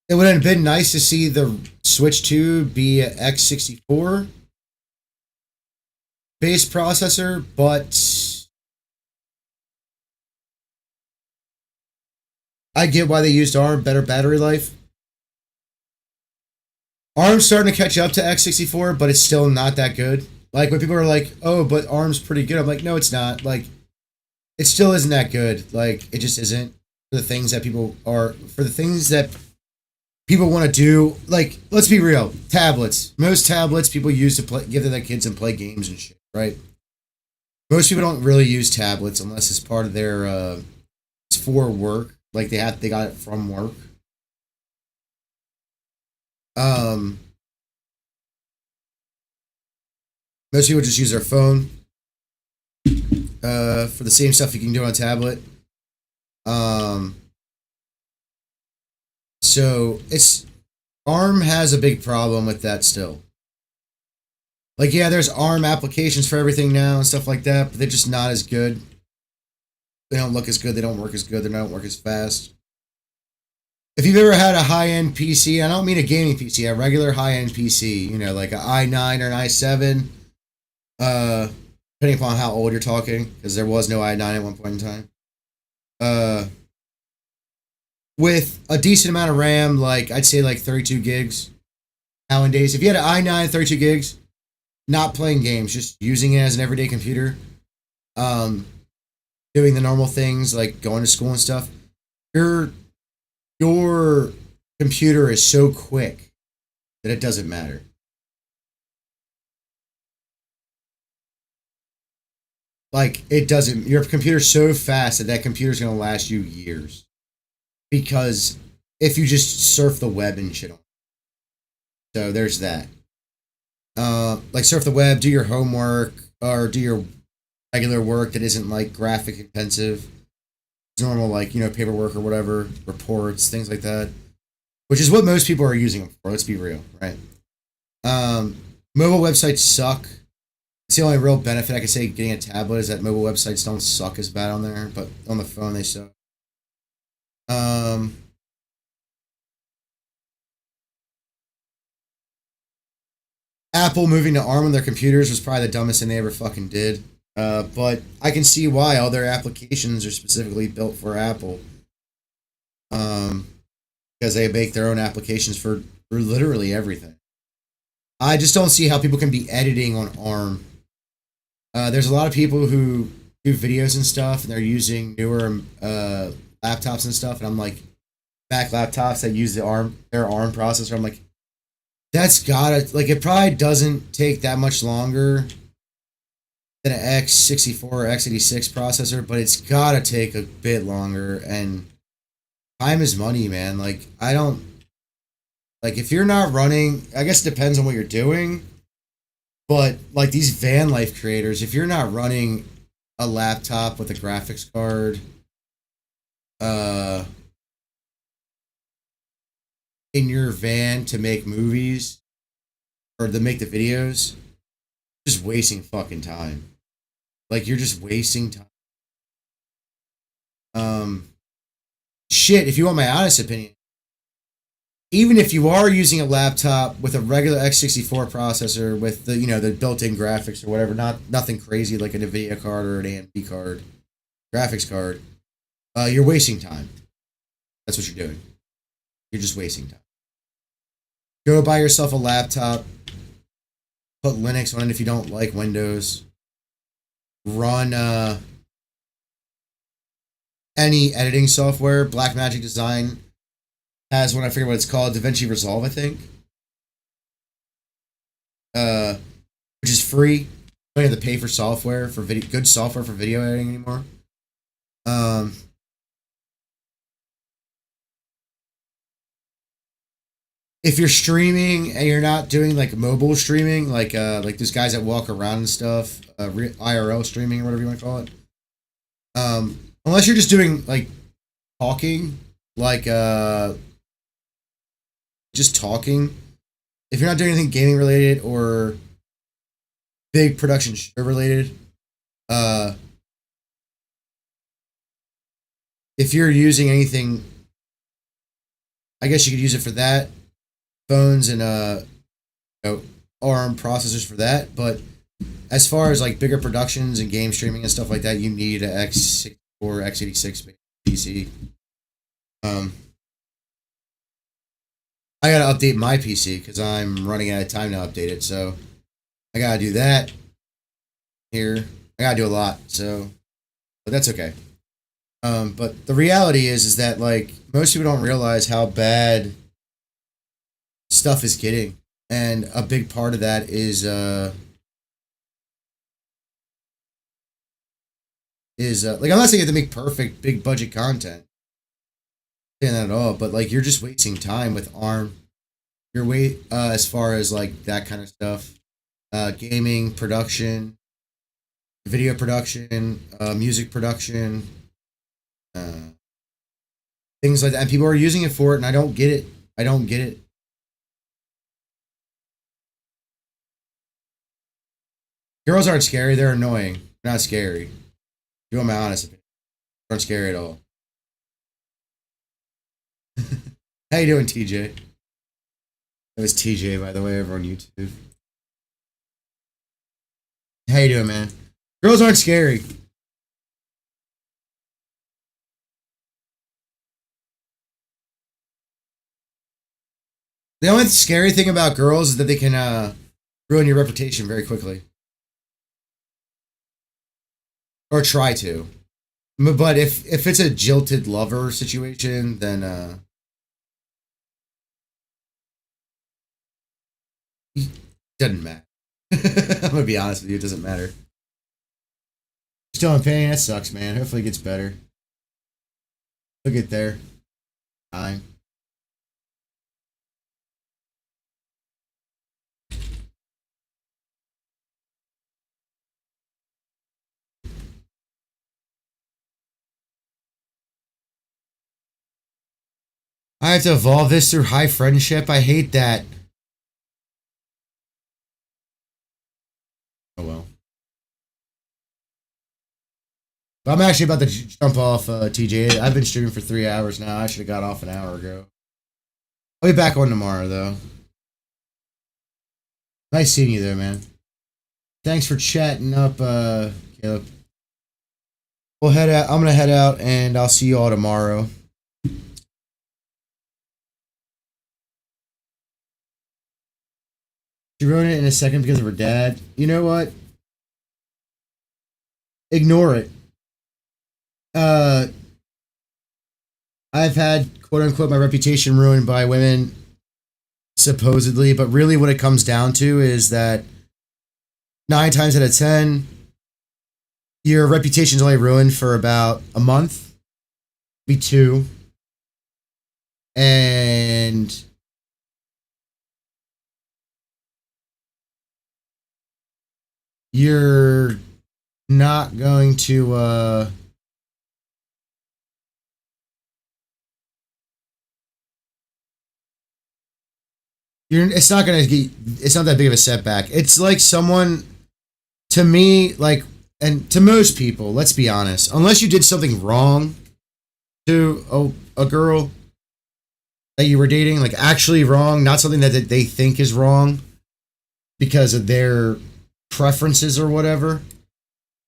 it would have been nice to see the Switch 2 be an x64 based processor, but I get why they used ARM, better battery life. ARM's starting to catch up to x64, but it's still not that good. Like when people are like, "Oh, but ARM's pretty good," I'm like, "No, it's not." Like it still isn't that good. Like it just isn't for the things that people are for the things that people want to do. Like let's be real, tablets. Most tablets people use to play, give to their kids and play games and shit, right? Most people don't really use tablets unless it's part of their it's for work. Like they got it from work. Um, Most people just use their phone for the same stuff you can do on a tablet. Um, so it's ARM has a big problem with that still. Like, yeah, there's ARM applications for everything now and stuff like that, but they're just not as good. They don't look as good. They don't work as good. They don't work as fast. If you've ever had a high-end PC, I don't mean a gaming PC, a regular high-end PC, you know, like an i9 or an i7, depending upon how old you're talking, because there was no i9 at one point in time. With a decent amount of RAM, like I'd say like 32 gigs nowadays. If you had an i9 32 gigs, not playing games, just using it as an everyday computer, um, doing the normal things like going to school and stuff, your computer is so quick that it doesn't matter. Like it doesn't. Your computer's so fast that that computer's gonna last you years because if you just surf the web and shit on. So there's that. Like surf the web, do your homework, or do your regular work that isn't like graphic intensive. It's normal, like, you know, paperwork or whatever, reports, things like that, which is what most people are using them for. Let's be real, right? Um, Mobile websites suck. It's the only real benefit I could say getting a tablet is that mobile websites don't suck as bad on there, but on the phone they suck. Um, Apple moving to ARM on their computers was probably the dumbest thing they ever fucking did. But I can see why all their applications are specifically built for Apple. Um, because they make their own applications for literally everything. I just don't see how people can be editing on ARM. There's a lot of people who do videos and stuff, and they're using newer laptops and stuff, and I'm like, Mac laptops that use their ARM processor. I'm like, that's gotta like it probably doesn't take that much longer than an X64 or X86 processor, but it's gotta take a bit longer. And time is money, man. Like I don't like if you're not running. I guess it depends on what you're doing, but like these van life creators, if you're not running a laptop with a graphics card, uh, in your van to make movies or to make the videos, just wasting fucking time. Like you're just wasting time. Um, Shit. If you want my honest opinion, even if you are using a laptop with a regular x64 processor with the the built-in graphics or whatever, nothing crazy like a Nvidia card or an AMD card, graphics card, you're wasting time. That's what you're doing. You're just wasting time. Go buy yourself a laptop. Put Linux on it if you don't like Windows. Run any editing software. Blackmagic Design has one. I forget what it's called. DaVinci Resolve, I think. Uh, which is free. You don't have to pay for software for video, good software for video editing anymore. Um, if you're streaming and you're not doing like mobile streaming, like those guys that walk around and stuff, IRL streaming or whatever you want to call it. Unless you're just doing like talking, like just talking. If you're not doing anything gaming related or big production show related, uh, if you're using anything, I guess you could use it for that. Phones and ARM processors for that. But as far as like bigger productions and game streaming and stuff like that, you need an X64, X86 PC. Um, I gotta update my PC because I'm running out of time to update it. So I gotta do that here. I gotta do a lot. So but that's okay. But the reality is that like most people don't realize how bad stuff is getting, and a big part of that is like I'm not saying you have to make perfect big budget content, saying that at all, but like you're just wasting time with ARM. You're as far as like that kind of stuff, gaming production, video production, music production, uh, things like that. And people are using it for it, and I don't get it. I don't get it. Girls aren't scary. They're annoying. They're not scary. You want my honest opinion? They aren't scary at all. How you doing, TJ? That was TJ, by the way, over on YouTube. How you doing, man? Girls aren't scary. The only scary thing about girls is that they can ruin your reputation very quickly, or try to. But if it's a jilted lover situation, then it doesn't matter. I'm gonna be honest with you, it doesn't matter. Still in pain. That sucks, man. Hopefully it gets better. We'll get there. Time. I have to evolve this through high friendship. I hate that. Oh well. But I'm actually about to jump off, TJ. I've been streaming for 3 hours now. I should have got off an hour ago. I'll be back on tomorrow, though. Nice seeing you there, man. Thanks for chatting up, Caleb. We'll head out. I'm gonna head out, and I'll see you all tomorrow. She ruined it in a second because of her dad. You know what? Ignore it. Uh, I've had quote unquote my reputation ruined by women, supposedly, but really what it comes down to is that 9 times out of 10, your reputation's only ruined for about a month, maybe two, and you're not going to it's not gonna get, it's not that big of a setback. It's like someone, to me, like, and to most people, let's be honest, unless you did something wrong to a girl that you were dating, like actually wrong, not something that they think is wrong because of their preferences or whatever,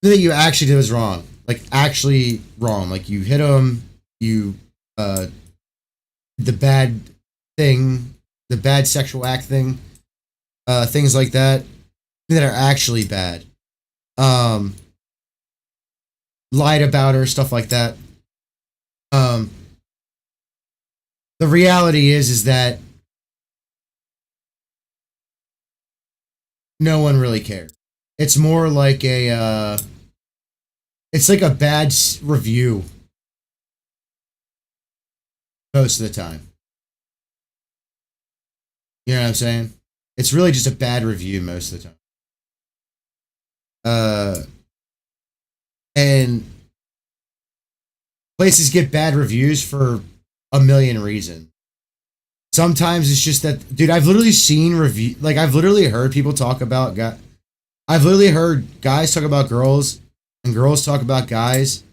that you actually did was wrong, like actually wrong, like you hit them, you the bad thing, the bad sexual act thing, things like that that are actually bad, lied about her, stuff like that. The reality is that no one really cares. It's more like it's like a bad review most of the time. You know what I'm saying? It's really just a bad review most of the time. And places get bad reviews for a million reasons. Sometimes it's just that, dude, I've literally seen like I've literally heard people talk about I've literally heard guys talk about girls and girls talk about guys,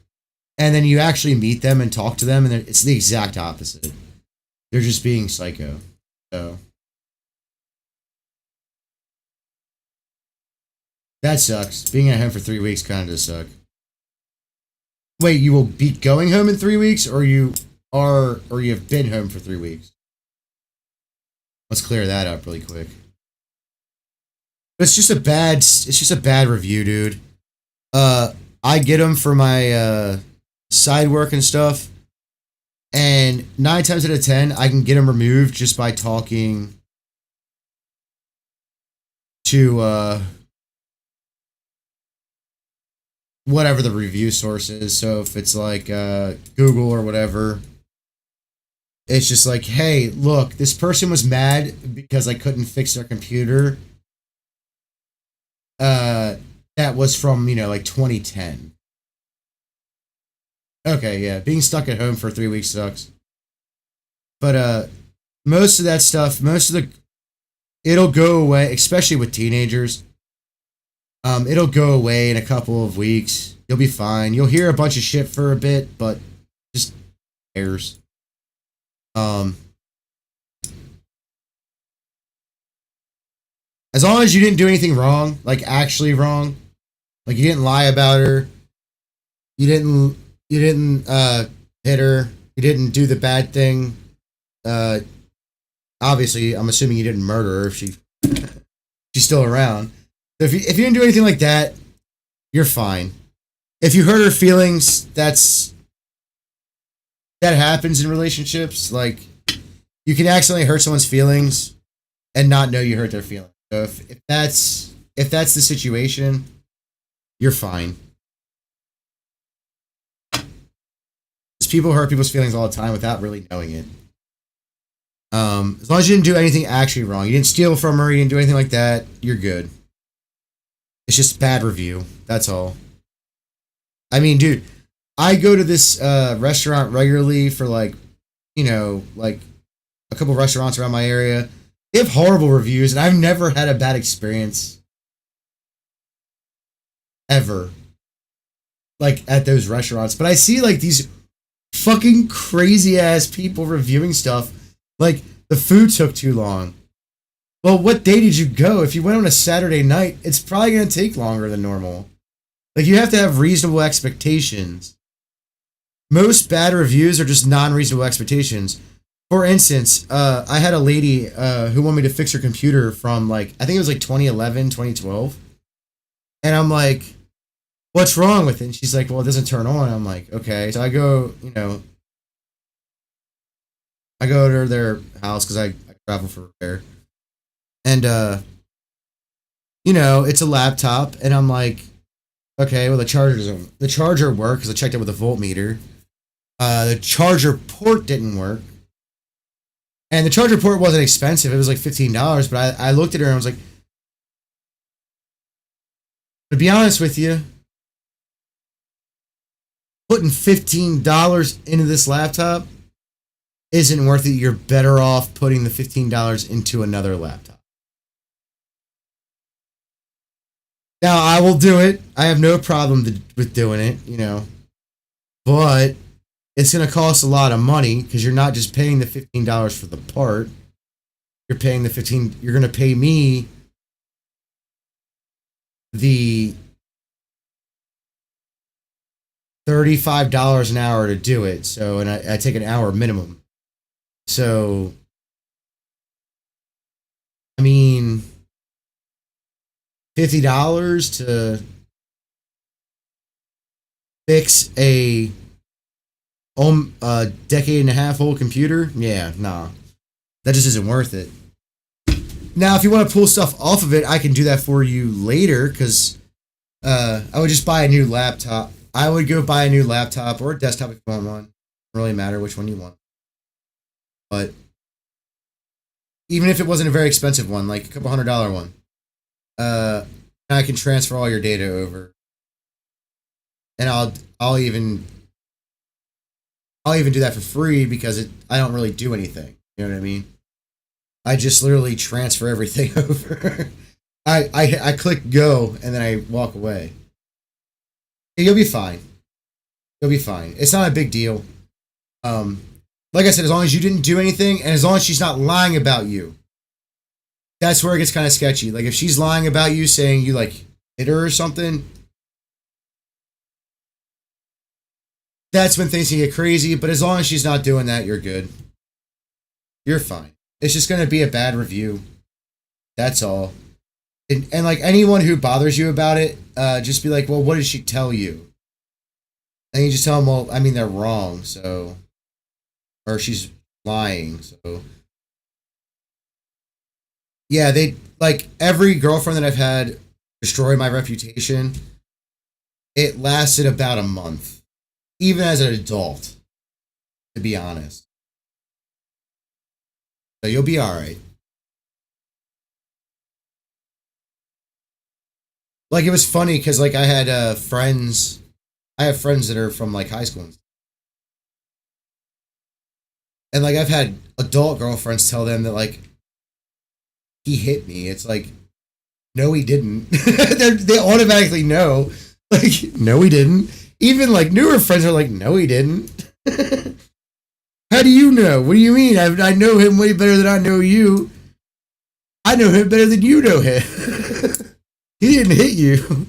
and then you actually meet them and talk to them, and it's the exact opposite. They're just being psycho. So that sucks. Being at home for 3 weeks kind of does suck. Wait, you will be going home in 3 weeks, or you have been home for 3 weeks? Let's clear that up really quick. It's just a bad review, dude. I get them for my side work and stuff, and 9 times out of 10, I can get them removed just by talking to whatever the review source is. So if it's like Google or whatever, it's just like, hey, look, this person was mad because I couldn't fix their computer. That was from, like 2010. Okay, yeah, being stuck at home for 3 weeks sucks. But most of that stuff, it'll go away, especially with teenagers. It'll go away in a couple of weeks. You'll be fine. You'll hear a bunch of shit for a bit, but just cares. As long as you didn't do anything wrong, like actually wrong, like you didn't lie about her, you didn't hit her, you didn't do the bad thing. Obviously, I'm assuming you didn't murder her if she's still around. So if you didn't do anything like that, you're fine. If you hurt her feelings, that happens in relationships. Like, you can accidentally hurt someone's feelings and not know you hurt their feelings. So if that's the situation, you're fine. Because people hurt people's feelings all the time without really knowing it. As long as you didn't do anything actually wrong, you didn't steal from her, you didn't do anything like that, you're good. It's just bad review. That's all. I mean, dude, I go to this restaurant regularly for like a couple restaurants around my area. They have horrible reviews, and I've never had a bad experience ever, like at those restaurants. But I see like these fucking crazy ass people reviewing stuff. Like, the food took too long. Well, what day did you go? If you went on a Saturday night, it's probably going to take longer than normal. Like, you have to have reasonable expectations. Most bad reviews are just non-reasonable expectations. For instance, I had a lady who wanted me to fix her computer from, like, I think it was like 2011, 2012. And I'm like, what's wrong with it? And she's like, well, it doesn't turn on. I'm like, okay. So I go, I go to their house because I travel for repair. And, it's a laptop. And I'm like, okay, well, the charger worked because I checked it with a voltmeter. The charger port didn't work. And the charger port wasn't expensive. It was like $15. But I looked at her and I was like, to be honest with you, putting $15 into this laptop isn't worth it. You're better off putting the $15 into another laptop. Now, I will do it. I have no problem with doing it, but it's going to cost a lot of money because you're not just paying the $15 for the part. You're paying you're going to pay me the $35 an hour to do it. So, and I take an hour minimum. So, I mean, $50 to fix a decade and a half old computer? Yeah, nah. That just isn't worth it. Now, if you want to pull stuff off of it, I can do that for you later, because I would just buy a new laptop. I would go buy a new laptop or a desktop if you want one. Doesn't really matter which one you want. But even if it wasn't a very expensive one, like a couple $100 one, I can transfer all your data over, and I'll even do that for free because I don't really do anything. You know what I mean? I just literally transfer everything over. I click go and then I walk away. You'll be fine. You'll be fine. It's not a big deal. Like I said, as long as you didn't do anything, and as long as she's not lying about you, that's where it gets kind of sketchy. Like, if she's lying about you, saying you, like, hit her or something, that's when things can get crazy. But as long as she's not doing that, you're good. You're fine. It's just going to be a bad review. That's all. And like, anyone who bothers you about it, just be like, well, what did she tell you? And you just tell them, well, I mean, they're wrong, so, or she's lying, so. Yeah, they, like, every girlfriend that I've had destroy my reputation, it lasted about a month, even as an adult, to be honest. So you'll be all right. Like, it was funny because, like, I had friends, I have friends that are from, like, high school. And, like, I've had adult girlfriends tell them that, like, he hit me. It's like, no, he didn't. They automatically know. Like, no, he didn't. Even like newer friends are like, no, he didn't. How do you know? What do you mean? I know him way better than I know you. I know him better than you know him. He didn't hit you.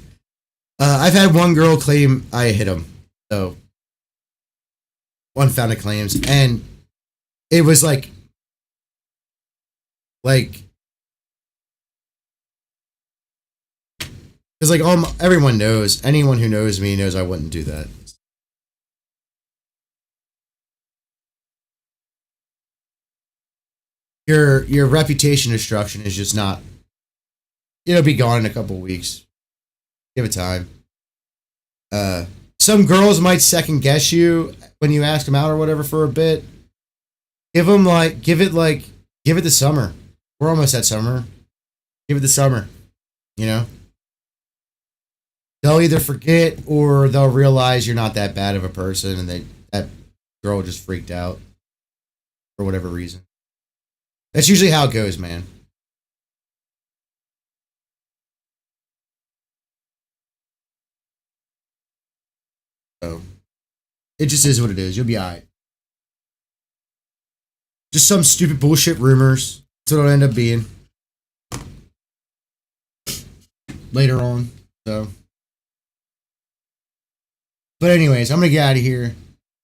I've had one girl claim I hit him. So, unfounded claims. And it was like, because like everyone knows, anyone who knows me knows I wouldn't do that. Your reputation destruction is just not. It'll be gone in a couple weeks. Give it time. Uh, some girls might second guess you when you ask them out or whatever for a bit. Give it the summer. We're almost at summer. Give it the summer. You know, they'll either forget or they'll realize you're not that bad of a person, and that girl just freaked out for whatever reason. That's usually how it goes, man. So it just is what it is. You'll be alright. Just some stupid bullshit rumors. That's what it'll end up being later on. So, but anyways, I'm gonna get out of here.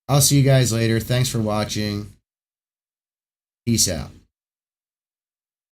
I'll see you guys later. Thanks for watching. Peace out.